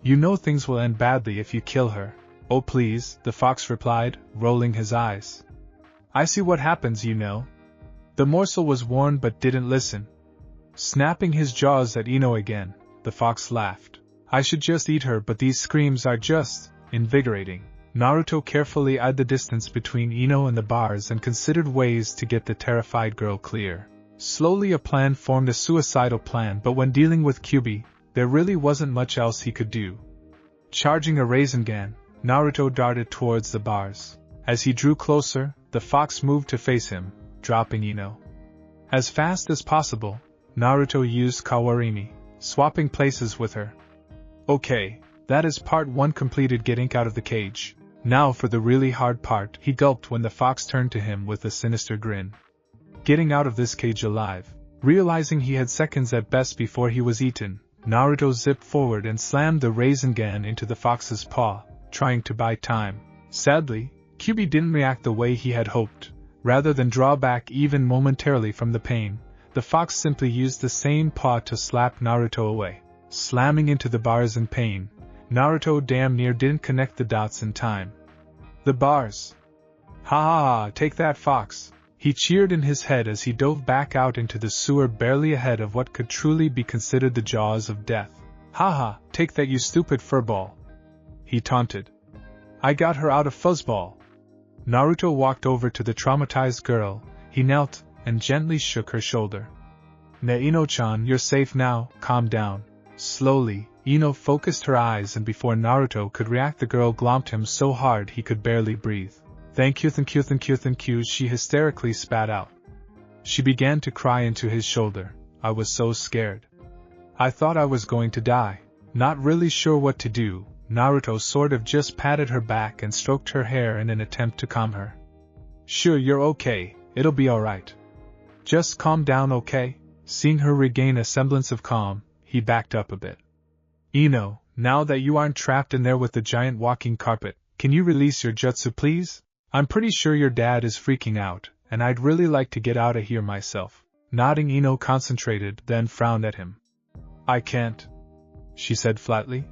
You know things will end badly if you kill her. Oh please, the fox replied, rolling his eyes. I see what happens, you know. The morsel was warned but didn't listen. Snapping his jaws at Ino again, the fox laughed. I should just eat her, but these screams are just invigorating. Naruto carefully eyed the distance between Ino and the bars and considered ways to get the terrified girl clear. Slowly a plan formed, a suicidal plan, but when dealing with Kyuubi, there really wasn't much else he could do. Charging a Rasengan, Naruto darted towards the bars. As he drew closer, the fox moved to face him, dropping Ino. As fast as possible, Naruto used Kawarimi, swapping places with her. Okay, that is part 1 completed, getting out of the cage. Now for the really hard part, he gulped when the fox turned to him with a sinister grin. Getting out of this cage alive. Realizing he had seconds at best before he was eaten, Naruto zipped forward and slammed the Rasengan into the fox's paw, trying to buy time. Sadly, Kyubi didn't react the way he had hoped. Rather than draw back even momentarily from the pain, the fox simply used the same paw to slap Naruto away. Slamming into the bars in pain, Naruto damn near didn't connect the dots in time. The bars! Ha ha ha, take that, fox! He cheered in his head as he dove back out into the sewer barely ahead of what could truly be considered the jaws of death. Ha ha, take that, you stupid furball! He taunted. I got her out of fuzzball! Naruto walked over to the traumatized girl. He knelt and gently shook her shoulder. Ne Ino-chan, you're safe now, calm down. Slowly, Ino focused her eyes, and before Naruto could react, the girl glomped him so hard he could barely breathe. Thank you, she hysterically spat out. She began to cry into his shoulder. I was so scared. I thought I was going to die. Not really sure what to do, Naruto sort of just patted her back and stroked her hair in an attempt to calm her. Sure, you're okay, it'll be alright. Just calm down, okay? Seeing her regain a semblance of calm, he backed up a bit. Ino, now that you aren't trapped in there with the giant walking carpet, can you release your jutsu, please? I'm pretty sure your dad is freaking out, and I'd really like to get out of here myself. Nodding, Ino concentrated, then frowned at him. I can't, she said flatly.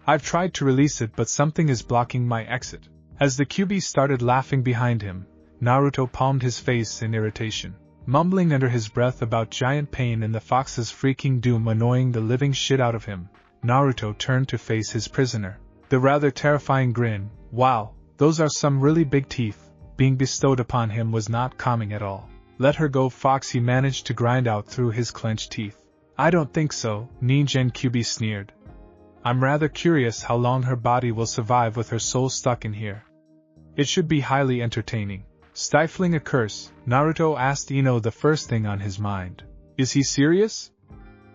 I've tried to release it, but something is blocking my exit. As the Kyubi started laughing behind him, Naruto palmed his face in irritation. Mumbling under his breath about giant pain and the fox's freaking doom annoying the living shit out of him, Naruto turned to face his prisoner. The rather terrifying grin, wow, those are some really big teeth, being bestowed upon him was not calming at all. Let her go, fox, he managed to grind out through his clenched teeth. I don't think so, Ningen Kyubi sneered. I'm rather curious how long her body will survive with her soul stuck in here. It should be highly entertaining. Stifling a curse, Naruto asked Ino the first thing on his mind. Is he serious?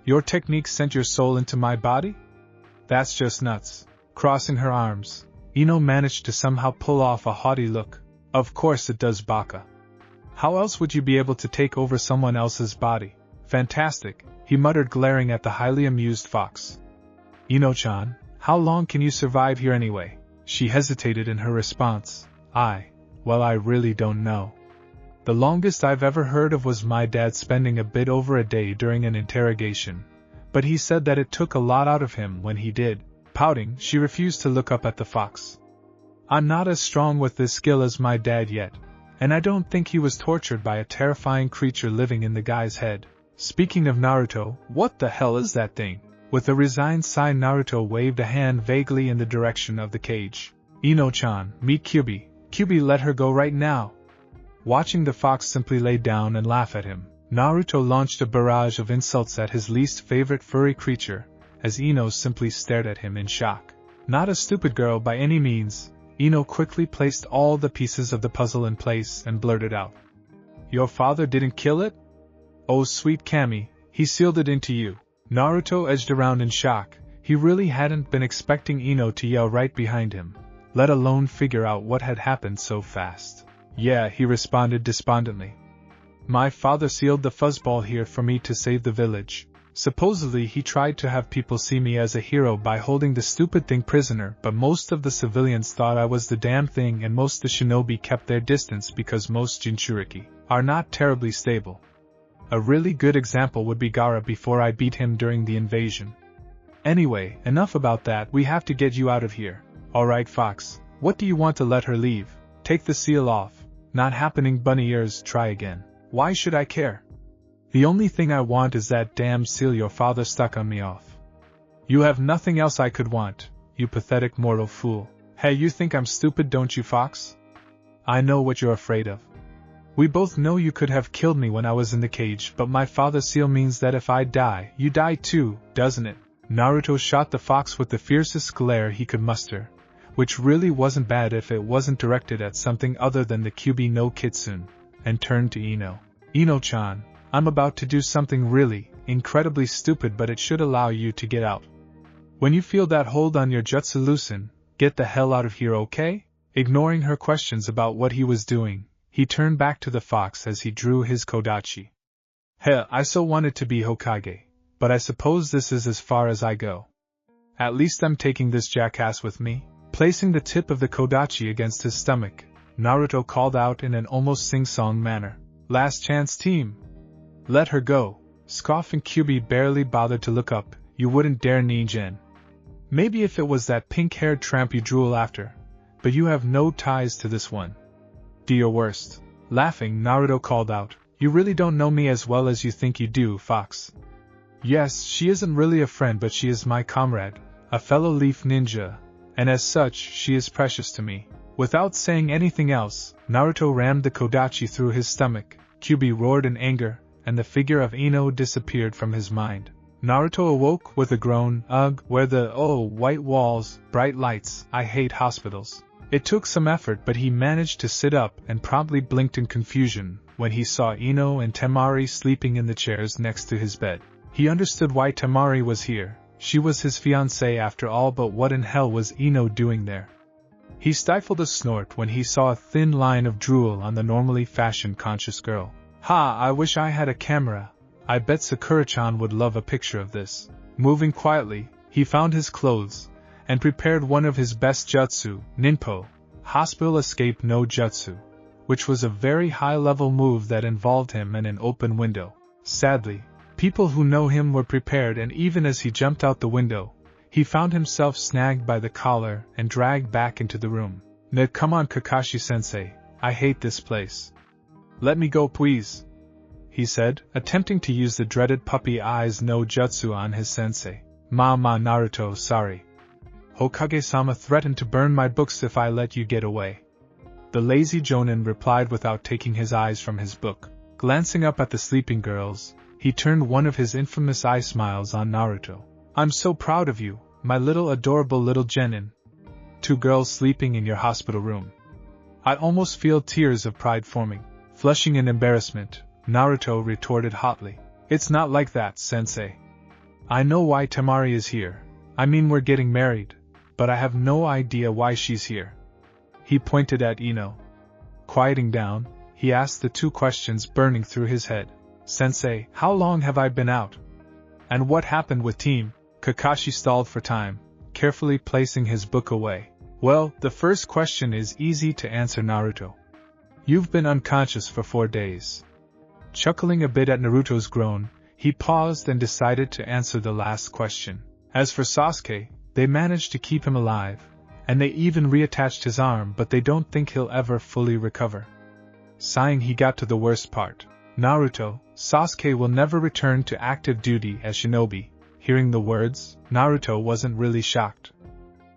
Your technique sent your soul into my body? That's just nuts. Crossing her arms, Ino managed to somehow pull off a haughty look. Of course it does, Baka. How else would you be able to take over someone else's body? Fantastic, he muttered, glaring at the highly amused fox. Ino-chan, how long can you survive here anyway? She hesitated in her response. Well, I really don't know. The longest I've ever heard of was my dad spending a bit over a day during an interrogation, but he said that it took a lot out of him when he did. Pouting, she refused to look up at the fox. I'm not as strong with this skill as my dad yet, and I don't think he was tortured by a terrifying creature living in the guy's head. Speaking of Naruto, what the hell is that thing? With a resigned sigh, Naruto waved a hand vaguely in the direction of the cage. Ino-chan, meet Kyubi. Kyubi, let her go right now. Watching the fox simply lay down and laugh at him, Naruto launched a barrage of insults at his least favorite furry creature, as Ino simply stared at him in shock. Not a stupid girl by any means, Ino quickly placed all the pieces of the puzzle in place and blurted out. Your father didn't kill it? Oh sweet Kami, he sealed it into you. Naruto edged around in shock. He really hadn't been expecting Ino to yell right behind him, let alone figure out what had happened so fast. Yeah, he responded despondently. My father sealed the fuzzball here for me to save the village. Supposedly he tried to have people see me as a hero by holding the stupid thing prisoner, but most of the civilians thought I was the damn thing, and most the shinobi kept their distance because most Jinchuriki are not terribly stable. A really good example would be Gaara before I beat him during the invasion. Anyway, enough about that, we have to get you out of here. Alright fox, what do you want to let her leave? Take the seal off. Not happening, bunny ears, try again. Why should I care? The only thing I want is that damn seal your father stuck on me off. You have nothing else I could want, you pathetic mortal fool. Hey, you think I'm stupid, don't you, fox? I know what you're afraid of. We both know you could have killed me when I was in the cage, but my father's seal means that if I die, you die too, doesn't it? Naruto shot the fox with the fiercest glare he could muster, which really wasn't bad if it wasn't directed at something other than the Kyubi no Kitsune, and turned to Ino. Ino-chan, I'm about to do something really, incredibly stupid, but it should allow you to get out. When you feel that hold on your jutsu loosen, get the hell out of here, okay? Ignoring her questions about what he was doing, he turned back to the fox as he drew his kodachi. Heh, I so wanted to be Hokage, but I suppose this is as far as I go. At least I'm taking this jackass with me. Placing the tip of the kodachi against his stomach, Naruto called out in an almost sing-song manner. Last chance, team! Let her go! Scoffing Kyubi barely bothered to look up. You wouldn't dare, Ningen. Maybe if it was that pink-haired tramp you drool after, but you have no ties to this one. Do your worst. Laughing, Naruto called out, You really don't know me as well as you think you do, Fox. Yes, she isn't really a friend, but she is my comrade, a fellow leaf ninja, and as such, she is precious to me. Without saying anything else, Naruto rammed the kodachi through his stomach. Kyubi roared in anger, and the figure of Ino disappeared from his mind. Naruto awoke with a groan. Ugh, where the white walls, bright lights, I hate hospitals. It took some effort, but he managed to sit up and promptly blinked in confusion when he saw Ino and Temari sleeping in the chairs next to his bed. He understood why Temari was here. She was his fiancée after all, but what in hell was Ino doing there? He stifled a snort when he saw a thin line of drool on the normally fashion-conscious girl. Ha, I wish I had a camera. I bet Sakura-chan would love a picture of this. Moving quietly, he found his clothes, and prepared one of his best jutsu, Ninpo, Hospital Escape no Jutsu, which was a very high-level move that involved him and an open window. Sadly, people who know him were prepared, and even as he jumped out the window, he found himself snagged by the collar and dragged back into the room. Come on, Kakashi-sensei, I hate this place. Let me go, please, he said, attempting to use the dreaded puppy eyes no jutsu on his sensei. Naruto, sorry. Hokage-sama threatened to burn my books if I let you get away. The lazy jonin replied without taking his eyes from his book. Glancing up at the sleeping girls, he turned one of his infamous eye smiles on Naruto. I'm so proud of you, my little adorable little genin. 2 girls sleeping in your hospital room. I almost feel tears of pride forming. Flushing in embarrassment, Naruto retorted hotly. It's not like that, sensei. I know why Temari is here. I mean, we're getting married. But I have no idea why she's here. He pointed at Ino. Quieting down, he asked the 2 questions burning through his head. Sensei, how long have I been out? And what happened with Team? Kakashi stalled for time, carefully placing his book away. Well, the first question is easy to answer, Naruto. You've been unconscious for 4 days. Chuckling a bit at Naruto's groan, he paused and decided to answer the last question. As for Sasuke, they managed to keep him alive, and they even reattached his arm, but they don't think he'll ever fully recover. Sighing, he got to the worst part. Naruto, Sasuke will never return to active duty as shinobi. Hearing the words, Naruto wasn't really shocked.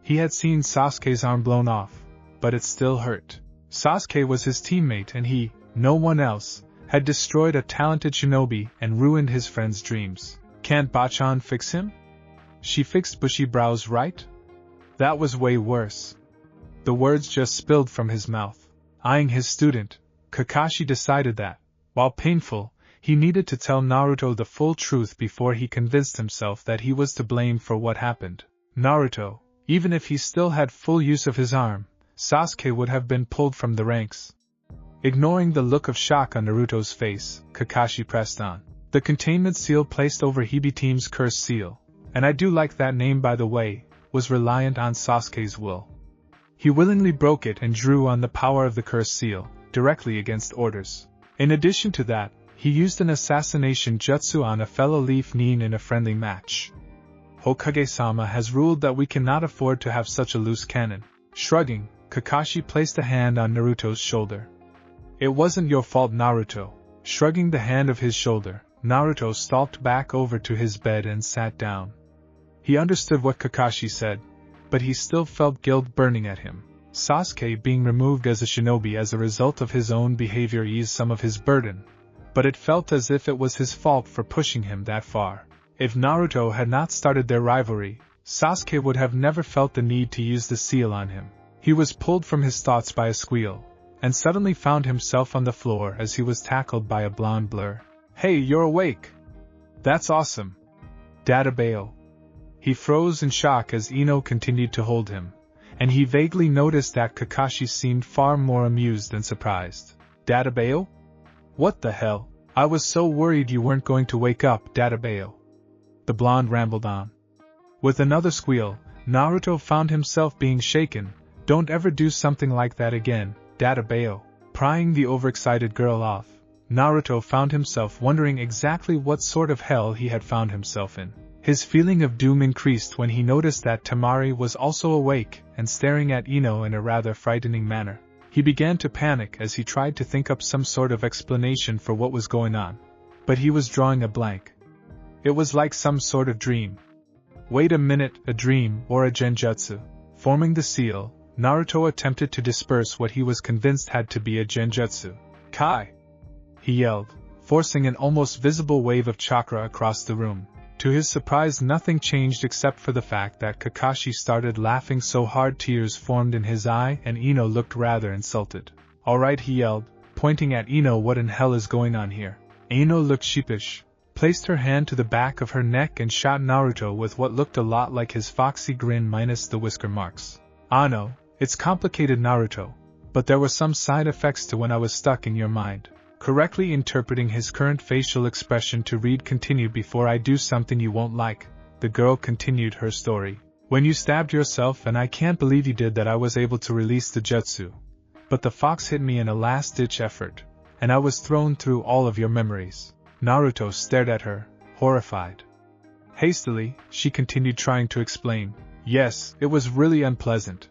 He had seen Sasuke's arm blown off, but it still hurt. Sasuke was his teammate, and he, no one else, had destroyed a talented shinobi and ruined his friend's dreams. Can't Bachan fix him? She fixed bushy brows, right? That was way worse. The words just spilled from his mouth. Eyeing his student, Kakashi decided that, while painful, he needed to tell Naruto the full truth before he convinced himself that he was to blame for what happened. Naruto, even if he still had full use of his arm, Sasuke would have been pulled from the ranks. Ignoring the look of shock on Naruto's face, Kakashi pressed on. The containment seal placed over Hibi Team's cursed seal, and I do like that name by the way, was reliant on Sasuke's will. He willingly broke it and drew on the power of the cursed seal, directly against orders. In addition to that, he used an assassination jutsu on a fellow Leaf Nin in a friendly match. Hokage-sama has ruled that we cannot afford to have such a loose cannon. Shrugging, Kakashi placed a hand on Naruto's shoulder. It wasn't your fault, Naruto. Shrugging the hand of his shoulder, Naruto stalked back over to his bed and sat down. He understood what Kakashi said, but he still felt guilt burning at him. Sasuke being removed as a shinobi as a result of his own behavior eased some of his burden, but it felt as if it was his fault for pushing him that far. If Naruto had not started their rivalry, Sasuke would have never felt the need to use the seal on him. He was pulled from his thoughts by a squeal, and suddenly found himself on the floor as he was tackled by a blonde blur. Hey, you're awake! That's awesome! Databeo. He froze in shock as Ino continued to hold him, and he vaguely noticed that Kakashi seemed far more amused than surprised. Databeo? What the hell? I was so worried you weren't going to wake up, Databeo. The blonde rambled on. With another squeal, Naruto found himself being shaken. Don't ever do something like that again, Databeo. Prying the overexcited girl off, Naruto found himself wondering exactly what sort of hell he had found himself in. His feeling of doom increased when he noticed that Temari was also awake and staring at Ino in a rather frightening manner. He began to panic as he tried to think up some sort of explanation for what was going on, but he was drawing a blank. It was like some sort of dream. Wait a minute, a dream or a genjutsu? Forming the seal, Naruto attempted to disperse what he was convinced had to be a genjutsu. Kai! He yelled, forcing an almost visible wave of chakra across the room. To his surprise, nothing changed except for the fact that Kakashi started laughing so hard tears formed in his eye and Ino looked rather insulted. Alright, he yelled, pointing at Ino, what in hell is going on here? Ino looked sheepish, placed her hand to the back of her neck and shot Naruto with what looked a lot like his foxy grin minus the whisker marks. No, it's complicated, Naruto, but there were some side effects to when I was stuck in your mind. Correctly interpreting his current facial expression to read continue before I do something you won't like, the girl continued her story. When you stabbed yourself, and I can't believe you did that, I was able to release the jutsu. But the fox hit me in a last-ditch effort, and I was thrown through all of your memories. Naruto stared at her, horrified. Hastily, she continued trying to explain. Yes, it was really unpleasant.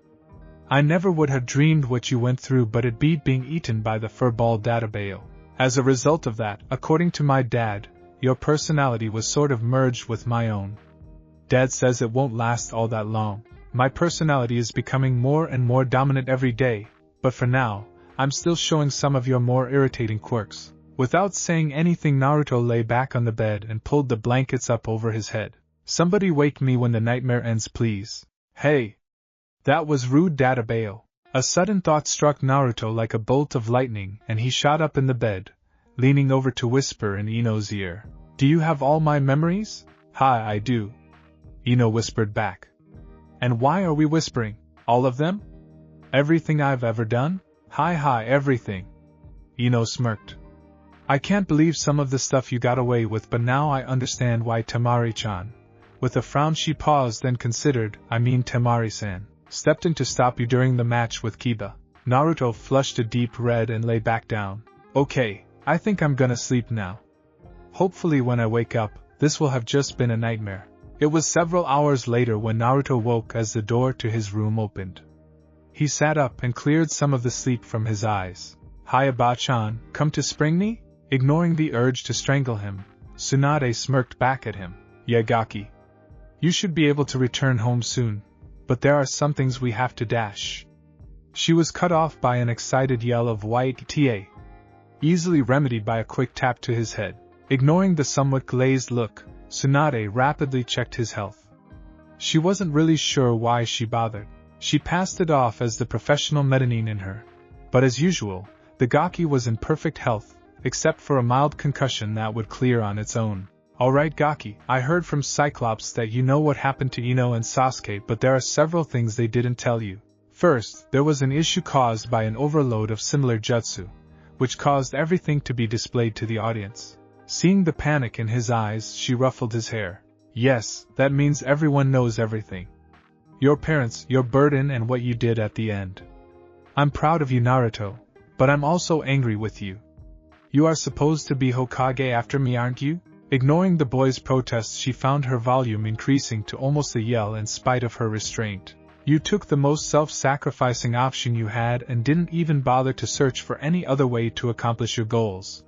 I never would have dreamed what you went through, but it beat being eaten by the furball Databeo. As a result of that, according to my dad, your personality was sort of merged with my own. Dad says it won't last all that long. My personality is becoming more and more dominant every day, but for now, I'm still showing some of your more irritating quirks. Without saying anything, Naruto lay back on the bed and pulled the blankets up over his head. Somebody wake me when the nightmare ends, please. Hey! That was rude, Databeo. A sudden thought struck Naruto like a bolt of lightning and he shot up in the bed, leaning over to whisper in Ino's ear. Do you have all my memories? Hi, I do. Ino whispered back. And why are we whispering? All of them? Everything I've ever done? Hi, everything. Ino smirked. I can't believe some of the stuff you got away with, but now I understand why Temari-chan. With a frown she paused, then considered, Temari-san, stepped in to stop you during the match with Kiba. Naruto flushed a deep red and lay back down. Okay, I think I'm gonna sleep now. Hopefully when I wake up, this will have just been a nightmare. It was several hours later when Naruto woke as the door to his room opened. He sat up and cleared some of the sleep from his eyes. Hi, Abba-chan, come to spring me? Ignoring the urge to strangle him, Tsunade smirked back at him. Yagaki. You should be able to return home soon, but there are some things we have to dash. She was cut off by an excited yell of white TA, easily remedied by a quick tap to his head. Ignoring the somewhat glazed look, Tsunade rapidly checked his health. She wasn't really sure why she bothered. She passed it off as the professional medanine in her. But as usual, the Gaki was in perfect health, except for a mild concussion that would clear on its own. Alright Gaki, I heard from Cyclops that you know what happened to Ino and Sasuke, but there are several things they didn't tell you. First, there was an issue caused by an overload of similar jutsu, which caused everything to be displayed to the audience. Seeing the panic in his eyes, she ruffled his hair. Yes, that means everyone knows everything. Your parents, your burden, and what you did at the end. I'm proud of you, Naruto, but I'm also angry with you. You are supposed to be Hokage after me, aren't you? Ignoring the boy's protests, she found her volume increasing to almost a yell in spite of her restraint. You took the most self-sacrificing option you had and didn't even bother to search for any other way to accomplish your goals.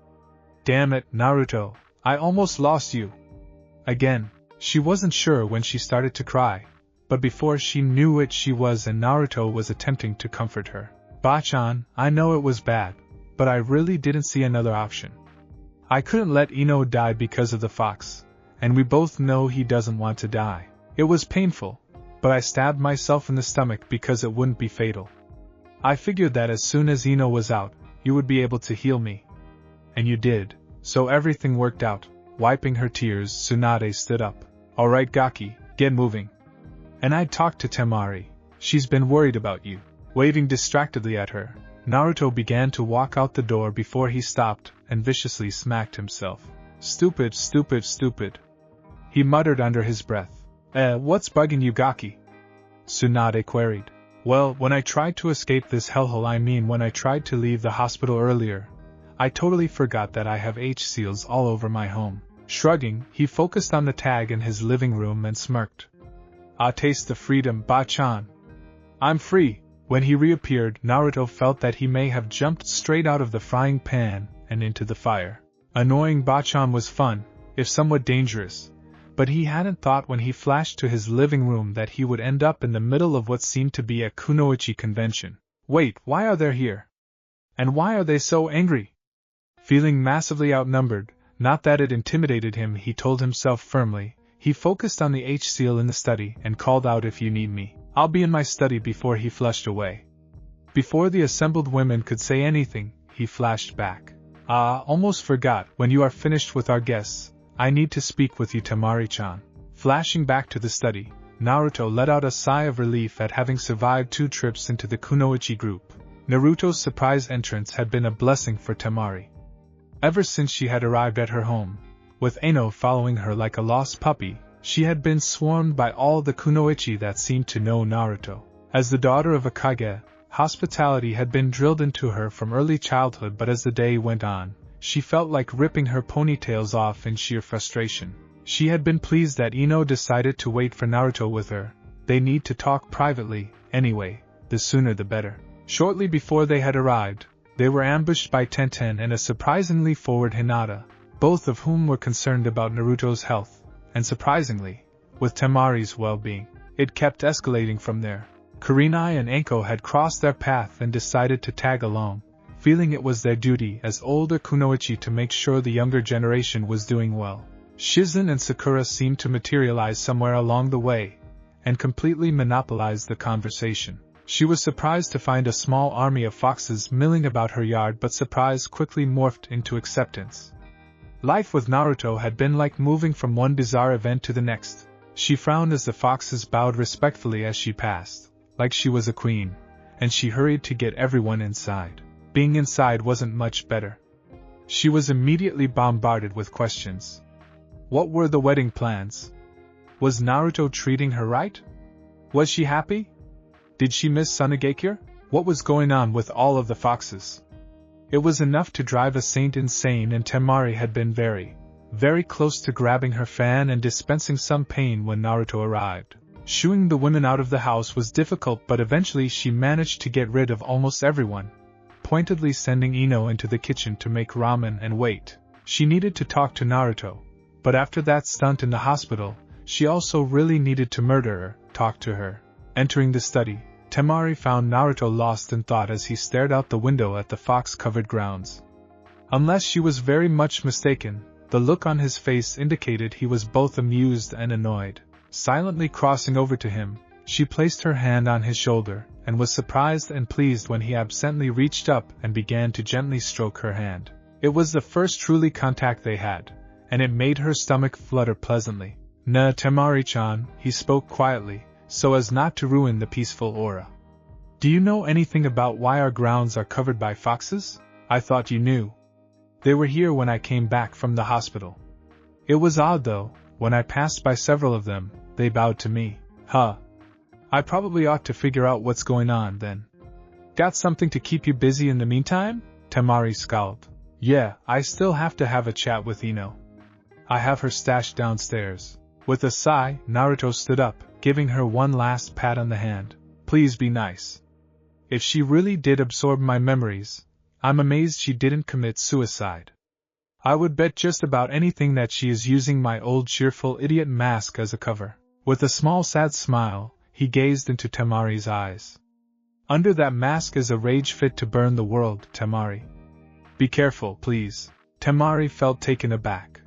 Damn it, Naruto, I almost lost you. Again, she wasn't sure when she started to cry, but before she knew it she was, and Naruto was attempting to comfort her. Bachan, I know it was bad, but I really didn't see another option. I couldn't let Ino die because of the fox, and we both know he doesn't want to die. It was painful, but I stabbed myself in the stomach because it wouldn't be fatal. I figured that as soon as Ino was out, you would be able to heal me. And you did, so everything worked out. Wiping her tears, Tsunade stood up. Alright Gaki, get moving. And I'd talked to Temari. She's been worried about you. Waving distractedly at her, Naruto began to walk out the door before he stopped and viciously smacked himself. Stupid, stupid, stupid. He muttered under his breath. What's bugging you, Gaki? Tsunade queried. Well, when I tried to escape this hellhole, I mean when I tried to leave the hospital earlier, I totally forgot that I have H-seals all over my home. Shrugging, he focused on the tag in his living room and smirked. Ah, taste the freedom, Ba-chan. I'm free. When he reappeared, Naruto felt that he may have jumped straight out of the frying pan and into the fire. Annoying Ba-chan was fun, if somewhat dangerous, but he hadn't thought when he flashed to his living room that he would end up in the middle of what seemed to be a kunoichi convention. Wait, why are they here? And why are they so angry? Feeling massively outnumbered, not that it intimidated him, he told himself firmly, he focused on the H-seal in the study and called out, if you need me, I'll be in my study, before he flushed away. Before the assembled women could say anything, he flashed back. Almost forgot, when you are finished with our guests, I need to speak with you, Temari-chan. Flashing back to the study, Naruto let out a sigh of relief at having survived 2 trips into the kunoichi group. Naruto's surprise entrance had been a blessing for Temari. Ever since she had arrived at her home, with Ano following her like a lost puppy, she had been swarmed by all the kunoichi that seemed to know Naruto. As the daughter of a Kage, hospitality had been drilled into her from early childhood, but as the day went on, she felt like ripping her ponytails off in sheer frustration. She had been pleased that Ino decided to wait for Naruto with her. They need to talk privately, anyway, the sooner the better. Shortly before they had arrived, they were ambushed by Tenten and a surprisingly forward Hinata, both of whom were concerned about Naruto's health, and surprisingly, with Temari's well-being. It kept escalating from there. Kurenai and Anko had crossed their path and decided to tag along, feeling it was their duty as older kunoichi to make sure the younger generation was doing well. Shizen and Sakura seemed to materialize somewhere along the way, and completely monopolize the conversation. She was surprised to find a small army of foxes milling about her yard, but surprise quickly morphed into acceptance. Life with Naruto had been like moving from one bizarre event to the next. She frowned as the foxes bowed respectfully as she passed, like she was a queen, and she hurried to get everyone inside. Being inside wasn't much better. She was immediately bombarded with questions. What were the wedding plans? Was Naruto treating her right? Was she happy? Did she miss Sunagakure? What was going on with all of the foxes? It was enough to drive a saint insane, and Temari had been very, very close to grabbing her fan and dispensing some pain when Naruto arrived. Shooing the women out of the house was difficult, but eventually she managed to get rid of almost everyone, pointedly sending Ino into the kitchen to make ramen and wait. She needed to talk to Naruto, but after that stunt in the hospital, she also really needed to murder her, talk to her. Entering the study, Temari found Naruto lost in thought as he stared out the window at the fox-covered grounds. Unless she was very much mistaken, the look on his face indicated he was both amused and annoyed. Silently crossing over to him, she placed her hand on his shoulder, and was surprised and pleased when he absently reached up and began to gently stroke her hand. It was the first truly contact they had, and it made her stomach flutter pleasantly. "Na, Temari-chan," he spoke quietly, so as not to ruin the peaceful aura. "Do you know anything about why our grounds are covered by foxes? I thought you knew. They were here when I came back from the hospital. It was odd though, when I passed by several of them, they bowed to me. Huh. I probably ought to figure out what's going on then. Got something to keep you busy in the meantime?" Temari scowled. "Yeah, I still have to have a chat with Ino. I have her stashed downstairs." With a sigh, Naruto stood up, giving her one last pat on the hand. "Please be nice. If she really did absorb my memories, I'm amazed she didn't commit suicide. I would bet just about anything that she is using my old cheerful idiot mask as a cover." With a small sad smile, he gazed into Temari's eyes. "Under that mask is a rage fit to burn the world, Temari. Be careful, please." Temari felt taken aback.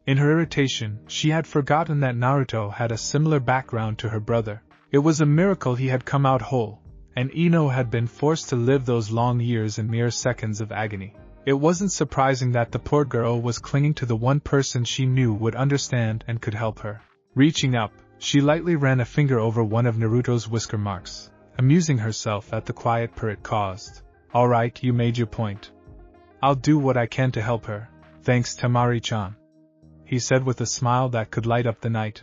In her irritation, she had forgotten that Naruto had a similar background to her brother. It was a miracle he had come out whole, and Ino had been forced to live those long years in mere seconds of agony. It wasn't surprising that the poor girl was clinging to the one person she knew would understand and could help her. Reaching up, she lightly ran a finger over one of Naruto's whisker marks, amusing herself at the quiet purr it caused. "All right, you made your point. I'll do what I can to help her. Thanks, Temari-chan," he said with a smile that could light up the night.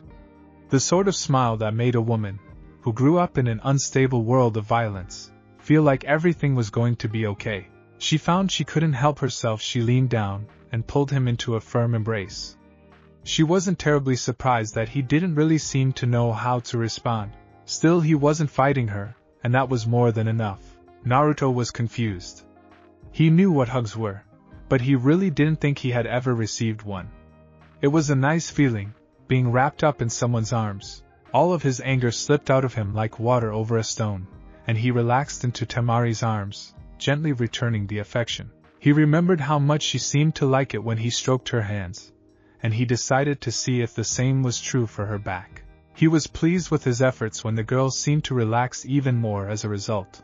The sort of smile that made a woman, who grew up in an unstable world of violence, feel like everything was going to be okay. She found she couldn't help herself. She leaned down and pulled him into a firm embrace. She wasn't terribly surprised that he didn't really seem to know how to respond. Still, he wasn't fighting her, and that was more than enough. Naruto was confused. He knew what hugs were, but he really didn't think he had ever received one. It was a nice feeling, being wrapped up in someone's arms. All of his anger slipped out of him like water over a stone, and he relaxed into Temari's arms, gently returning the affection. He remembered how much she seemed to like it when he stroked her hands, and he decided to see if the same was true for her back. He was pleased with his efforts when the girl seemed to relax even more as a result.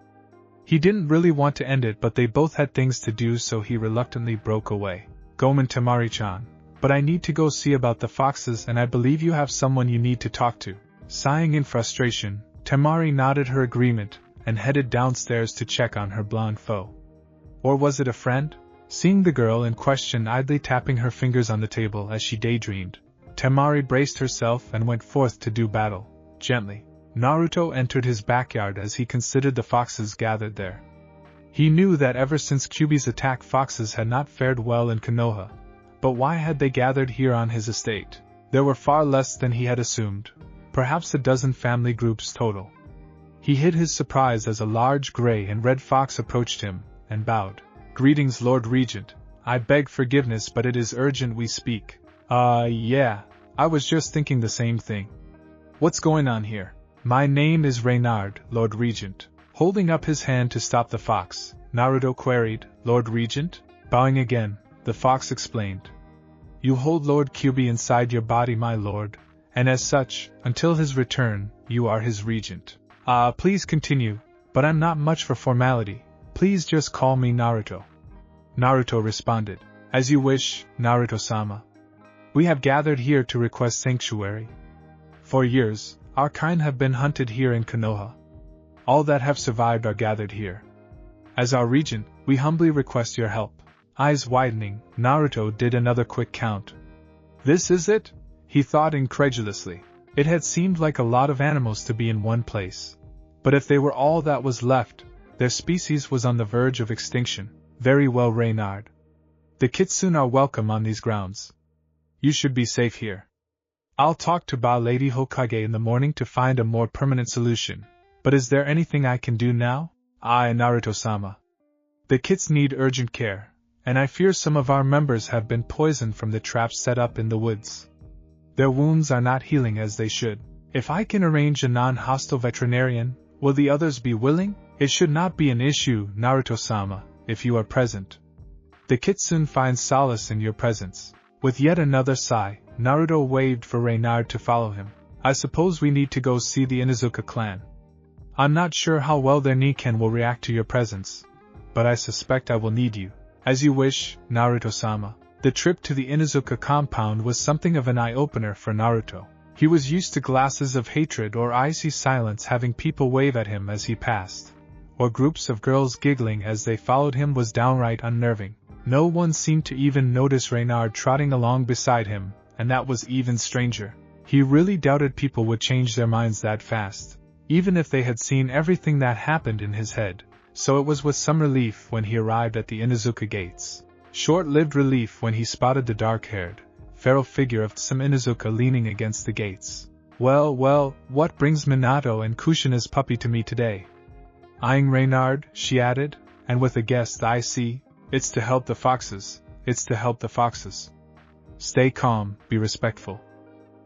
He didn't really want to end it, but they both had things to do, so he reluctantly broke away. Aggammenonn, Temari-chan, but I need to go see about the foxes, and I believe you have someone you need to talk to. Sighing in frustration, Temari nodded her agreement and headed downstairs to check on her blonde foe. Or was it a friend? Seeing the girl in question idly tapping her fingers on the table as she daydreamed, Temari braced herself and went forth to do battle, gently. Naruto entered his backyard as he considered the foxes gathered there. He knew that ever since Kyuubi's attack, foxes had not fared well in Konoha, but why had they gathered here on his estate? There were far less than he had assumed, perhaps a dozen family groups total. He hid his surprise as a large gray and red fox approached him, and bowed. "Greetings, Lord Regent. I beg forgiveness, but it is urgent we speak." Yeah, I was just thinking the same thing. What's going on here? "My name is Reynard, Lord Regent." Holding up his hand to stop the fox, Naruto queried, "Lord Regent?" Bowing again, the fox explained. "You hold Lord Kyuubi inside your body, my lord, and as such, until his return, you are his regent." Please continue, but I'm not much for formality. Please just call me Naruto." Naruto responded. "As you wish, Naruto-sama. We have gathered here to request sanctuary. For years, our kind have been hunted here in Konoha. All that have survived are gathered here. As our regent, we humbly request your help." Eyes widening, Naruto did another quick count. "This is it?" he thought incredulously. It had seemed like a lot of animals to be in one place. But if they were all that was left, their species was on the verge of extinction. "Very well, Reynard. The kitsune are welcome on these grounds. You should be safe here. I'll talk to Ba Lady Hokage in the morning to find a more permanent solution. But is there anything I can do now?" "Aye, Naruto-sama. The kits need urgent care, and I fear some of our members have been poisoned from the traps set up in the woods. Their wounds are not healing as they should. If I can arrange a non-hostile veterinarian, will the others be willing? It should not be an issue, Naruto-sama, if you are present. The kitsune finds solace in your presence." With yet another sigh, Naruto waved for Reynard to follow him. "I suppose we need to go see the Inuzuka clan. I'm not sure how well their Niken will react to your presence, but I suspect I will need you." "As you wish, Naruto-sama." The trip to the Inuzuka compound was something of an eye-opener for Naruto. He was used to glasses of hatred or icy silence, having people wave at him as he passed, or groups of girls giggling as they followed him was downright unnerving. No one seemed to even notice Reynard trotting along beside him, and that was even stranger. He really doubted people would change their minds that fast, even if they had seen everything that happened in his head, so it was with some relief when he arrived at the Inuzuka gates. Short-lived relief when he spotted the dark-haired, feral figure of some Inuzuka leaning against the gates. Well, what brings Minato and Kushina's puppy to me today?" Eyeing Reynard, she added, "and with a guest I see, it's to help the foxes, Stay calm, be respectful."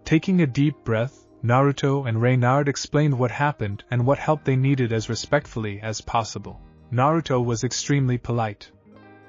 Taking a deep breath, Naruto and Reynard explained what happened and what help they needed as respectfully as possible. Naruto was extremely polite.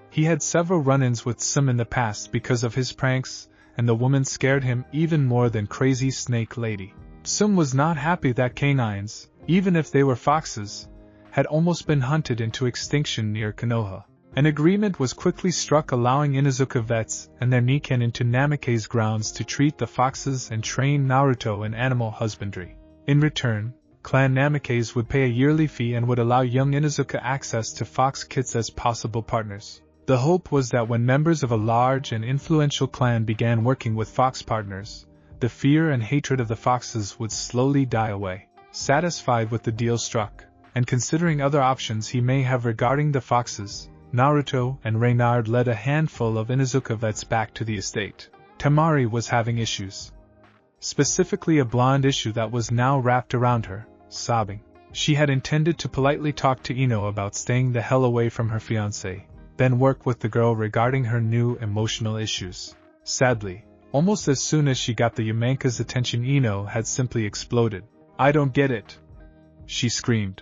He had several run-ins with Sum in the past because of his pranks, and the woman scared him even more than Crazy Snake Lady. Sum was not happy that canines, even if they were foxes, had almost been hunted into extinction near Konoha. An agreement was quickly struck allowing Inuzuka vets and their Niken into Namake's grounds to treat the foxes and train Naruto in animal husbandry. In return, Clan Namake's would pay a yearly fee and would allow young Inuzuka access to fox kits as possible partners. The hope was that when members of a large and influential clan began working with fox partners, the fear and hatred of the foxes would slowly die away. satisfied with the deal struck, and considering other options he may have regarding the foxes, Naruto and Reynard led a handful of Inuzuka vets back to the estate. Temari was having issues. Specifically a blonde issue that was now wrapped around her, sobbing. She had intended to politely talk to Ino about staying the hell away from her fiancé, then work with the girl regarding her new emotional issues. Sadly, almost as soon as she got the Yamanka's attention, Ino had simply exploded. "I don't get it!" she screamed.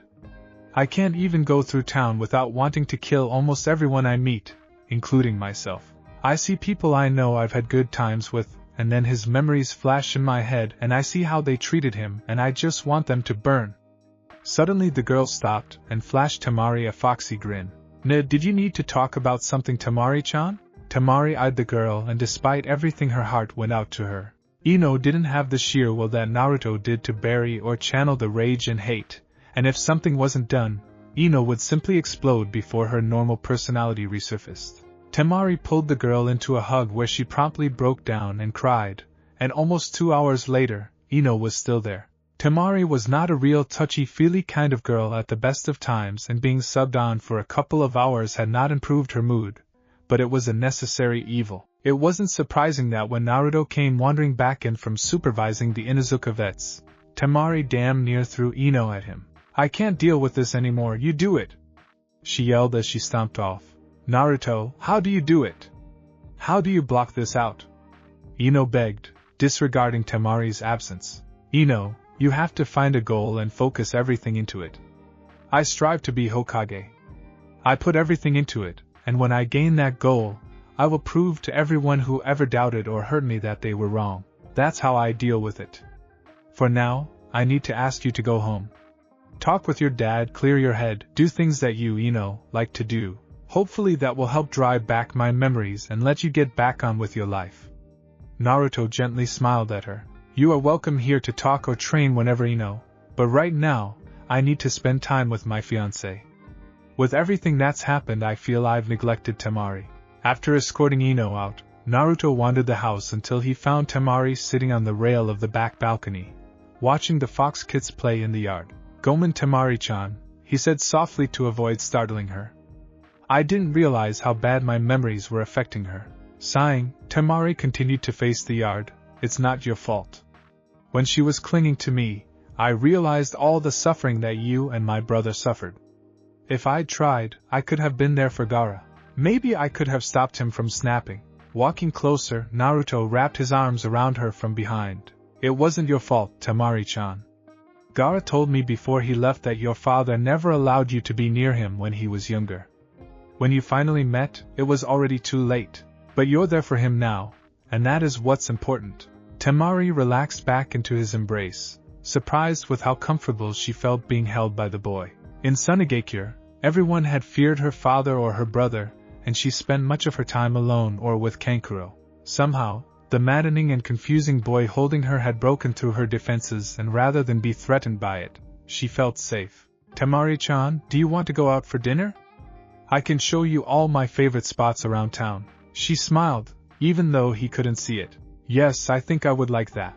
"I can't even go through town without wanting to kill almost everyone I meet, including myself. I see people I know I've had good times with, and then his memories flash in my head and I see how they treated him and I just want them to burn." Suddenly the girl stopped and flashed Temari a foxy grin. Did you need to talk about something, Temari-chan?" Temari eyed the girl, and despite everything her heart went out to her. Ino didn't have the sheer will that Naruto did to bury or channel the rage and hate, and if something wasn't done, Ino would simply explode before her normal personality resurfaced. Temari pulled the girl into a hug where she promptly broke down and cried, and almost 2 hours later, Ino was still there. Temari was not a real touchy-feely kind of girl at the best of times, and being subbed on for a couple of hours had not improved her mood, but it was a necessary evil. It wasn't surprising that when Naruto came wandering back in from supervising the Inuzuka vets, Temari damn near threw Ino at him. "I can't deal with this anymore, you do it!" she yelled as she stomped off. "Naruto, how do you do it? How do you block this out?" Ino begged, disregarding Temari's absence. "Ino, you have to find a goal and focus everything into it. I strive to be Hokage. I put everything into it, and when I gain that goal, I will prove to everyone who ever doubted or hurt me that they were wrong. That's how I deal with it. For now, I need to ask you to go home. Talk with your dad, clear your head, do things that you, like to do. Hopefully that will help drive back my memories and let you get back on with your life." Naruto gently smiled at her. "You are welcome here to talk or train whenever, but right now, I need to spend time with my fiancé. With everything that's happened, I feel I've neglected Temari." After escorting Ino out, Naruto wandered the house until he found Temari sitting on the rail of the back balcony, watching the fox kids play in the yard. "Gomen, Temari-chan," he said softly to avoid startling her. "I didn't realize how bad my memories were affecting her." Sighing, Temari continued to face the yard. "It's not your fault. When she was clinging to me, I realized all the suffering that you and my brother suffered. If I'd tried, I could have been there for Gaara. Maybe I could have stopped him from snapping." Walking closer, Naruto wrapped his arms around her from behind. "It wasn't your fault, Temari-chan. Gaara told me before he left that your father never allowed you to be near him when he was younger. When you finally met, it was already too late. But you're there for him now, and that is what's important." Temari relaxed back into his embrace, surprised with how comfortable she felt being held by the boy. In Sunagakure, everyone had feared her father or her brother, and she spent much of her time alone or with Kankuro. Somehow, the maddening and confusing boy holding her had broken through her defenses, and rather than be threatened by it, she felt safe. "Temari-chan, do you want to go out for dinner? I can show you all my favorite spots around town." She smiled, even though he couldn't see it. "Yes, I think I would like that."